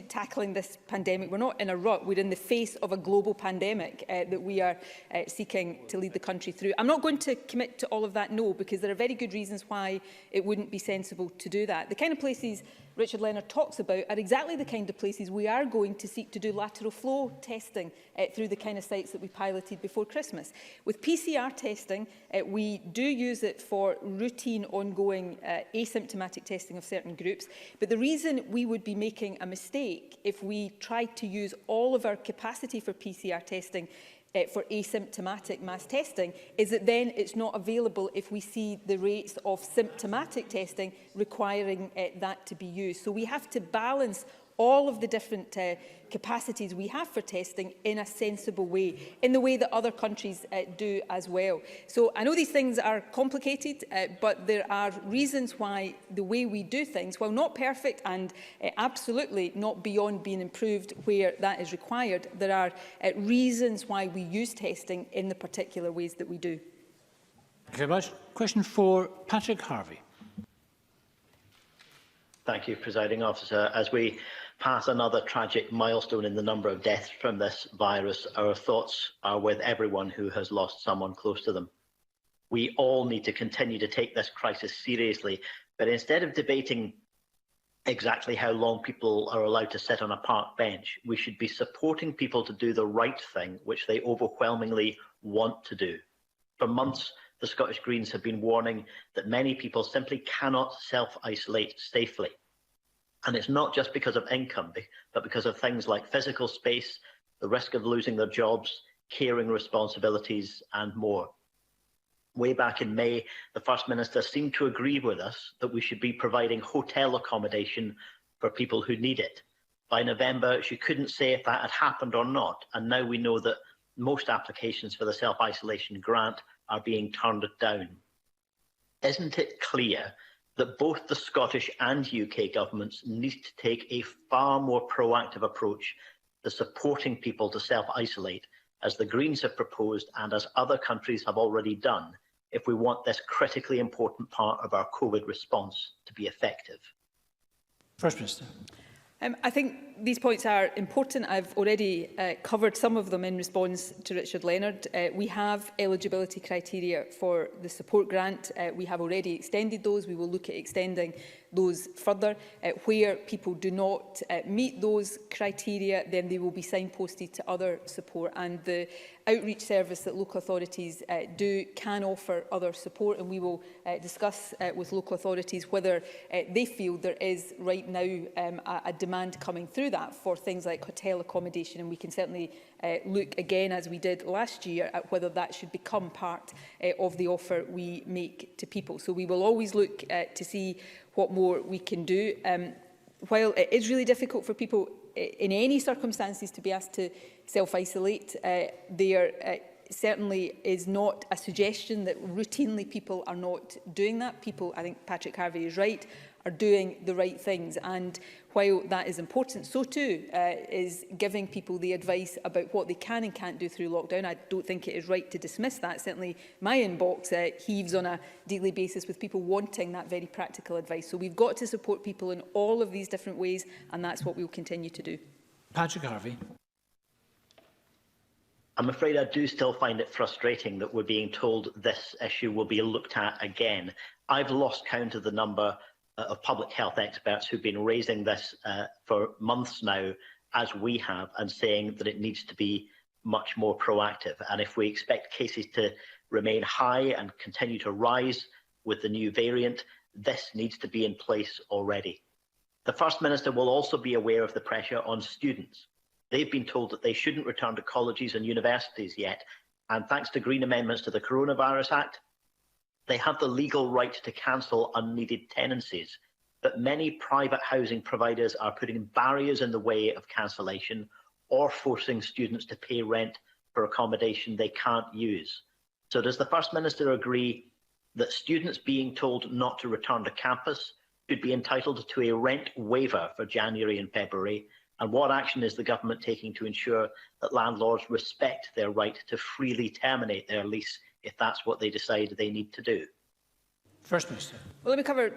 tackling this pandemic. We're not in a rut. We're in the face of a global pandemic that we are seeking to lead the country through. I'm not going to commit to all of that, no, because there are very good reasons why it wouldn't be sensible to do that. The kind of places Richard Leonard talks about are exactly the kind of places we are going to seek to do lateral flow testing through the kind of sites that we piloted before Christmas. With PCR testing, we do use it for routine, ongoing, asymptomatic testing of certain groups. But the reason we would be making a mistake if we tried to use all of our capacity for PCR testing for asymptomatic mass testing is that then it's not available if we see the rates of symptomatic testing requiring that to be used. So we have to balance all of the different capacities we have for testing in a sensible way, in the way that other countries do as well. So I know these things are complicated, but there are reasons why the way we do things, while not perfect and absolutely not beyond being improved where that is required, there are reasons why we use testing in the particular ways that we do. Thank you very much. Question 4, Patrick Harvie. Thank you, Presiding Officer. As we pass another tragic milestone in the number of deaths from this virus, our thoughts are with everyone who has lost someone close to them. We all need to continue to take this crisis seriously, but instead of debating exactly how long people are allowed to sit on a park bench, we should be supporting people to do the right thing, which they overwhelmingly want to do. For months, the Scottish Greens have been warning that many people simply cannot self-isolate safely. And it's not just because of income, but because of things like physical space, the risk of losing their jobs, caring responsibilities, and more. Way back in May, the First Minister seemed to agree with us that we should be providing hotel accommodation for people who need it. By November, she couldn't say if that had happened or not, and now we know that most applications for the self-isolation grant are being turned down. Isn't it clear that both the Scottish and UK governments need to take a far more proactive approach to supporting people to self-isolate, as the Greens have proposed and as other countries have already done, if we want this critically important part of our COVID response to be effective? First Minister. I think these points are important. I've already covered some of them in response to Richard Leonard. We have eligibility criteria for the support grant. We have already extended those. We will look at extending those further. Where people do not meet those criteria, then they will be signposted to other support. And the outreach service that local authorities can offer other support, and we will discuss with local authorities whether they feel there is right now a demand coming through that for things like hotel accommodation, and we can certainly look again, as we did last year, at whether that should become part of the offer we make to people. So we will always look to see what more we can do. While it is really difficult for people in any circumstances to be asked to self-isolate, there certainly is not a suggestion that routinely people are not doing that. People, I think Patrick Harvie is right, are doing the right things. And while that is important, so too is giving people the advice about what they can and can't do through lockdown. I don't think it is right to dismiss that. Certainly my inbox heaves on a daily basis with people wanting that very practical advice. So we've got to support people in all of these different ways, and that's what we will continue to do. Patrick Harvie. I'm afraid I do still find it frustrating that we're being told this issue will be looked at again. I've lost count of the number of public health experts who've been raising this for months now, as we have, and saying that it needs to be much more proactive. And if we expect cases to remain high and continue to rise with the new variant, this needs to be in place already. The First Minister will also be aware of the pressure on students. They've been told that they shouldn't return to colleges and universities yet, and thanks to Green amendments to the Coronavirus Act, they have the legal right to cancel unneeded tenancies. But many private housing providers are putting barriers in the way of cancellation or forcing students to pay rent for accommodation they can't use. So does the First Minister agree that students being told not to return to campus should be entitled to a rent waiver for January and February? And what action is the government taking to ensure that landlords respect their right to freely terminate their lease if that's what they decide they need to do? First Minister. Well, let me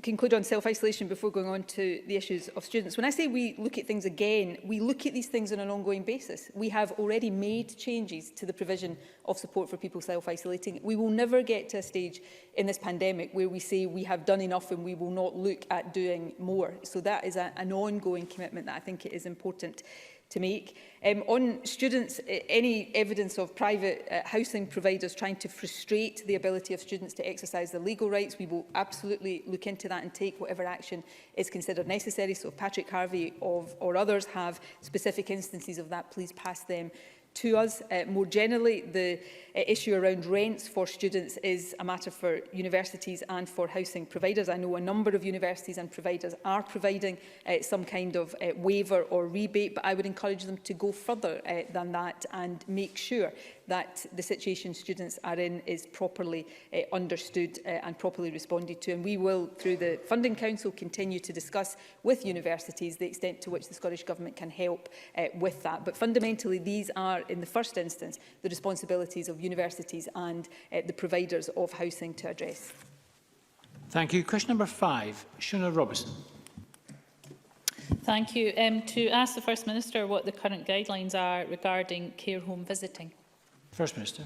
conclude on self-isolation before going on to the issues of students. When I say we look at things again, we look at these things on an ongoing basis. We have already made changes to the provision of support for people self-isolating. We will never get to a stage in this pandemic where we say we have done enough and we will not look at doing more. So that is an ongoing commitment that I think it is important to make. On students, any evidence of private housing providers trying to frustrate the ability of students to exercise their legal rights, we will absolutely look into that and take whatever action is considered necessary. So if Patrick Harvie or others have specific instances of that, please pass them to us. More generally, the issue around rents for students is a matter for universities and for housing providers. I know a number of universities and providers are providing some kind of waiver or rebate, but I would encourage them to go further than that and make sure that the situation students are in is properly understood and properly responded to. And we will, through the Funding Council, continue to discuss with universities the extent to which the Scottish Government can help with that. But fundamentally, these are, in the first instance, the responsibilities of universities and the providers of housing to address. Thank you. Question number 5, Shona Robison. Thank you. To ask the First Minister what the current guidelines are regarding care home visiting. First Minister.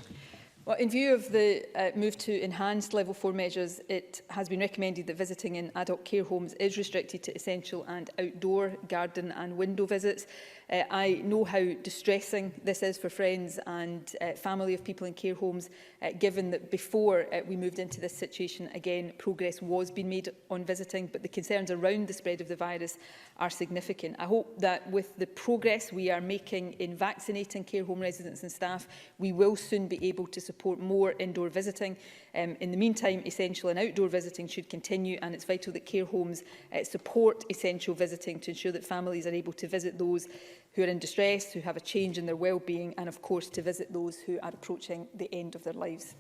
Well, in view of the move to enhanced Level 4 measures, it has been recommended that visiting in adult care homes is restricted to essential and outdoor garden and window visits. I know how distressing this is for friends and family of people in care homes, given that before we moved into this situation, again, progress was being made on visiting, but the concerns around the spread of the virus are significant. I hope that with the progress we are making in vaccinating care home residents and staff, we will soon be able to support more indoor visiting. In the meantime, essential and outdoor visiting should continue, and it's vital that care homes support essential visiting to ensure that families are able to visit those who are in distress, who have a change in their well-being, and of course to visit those who are approaching the end of their lives.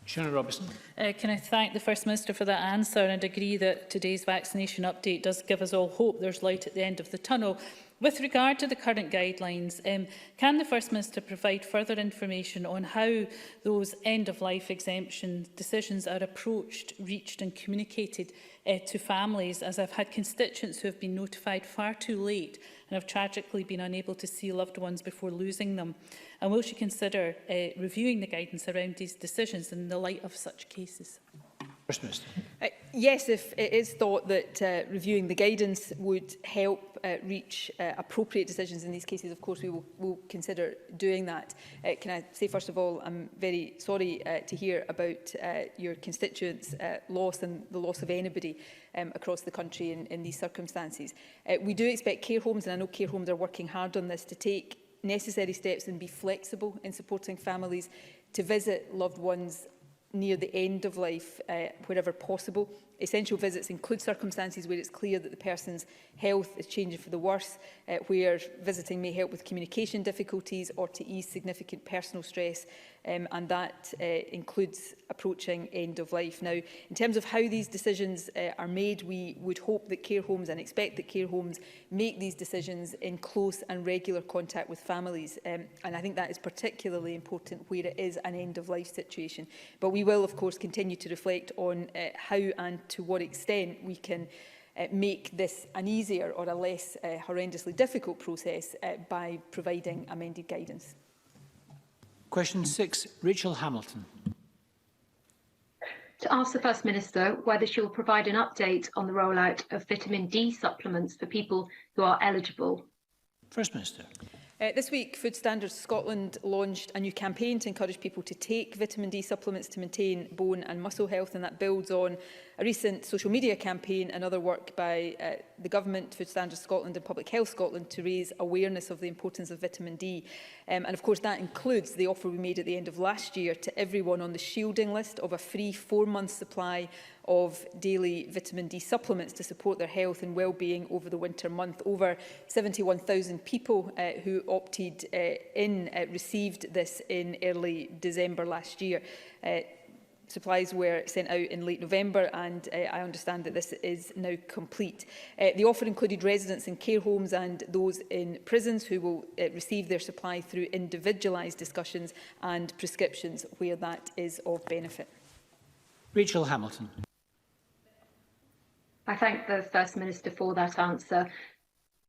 Shona Robison. Can I thank the First Minister for that answer and agree that today's vaccination update does give us all hope there's light at the end of the tunnel. With regard to the current guidelines, can the First Minister provide further information on how those end-of-life exemption decisions are approached, reached and communicated to families, as I've had constituents who have been notified far too late and have tragically been unable to see loved ones before losing them? And will she consider reviewing the guidance around these decisions in the light of such cases? First Minister. Yes, if it is thought that reviewing the guidance would help reach appropriate decisions in these cases, of course we will consider doing that. Can I say first of all, I'm very sorry to hear about your constituents' loss and the loss of anybody across the country in these circumstances. We do expect care homes, and I know care homes are working hard on this, to take necessary steps and be flexible in supporting families to visit loved ones near the end of life wherever possible. Essential visits include circumstances where it's clear that the person's health is changing for the worse, where visiting may help with communication difficulties or to ease significant personal stress, and that includes approaching end of life. Now, in terms of how these decisions are made, we would hope that care homes and expect that care homes make these decisions in close and regular contact with families, and I think that is particularly important where it is an end of life situation. But we will, of course, continue to reflect on how and to what extent we can make this an easier or a less horrendously difficult process by providing amended guidance. Question 6, Rachael Hamilton. To ask the First Minister whether she will provide an update on the rollout of vitamin D supplements for people who are eligible. First Minister. This week, Food Standards Scotland launched a new campaign to encourage people to take vitamin D supplements to maintain bone and muscle health, and that builds on a recent social media campaign and other work by the Government, Food Standards Scotland and Public Health Scotland to raise awareness of the importance of vitamin D. And of course that includes the offer we made at the end of last year to everyone on the shielding list of a free 4-month supply of daily vitamin D supplements to support their health and well-being over the winter month. Over 71,000 people who opted in received this in early December last year. Supplies were sent out in late November, and I understand that this is now complete. The offer included residents in care homes and those in prisons who will receive their supply through individualised discussions and prescriptions where that is of benefit. Rachael Hamilton. I thank the First Minister for that answer.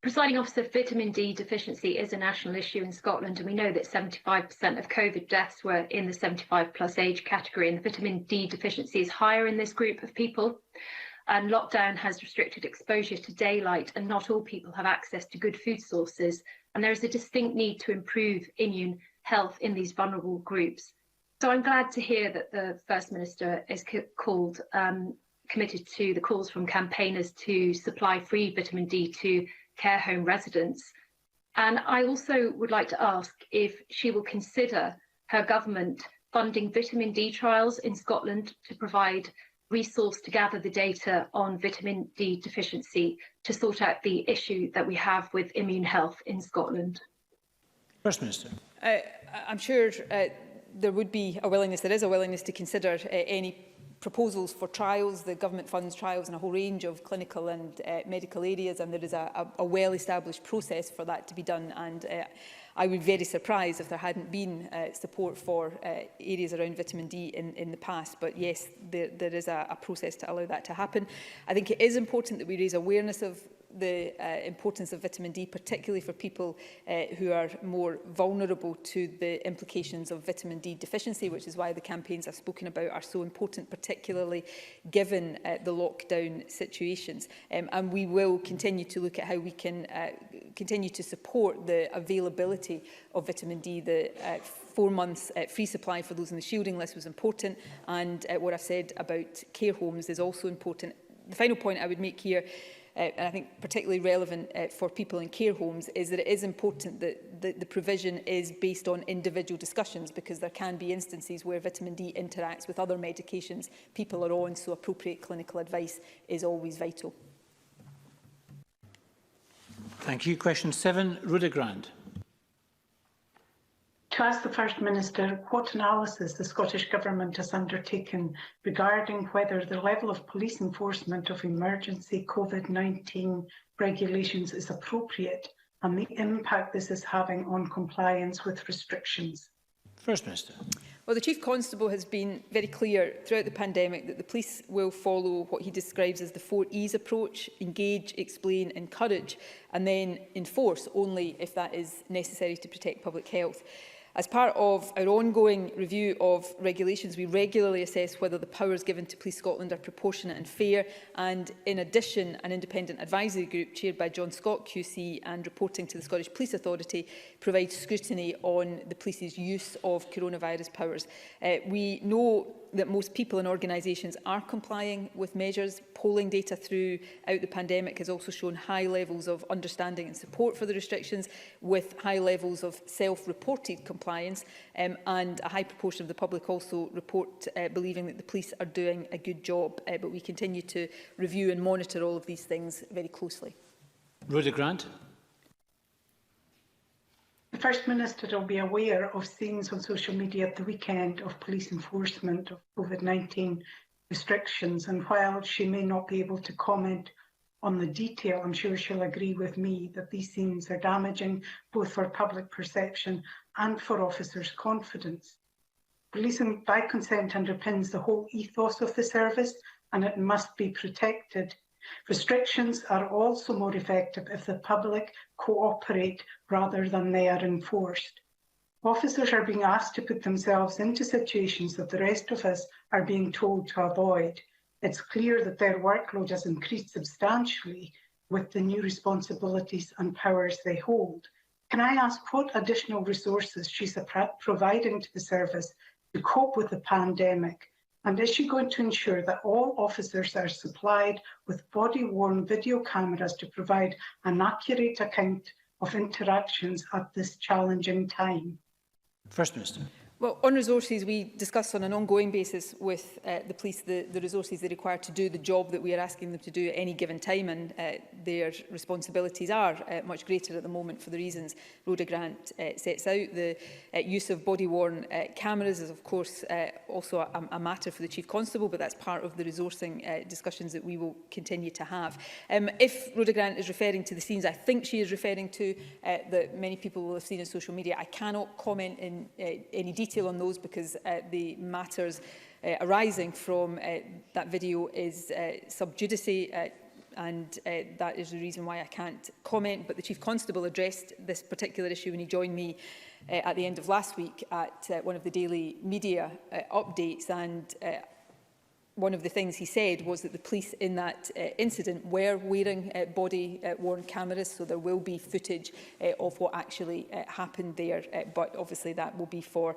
Presiding Officer, vitamin D deficiency is a national issue in Scotland, and we know that 75% of COVID deaths were in the 75+ age category, and the vitamin D deficiency is higher in this group of people. And lockdown has restricted exposure to daylight, and not all people have access to good food sources. And there is a distinct need to improve immune health in these vulnerable groups. So I'm glad to hear that the First Minister is committed to the calls from campaigners to supply free vitamin D to care home residents. And I also would like to ask if she will consider her government funding vitamin D trials in Scotland to provide resource to gather the data on vitamin D deficiency to sort out the issue that we have with immune health in Scotland. First Minister. I'm sure there would be a willingness, there is a willingness to consider any proposals for trials. The government funds trials in a whole range of clinical and medical areas, and there is a well-established process for that to be done. And I would be very surprised if there hadn't been support for areas around vitamin D in the past. But yes, there is a process to allow that to happen. I think it is important that we raise awareness of the importance of vitamin D, particularly for people who are more vulnerable to the implications of vitamin D deficiency, which is why the campaigns I've spoken about are so important, particularly given the lockdown situations. And we will continue to look at how we can continue to support the availability of vitamin D. The 4 months free supply for those on the shielding list was important, and what I've said about care homes is also important. The final point I would make here, and I think particularly relevant for people in care homes, is that it is important that the provision is based on individual discussions, because there can be instances where vitamin D interacts with other medications people are on, so appropriate clinical advice is always vital. Thank you. Question 7, Rhoda. To ask the First Minister what analysis the Scottish Government has undertaken regarding whether the level of police enforcement of emergency COVID-19 regulations is appropriate and the impact this is having on compliance with restrictions. First Minister. Well, the Chief Constable has been very clear throughout the pandemic that the police will follow what he describes as the 4 E's approach: engage, explain, encourage, and then enforce only if that is necessary to protect public health. As part of our ongoing review of regulations, we regularly assess whether the powers given to Police Scotland are proportionate and fair, and in addition, an independent advisory group chaired by John Scott QC and reporting to the Scottish Police Authority provides scrutiny on the police's use of coronavirus powers. We know that most people and organisations are complying with measures. Polling data throughout the pandemic has also shown high levels of understanding and support for the restrictions, with high levels of self-reported compliance, and a high proportion of the public also report believing that the police are doing a good job. But we continue to review and monitor all of these things very closely. Rhoda Grant. The First Minister will be aware of scenes on social media at the weekend of police enforcement of COVID-19 restrictions, and while she may not be able to comment on the detail, I'm sure she'll agree with me that these scenes are damaging both for public perception and for officers' confidence. Policing by consent underpins the whole ethos of the service, and it must be protected. Restrictions are also more effective if the public cooperate rather than they are enforced. Officers are being asked to put themselves into situations that the rest of us are being told to avoid. It's clear that their workload has increased substantially with the new responsibilities and powers they hold. Can I ask what additional resources she's providing to the service to cope with the pandemic? And is she going to ensure that all officers are supplied with body-worn video cameras to provide an accurate account of interactions at this challenging time? First Minister. Well, on resources, we discuss on an ongoing basis with the police the resources they require to do the job that we are asking them to do at any given time, and their responsibilities are much greater at the moment for the reasons Rhoda Grant sets out. The use of body-worn cameras is, of course, also a matter for the Chief Constable, but that's part of the resourcing discussions that we will continue to have. If Rhoda Grant is referring to the scenes I think she is referring to, that many people will have seen on social media, I cannot comment in any detail on those because the matters arising from that video is sub judice, and that is the reason why I can't comment. But the Chief Constable addressed this particular issue when he joined me at the end of last week at one of the daily media updates, and one of the things he said was that the police in that incident were wearing body-worn cameras, so there will be footage of what actually happened there, but obviously that will be for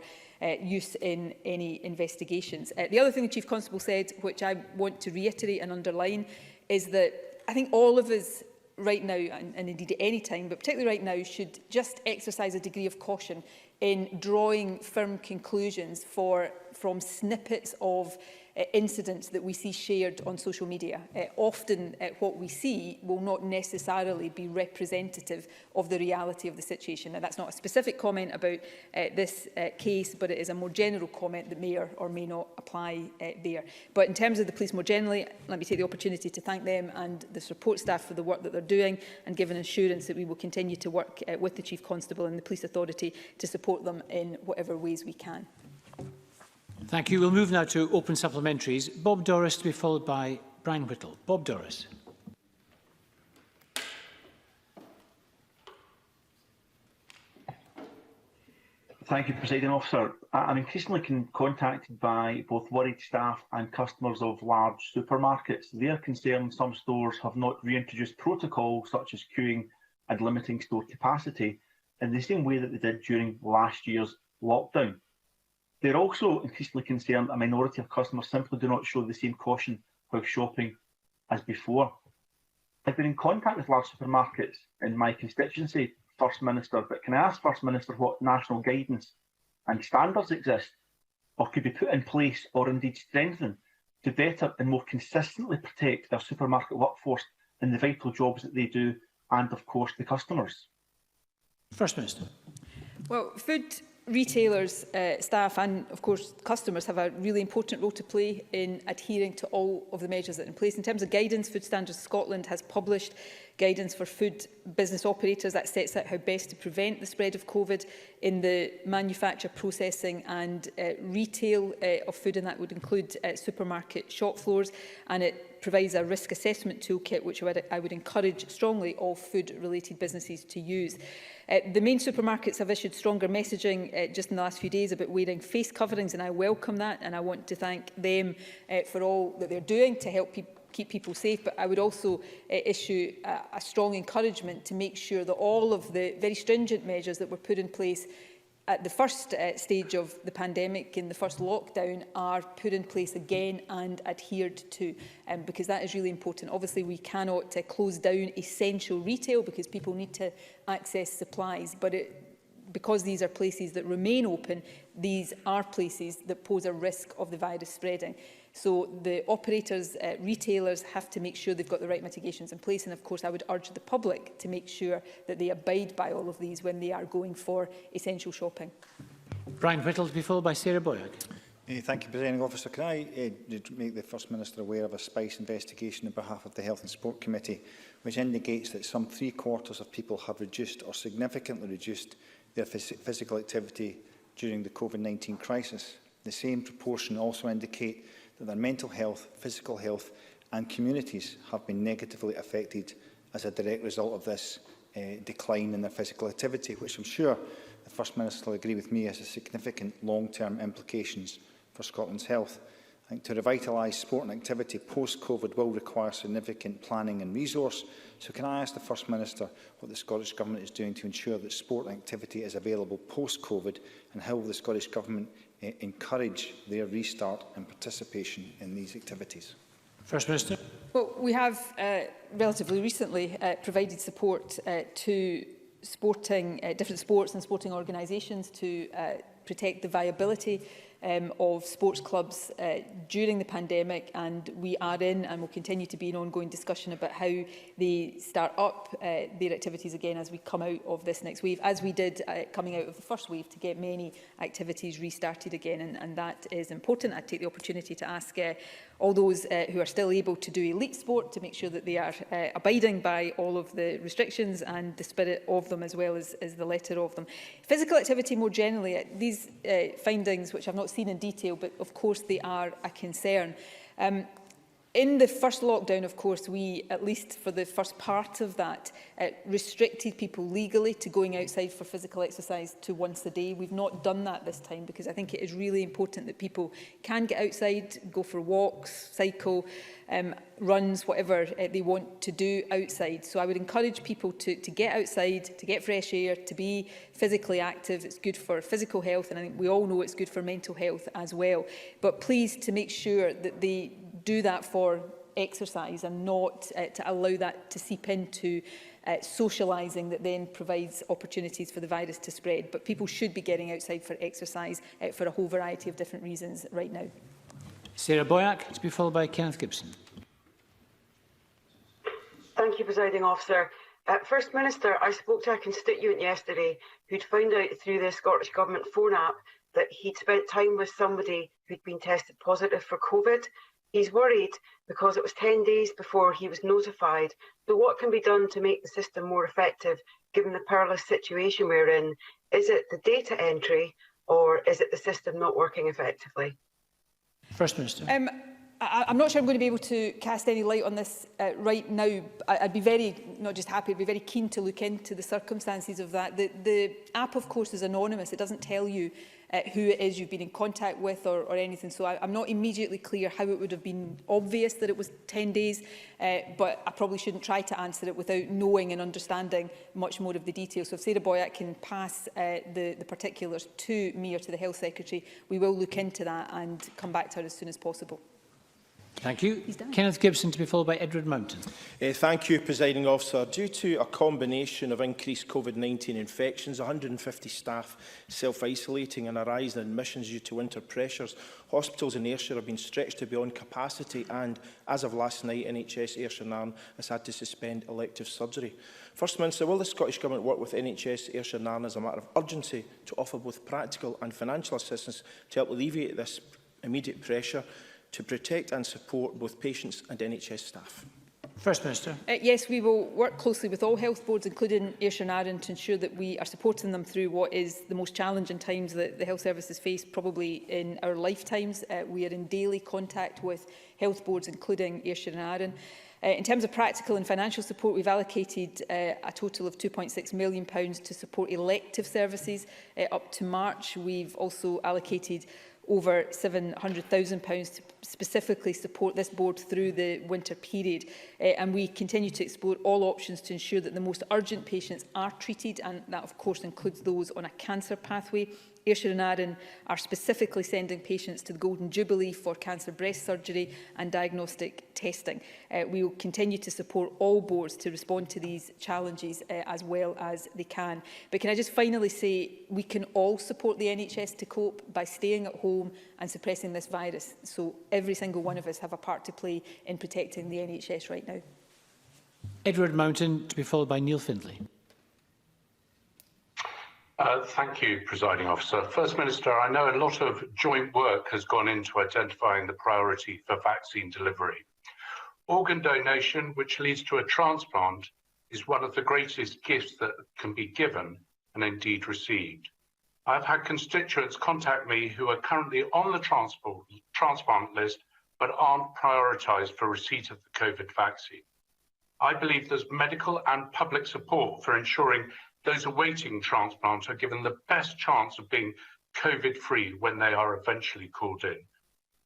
use in any investigations. The other thing the Chief Constable said, which I want to reiterate and underline, is that I think all of us right now, and indeed at any time, but particularly right now, should just exercise a degree of caution in drawing firm conclusions from snippets of incidents that we see shared on social media. Often what we see will not necessarily be representative of the reality of the situation. And that's not a specific comment about this case, but it is a more general comment that may or may not apply there. But in terms of the police more generally, let me take the opportunity to thank them and the support staff for the work that they're doing, and give an assurance that we will continue to work with the Chief Constable and the Police Authority to support them in whatever ways we can. Thank you. We'll move now to open supplementaries. Bob Doris to be followed by Brian Whittle. Bob Doris. Thank you, Presiding Officer. I'm increasingly contacted by both worried staff and customers of large supermarkets. They are concerned some stores have not reintroduced protocols such as queuing and limiting store capacity in the same way that they did during last year's lockdown. They're also increasingly concerned a minority of customers simply do not show the same caution while shopping as before. I've been in contact with large supermarkets in my constituency, First Minister, but can I ask First Minister what national guidance and standards exist or could be put in place or indeed strengthened to better and more consistently protect their supermarket workforce in the vital jobs that they do and, of course, the customers? First Minister. Well, food retailers, staff and, of course, customers have a really important role to play in adhering to all of the measures that are in place. In terms of guidance, Food Standards Scotland has published guidance for food business operators that sets out how best to prevent the spread of COVID in the manufacture, processing and retail of food, and that would include supermarket shop floors, and it provides a risk assessment toolkit which I would encourage strongly all food-related businesses to use. The main supermarkets have issued stronger messaging just in the last few days about wearing face coverings, and I welcome that, and I want to thank them for all that they're doing to help keep people safe. But I would also issue a strong encouragement to make sure that all of the very stringent measures that were put in place at the first stage of the pandemic, in the first lockdown, are put in place again and adhered to, because that is really important. Obviously, we cannot close down essential retail because people need to access supplies, but because these are places that remain open, these are places that pose a risk of the virus spreading. So the operators, retailers have to make sure they've got the right mitigations in place. And of course, I would urge the public to make sure that they abide by all of these when they are going for essential shopping. Brian Whittle to be followed by Sarah Boyack. Thank you, Presiding Officer. Can I make the First Minister aware of a SPICE investigation on behalf of the Health and Sport Committee, which indicates that some 3/4 of people have reduced or significantly reduced their physical activity during the COVID-19 crisis. The same proportion also indicate that their mental health, physical health and communities have been negatively affected as a direct result of this decline in their physical activity, which I'm sure the First Minister will agree with me has significant long-term implications for Scotland's health. I think to revitalise sport and activity post-COVID will require significant planning and resource. So can I ask the First Minister what the Scottish Government is doing to ensure that sport and activity is available post-COVID, and how will the Scottish Government encourage their restart and participation in these activities? First Minister. Well, we have relatively recently provided support to different sports and sporting organisations to protect the viability of sports clubs during the pandemic, and we are in and will continue to be in ongoing discussion about how they start up their activities again as we come out of this next wave, as we did coming out of the first wave, to get many activities restarted again, and that is important. I take the opportunity to ask all those who are still able to do elite sport to make sure that they are abiding by all of the restrictions and the spirit of them, as well as the letter of them. Physical activity more generally, these findings, which I've not seen in detail, but of course they are a concern. In the first lockdown, of course, we, at least for the first part of that, restricted people legally to going outside for physical exercise to once a day. We've not done that this time because I think it is really important that people can get outside, go for walks, cycle, runs, whatever they want to do outside. So I would encourage people to get outside, to get fresh air, to be physically active. It's good for physical health, and I think we all know it's good for mental health as well. But please, to make sure that they do that for exercise and not to allow that to seep into socialising that then provides opportunities for the virus to spread. But people should be getting outside for exercise for a whole variety of different reasons right now. Sarah Boyack, to be followed by Kenneth Gibson. Thank you, Presiding Officer. First Minister, I spoke to a constituent yesterday who'd found out through the Scottish Government phone app that he'd spent time with somebody who'd been tested positive for COVID. He's worried because it was 10 days before he was notified. So what can be done to make the system more effective, given the perilous situation we're in? Is it the data entry, or is it the system not working effectively? First Minister. I'm not sure I'm going to be able to cast any light on this right now. I'd be very, not just happy, I'd be very keen to look into the circumstances of that. The app, of course, is anonymous. It doesn't tell you who it is you've been in contact with or anything. So I'm not immediately clear how it would have been obvious that it was 10 days, but I probably shouldn't try to answer it without knowing and understanding much more of the details. So if Sarah Boyack can pass the particulars to me or to the Health Secretary, we will look into that and come back to her as soon as possible. Thank you. Kenneth Gibson, to be followed by Edward Mountain. Thank you, Presiding Officer. Due to a combination of increased COVID-19 infections, 150 staff self-isolating and a rise in admissions due to winter pressures, hospitals in Ayrshire have been stretched to beyond capacity, and as of last night, NHS Ayrshire Nairn has had to suspend elective surgery. First Minister, will the Scottish Government work with NHS Ayrshire Nairn as a matter of urgency to offer both practical and financial assistance to help alleviate this immediate pressure, to protect and support both patients and NHS staff? First Minister. Yes, we will work closely with all health boards, including Ayrshire Nairn, to ensure that we are supporting them through what is the most challenging times that the health service has faced probably in our lifetimes. We are in daily contact with health boards, including Ayrshire Nairn. In terms of practical and financial support, we've allocated a total of £2.6 million to support elective services up to March. We've also allocated over £700,000 to specifically support this board through the winter period. And we continue to explore all options to ensure that the most urgent patients are treated, and that of course includes those on a cancer pathway. Ayrshire Nairn are specifically sending patients to the Golden Jubilee for cancer breast surgery and diagnostic testing. We will continue to support all boards to respond to these challenges as well as they can. But can I just finally say, we can all support the NHS to cope by staying at home and suppressing this virus. So every single one of us have a part to play in protecting the NHS right now. Edward Mountain, to be followed by Neil Findlay. Thank you, Presiding Officer. First Minister, I know a lot of joint work has gone into identifying the priority for vaccine delivery. Organ donation, which leads to a transplant, is one of the greatest gifts that can be given and indeed received. I've had constituents contact me who are currently on the transplant list but aren't prioritised for receipt of the COVID vaccine. I believe there's medical and public support for ensuring those awaiting transplant are given the best chance of being COVID-free when they are eventually called in.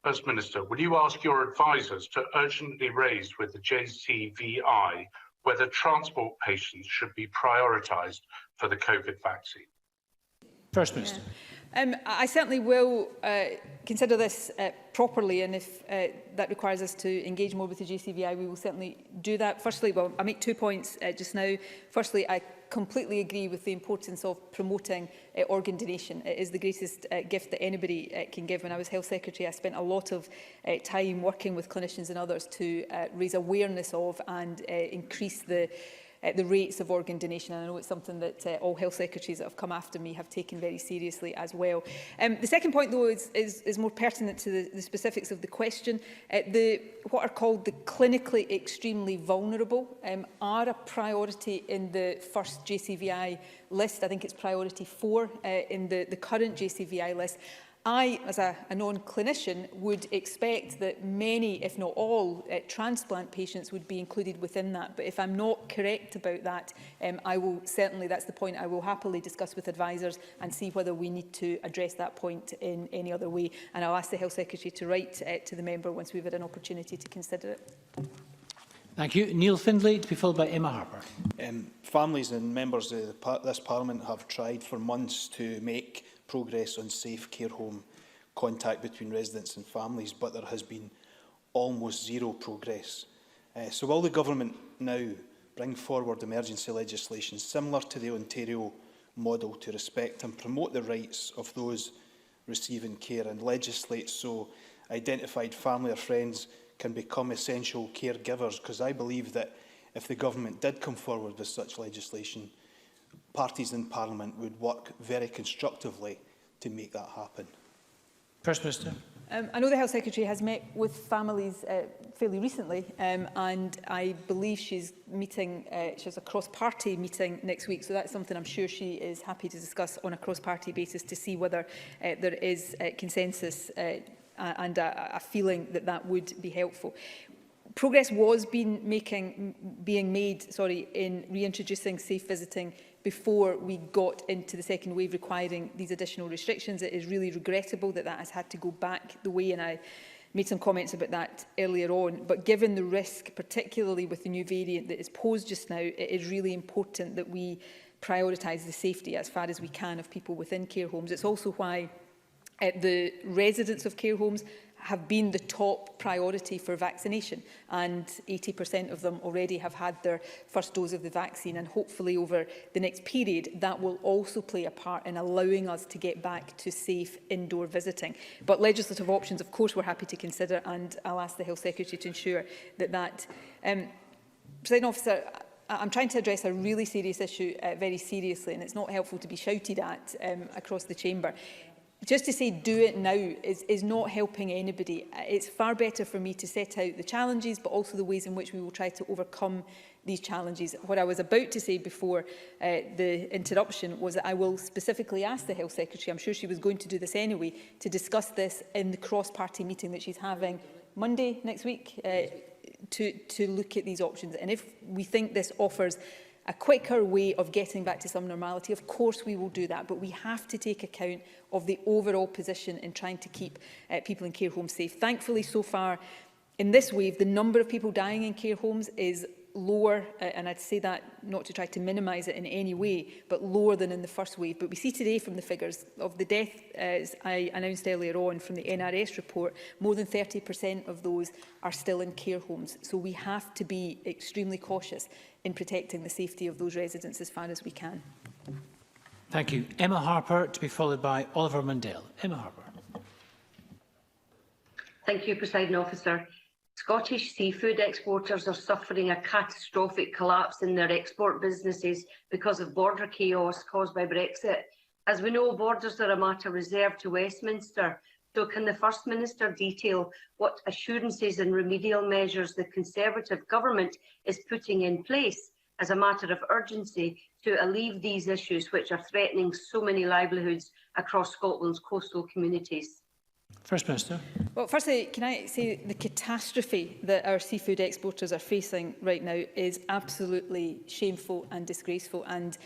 First Minister, will you ask your advisers to urgently raise with the JCVI whether transport patients should be prioritised for the COVID vaccine? First Minister. I certainly will consider this properly, and if that requires us to engage more with the JCVI, we will certainly do that. Firstly, well, I make 2 points just now. Firstly, I completely agree with the importance of promoting organ donation. It is the greatest gift that anybody can give. When I was Health Secretary, I spent a lot of time working with clinicians and others to raise awareness of and increase the rates of organ donation. And I know it's something that all health secretaries that have come after me have taken very seriously as well. The second point, though, is more pertinent to the specifics of the question. What are called the clinically extremely vulnerable are a priority in the first JCVI list. I think it's priority 4 in the current JCVI list. I, as a non-clinician, would expect that many, if not all, transplant patients would be included within that. But if I'm not correct about that, I will certainly, that's the point I will happily discuss with advisers and see whether we need to address that point in any other way. And I'll ask the Health Secretary to write to the member once we've had an opportunity to consider it. Thank you. Neil Findlay, to be followed by Emma Harper. Families and members of this Parliament have tried for months to make progress on safe care home contact between residents and families, but there has been almost zero progress. So will the Government now bring forward emergency legislation similar to the Ontario model to respect and promote the rights of those receiving care, and legislate so identified family or friends can become essential caregivers? Because I believe that if the Government did come forward with such legislation, parties in Parliament would work very constructively to make that happen. First Minister. I know the Health Secretary has met with families fairly recently, and I believe she's meeting, she has a cross-party meeting next week, so that's something I'm sure she is happy to discuss on a cross-party basis to see whether there is consensus and a feeling that that would be helpful. Progress was being made in reintroducing safe visiting before we got into the second wave requiring these additional restrictions. It is really regrettable that that has had to go back the way, and I made some comments about that earlier on. But given the risk, particularly with the new variant that is posed just now, it is really important that we prioritise the safety as far as we can of people within care homes. It's also why the residents of care homes have been the top priority for vaccination, and 80% of them already have had their first dose of the vaccine, and hopefully over the next period that will also play a part in allowing us to get back to safe indoor visiting. But legislative options, of course, we're happy to consider, and I'll ask the Health Secretary to ensure that Presiding Officer, I'm trying to address a really serious issue very seriously, and it's not helpful to be shouted at across the chamber. Just to say do it now is not helping anybody. It's far better for me to set out the challenges, but also the ways in which we will try to overcome these challenges. What I was about to say before the interruption was that I will specifically ask the Health Secretary, I'm sure she was going to do this anyway, to discuss this in the cross-party meeting that she's having Monday next week to look at these options. And if we think this offers a quicker way of getting back to some normality, of course we will do that, but we have to take account of the overall position in trying to keep people in care homes safe. Thankfully, so far in this wave, the number of people dying in care homes is lower, and I'd say that not to try to minimise it in any way, but lower than in the first wave. But we see today from the figures of the death, as I announced earlier on from the NRS report, more than 30% of those are still in care homes. So we have to be extremely cautious in protecting the safety of those residents as far as we can. Thank you. Emma Harper, to be followed by Oliver Mundell. Emma Harper. Thank you, Presiding Officer. Scottish seafood exporters are suffering a catastrophic collapse in their export businesses because of border chaos caused by Brexit. As we know, borders are a matter reserved to Westminster. So can the First Minister detail what assurances and remedial measures the Conservative government is putting in place as a matter of urgency to alleviate these issues which are threatening so many livelihoods across Scotland's coastal communities? First Minister. Well, firstly, can I say the catastrophe that our seafood exporters are facing right now is absolutely shameful and disgraceful, and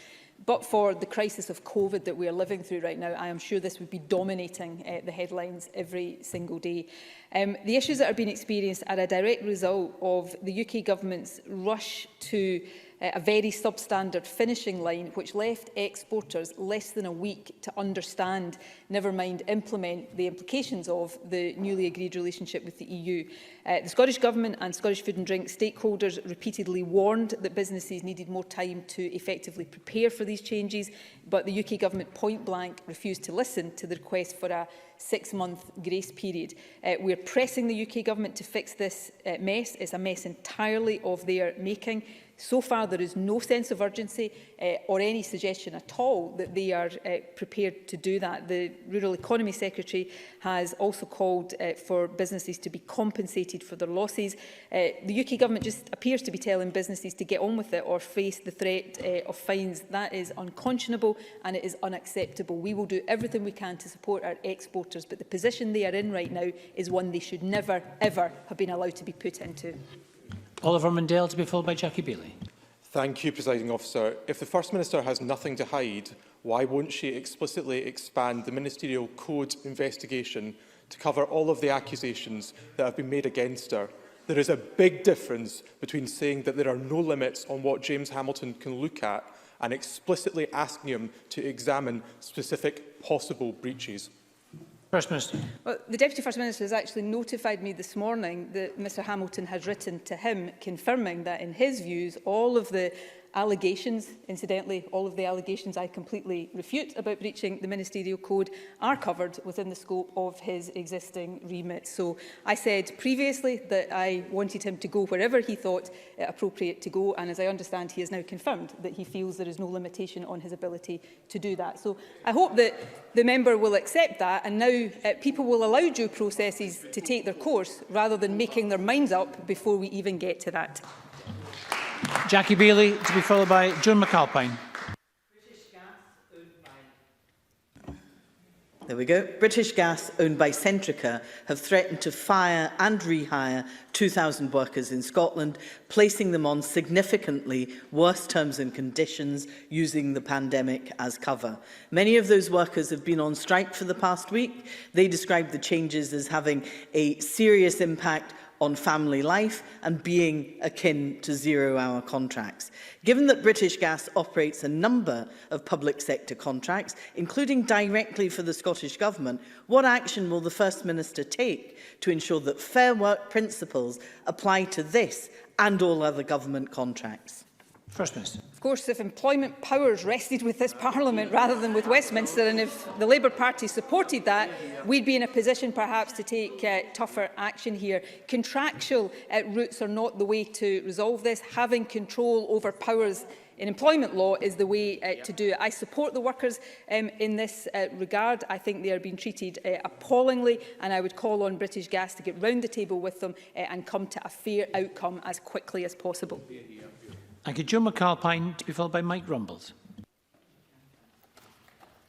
But for the crisis of COVID that we are living through right now, I am sure this would be dominating the headlines every single day. The issues that are being experienced are a direct result of the UK government's rush to a very substandard finishing line, which left exporters less than a week to understand, never mind implement, the implications of the newly agreed relationship with the EU. The Scottish Government and Scottish Food and Drink stakeholders repeatedly warned that businesses needed more time to effectively prepare for these changes, but the UK Government point blank refused to listen to the request for a 6-month grace period. We are pressing the UK Government to fix this mess. It's a mess entirely of their making. So far, there is no sense of urgency or any suggestion at all that they are prepared to do that. The Rural Economy Secretary has also called for businesses to be compensated for their losses. The UK Government just appears to be telling businesses to get on with it or face the threat of fines. That is unconscionable and it is unacceptable. We will do everything we can to support our exporters, but the position they are in right now is one they should never, ever have been allowed to be put into. Oliver Mundell, to be followed by Jackie Bailey. Thank you, Presiding Officer. If the First Minister has nothing to hide, why won't she explicitly expand the Ministerial Code investigation to cover all of the accusations that have been made against her? There is a big difference between saying that there are no limits on what James Hamilton can look at and explicitly asking him to examine specific possible breaches. First Minister. Well, the Deputy First Minister has actually notified me this morning that Mr Hamilton has written to him confirming that in his views all of the allegations, incidentally, all of the allegations I completely refute about breaching the Ministerial Code are covered within the scope of his existing remit. So I said previously that I wanted him to go wherever he thought it appropriate to go, and as I understand, he has now confirmed that he feels there is no limitation on his ability to do that. So I hope that the member will accept that, and now people will allow due processes to take their course rather than making their minds up before we even get to that. Jackie Bailey, to be followed by Joan McAlpine. There we go. British Gas, owned by Centrica, have threatened to fire and rehire 2,000 workers in Scotland, placing them on significantly worse terms and conditions using the pandemic as cover. Many of those workers have been on strike for the past week. They described the changes as having a serious impact on family life and being akin to zero-hour contracts. Given that British Gas operates a number of public sector contracts, including directly for the Scottish Government, what action will the First Minister take to ensure that fair work principles apply to this and all other government contracts? First Minister. Of course, if employment powers rested with this Parliament rather than with Westminster, and if the Labour Party supported that, we'd be in a position perhaps to take tougher action here. Contractual routes are not the way to resolve this. Having control over powers in employment law is the way to do it. I support the workers in this regard. I think they are being treated appallingly, and I would call on British Gas to get round the table with them and come to a fair outcome as quickly as possible. Thank you. Joan McAlpine, to be followed by Mike Rumbles.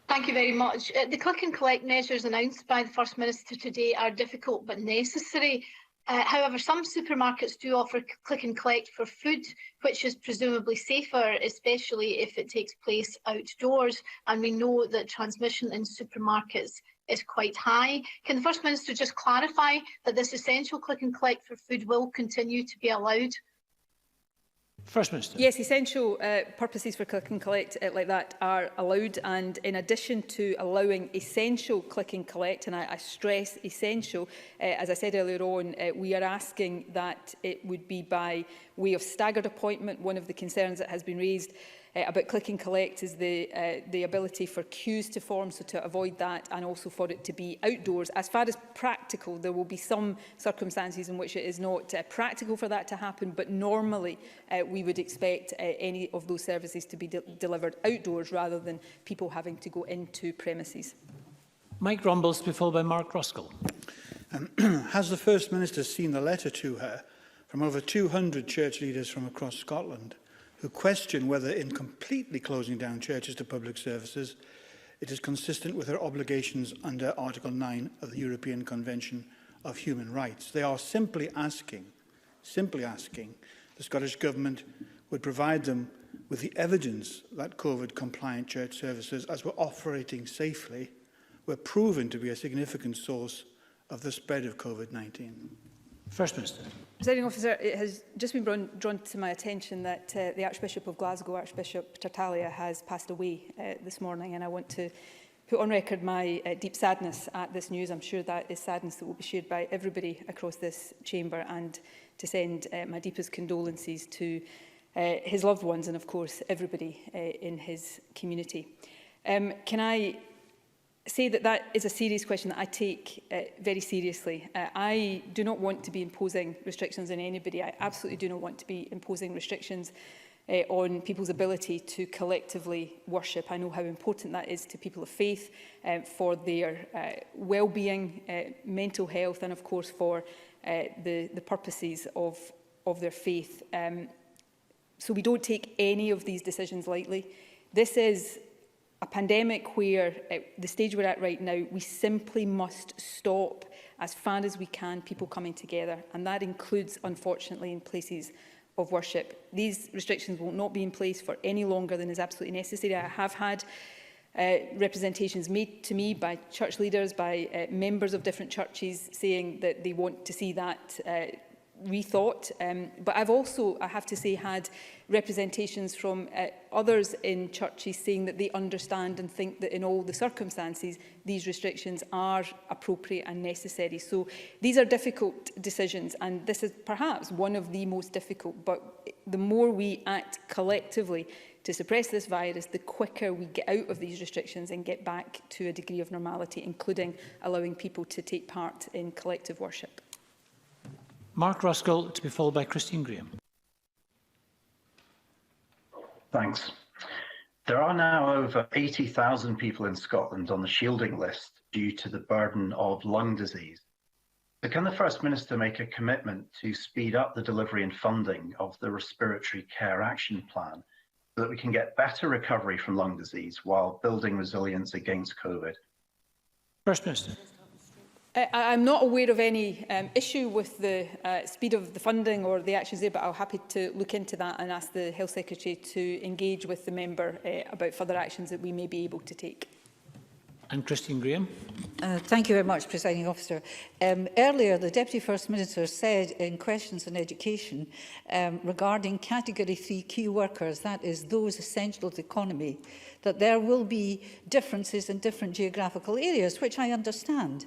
Thank you very much. The click and collect measures announced by the First Minister today are difficult but necessary. However, some supermarkets do offer click and collect for food, which is presumably safer, especially if it takes place outdoors. And we know that transmission in supermarkets is quite high. Can the First Minister just clarify that this essential click and collect for food will continue to be allowed? First Minister. Yes, essential purposes for click and collect like that are allowed, and in addition to allowing essential click and collect, and I stress essential, as I said earlier on, we are asking that it would be by way of staggered appointment. One of the concerns that has been raised about click and collect is the ability for queues to form, so to avoid that, and also for it to be outdoors. As far as practical, there will be some circumstances in which it is not practical for that to happen, but normally we would expect any of those services to be delivered outdoors rather than people having to go into premises. Mike Rumbles, to be followed by Mark Ruskell. Has the First Minister seen the letter to her from over 200 church leaders from across Scotland who question whether, in completely closing down churches to public services, it is consistent with her obligations under Article 9 of the European Convention of Human Rights? They are simply asking the Scottish Government would provide them with the evidence that COVID-compliant church services, as we're operating safely, were proven to be a significant source of the spread of COVID-19? First Minister. Presiding Officer, it has just been drawn to my attention that the Archbishop of Glasgow, Archbishop Tartaglia, has passed away this morning, and I want to put on record my deep sadness at this news. I'm sure that is sadness that will be shared by everybody across this chamber, and to send my deepest condolences to his loved ones and, of course, everybody in his community. Can I say that that is a serious question that I take very seriously. I do not want to be imposing restrictions on anybody. I absolutely do not want to be imposing restrictions on people's ability to collectively worship. I know how important that is to people of faith, for their well-being, mental health, and of course for the purposes of their faith. So we don't take any of these decisions lightly. This is a pandemic where, the stage we're at right now, we simply must stop as far as we can people coming together, and that includes, unfortunately, in places of worship. These restrictions will not be in place for any longer than is absolutely necessary. I have had representations made to me by church leaders, by members of different churches, saying that they want to see that rethought. But I've also, I have to say, had representations from others in churches saying that they understand and think that in all the circumstances these restrictions are appropriate and necessary. So these are difficult decisions, and this is perhaps one of the most difficult, but the more we act collectively to suppress this virus, the quicker we get out of these restrictions and get back to a degree of normality, including allowing people to take part in collective worship. Mark Ruskell, to be followed by Christine Graham. Thanks. There are now over 80,000 people in Scotland on the shielding list due to the burden of lung disease. So can the First Minister make a commitment to speed up the delivery and funding of the Respiratory Care Action Plan so that we can get better recovery from lung disease while building resilience against COVID? First Minister. I'm not aware of any issue with the speed of the funding or the actions there, but I'm happy to look into that and ask the Health Secretary to engage with the member about further actions that we may be able to take. And Christine Graham. Thank you very much, Presiding Officer. Earlier, the Deputy First Minister said in questions on education regarding Category 3 key workers, that is those essential to the economy, that there will be differences in different geographical areas, which I understand.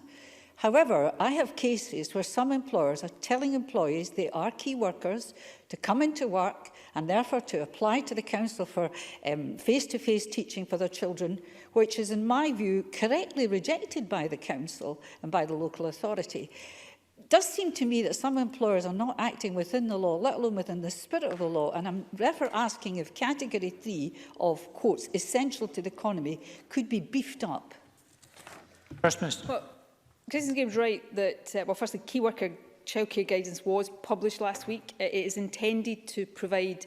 However, I have cases where some employers are telling employees they are key workers to come into work and therefore to apply to the council for face-to-face teaching for their children, which is, in my view, correctly rejected by the council and by the local authority. It does seem to me that some employers are not acting within the law, let alone within the spirit of the law, and I'm therefore asking if Category 3 of, quotes, essential to the economy could be beefed up. First Minister. Well, Christine Graham's right that, well, firstly, key worker childcare guidance was published last week. It is intended to provide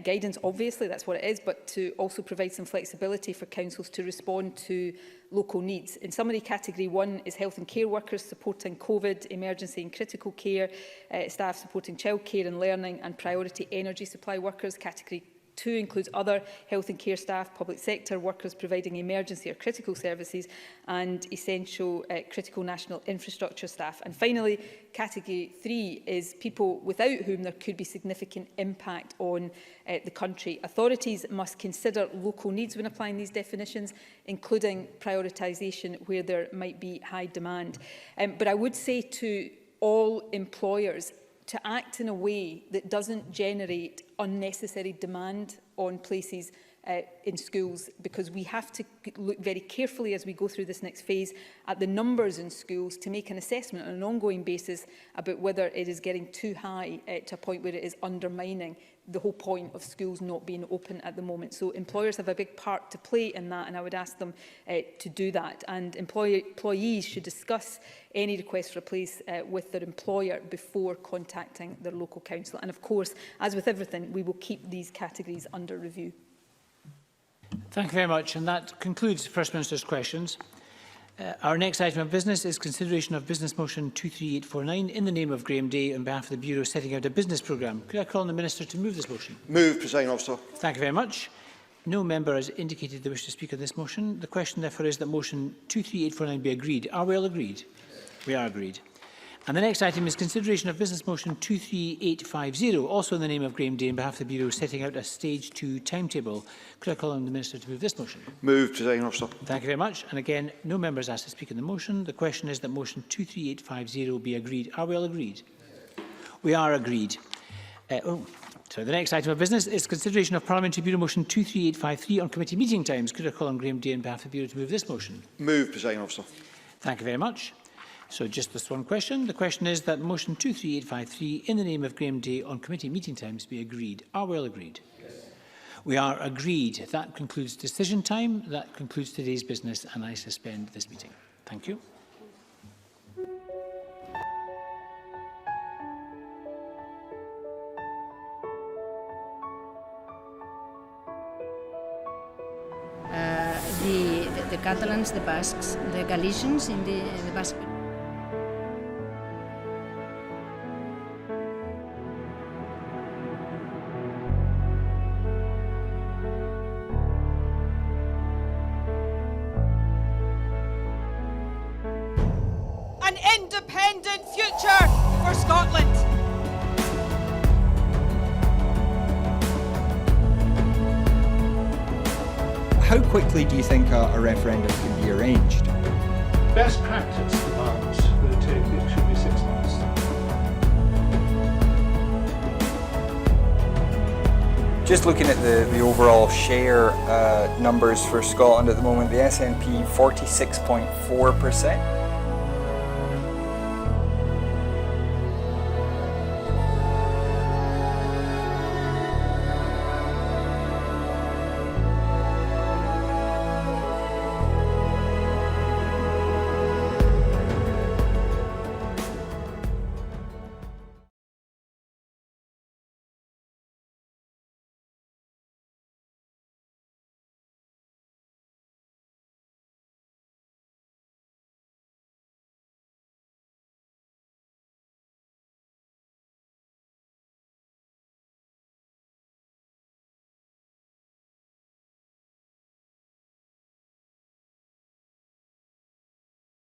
guidance, obviously, that's what it is, but to also provide some flexibility for councils to respond to local needs. In summary, Category 1 is health and care workers supporting COVID, emergency and critical care, staff supporting childcare and learning, and priority energy supply workers. Category 2 includes other health and care staff, public sector workers providing emergency or critical services, and essential critical national infrastructure staff. And finally, Category 3 is people without whom there could be significant impact on the country. Authorities must consider local needs when applying these definitions, including prioritisation where there might be high demand. But I would say to all employers to act in a way that doesn't generate unnecessary demand on places in schools, because we have to look very carefully as we go through this next phase at the numbers in schools to make an assessment on an ongoing basis about whether it is getting too high to a point where it is undermining the whole point of schools not being open at the moment. So employers have a big part to play in that, and I would ask them to do that. And employees should discuss any request for a place with their employer before contacting their local council. And of course, as with everything, we will keep these categories under review. Thank you very much. And that concludes the First Minister's questions. Our next item of business is consideration of Business Motion 23849 in the name of Graham Day on behalf of the Bureau setting out a business programme. Could I call on the Minister to move this motion? Move, Presiding Officer. Thank you very much. No member has indicated they wish to speak on this motion. The question, therefore, is that motion 23849 be agreed. Are we all agreed? We are agreed. And the next item is consideration of Business Motion 23850, also in the name of Graham Day on behalf of the Bureau setting out a Stage 2 timetable. Could I call on the Minister to move this motion? Move, Presiding Officer. Thank you very much. And again, no members asked to speak on the motion. The question is that motion 23850 be agreed. Are we all agreed? We are agreed. So the next item of business is consideration of Parliamentary Bureau Motion 23853 on committee meeting times. Could I call on Graham Day on behalf of the Bureau to move this motion? Move, Presiding Officer. Thank you very much. So just this one question. The question is that motion 23853 in the name of Graham Day on committee meeting times be agreed. Are we all agreed? Yes. We are agreed. That concludes decision time. That concludes today's business, and I suspend this meeting. Thank you. The Catalans, the Basques, the Galicians in the Basque. An independent future for Scotland. How quickly do you think a referendum can be arranged? Best practice demands that it should be 6 months. Just looking at the overall share numbers for Scotland at the moment, the SNP 46.4%.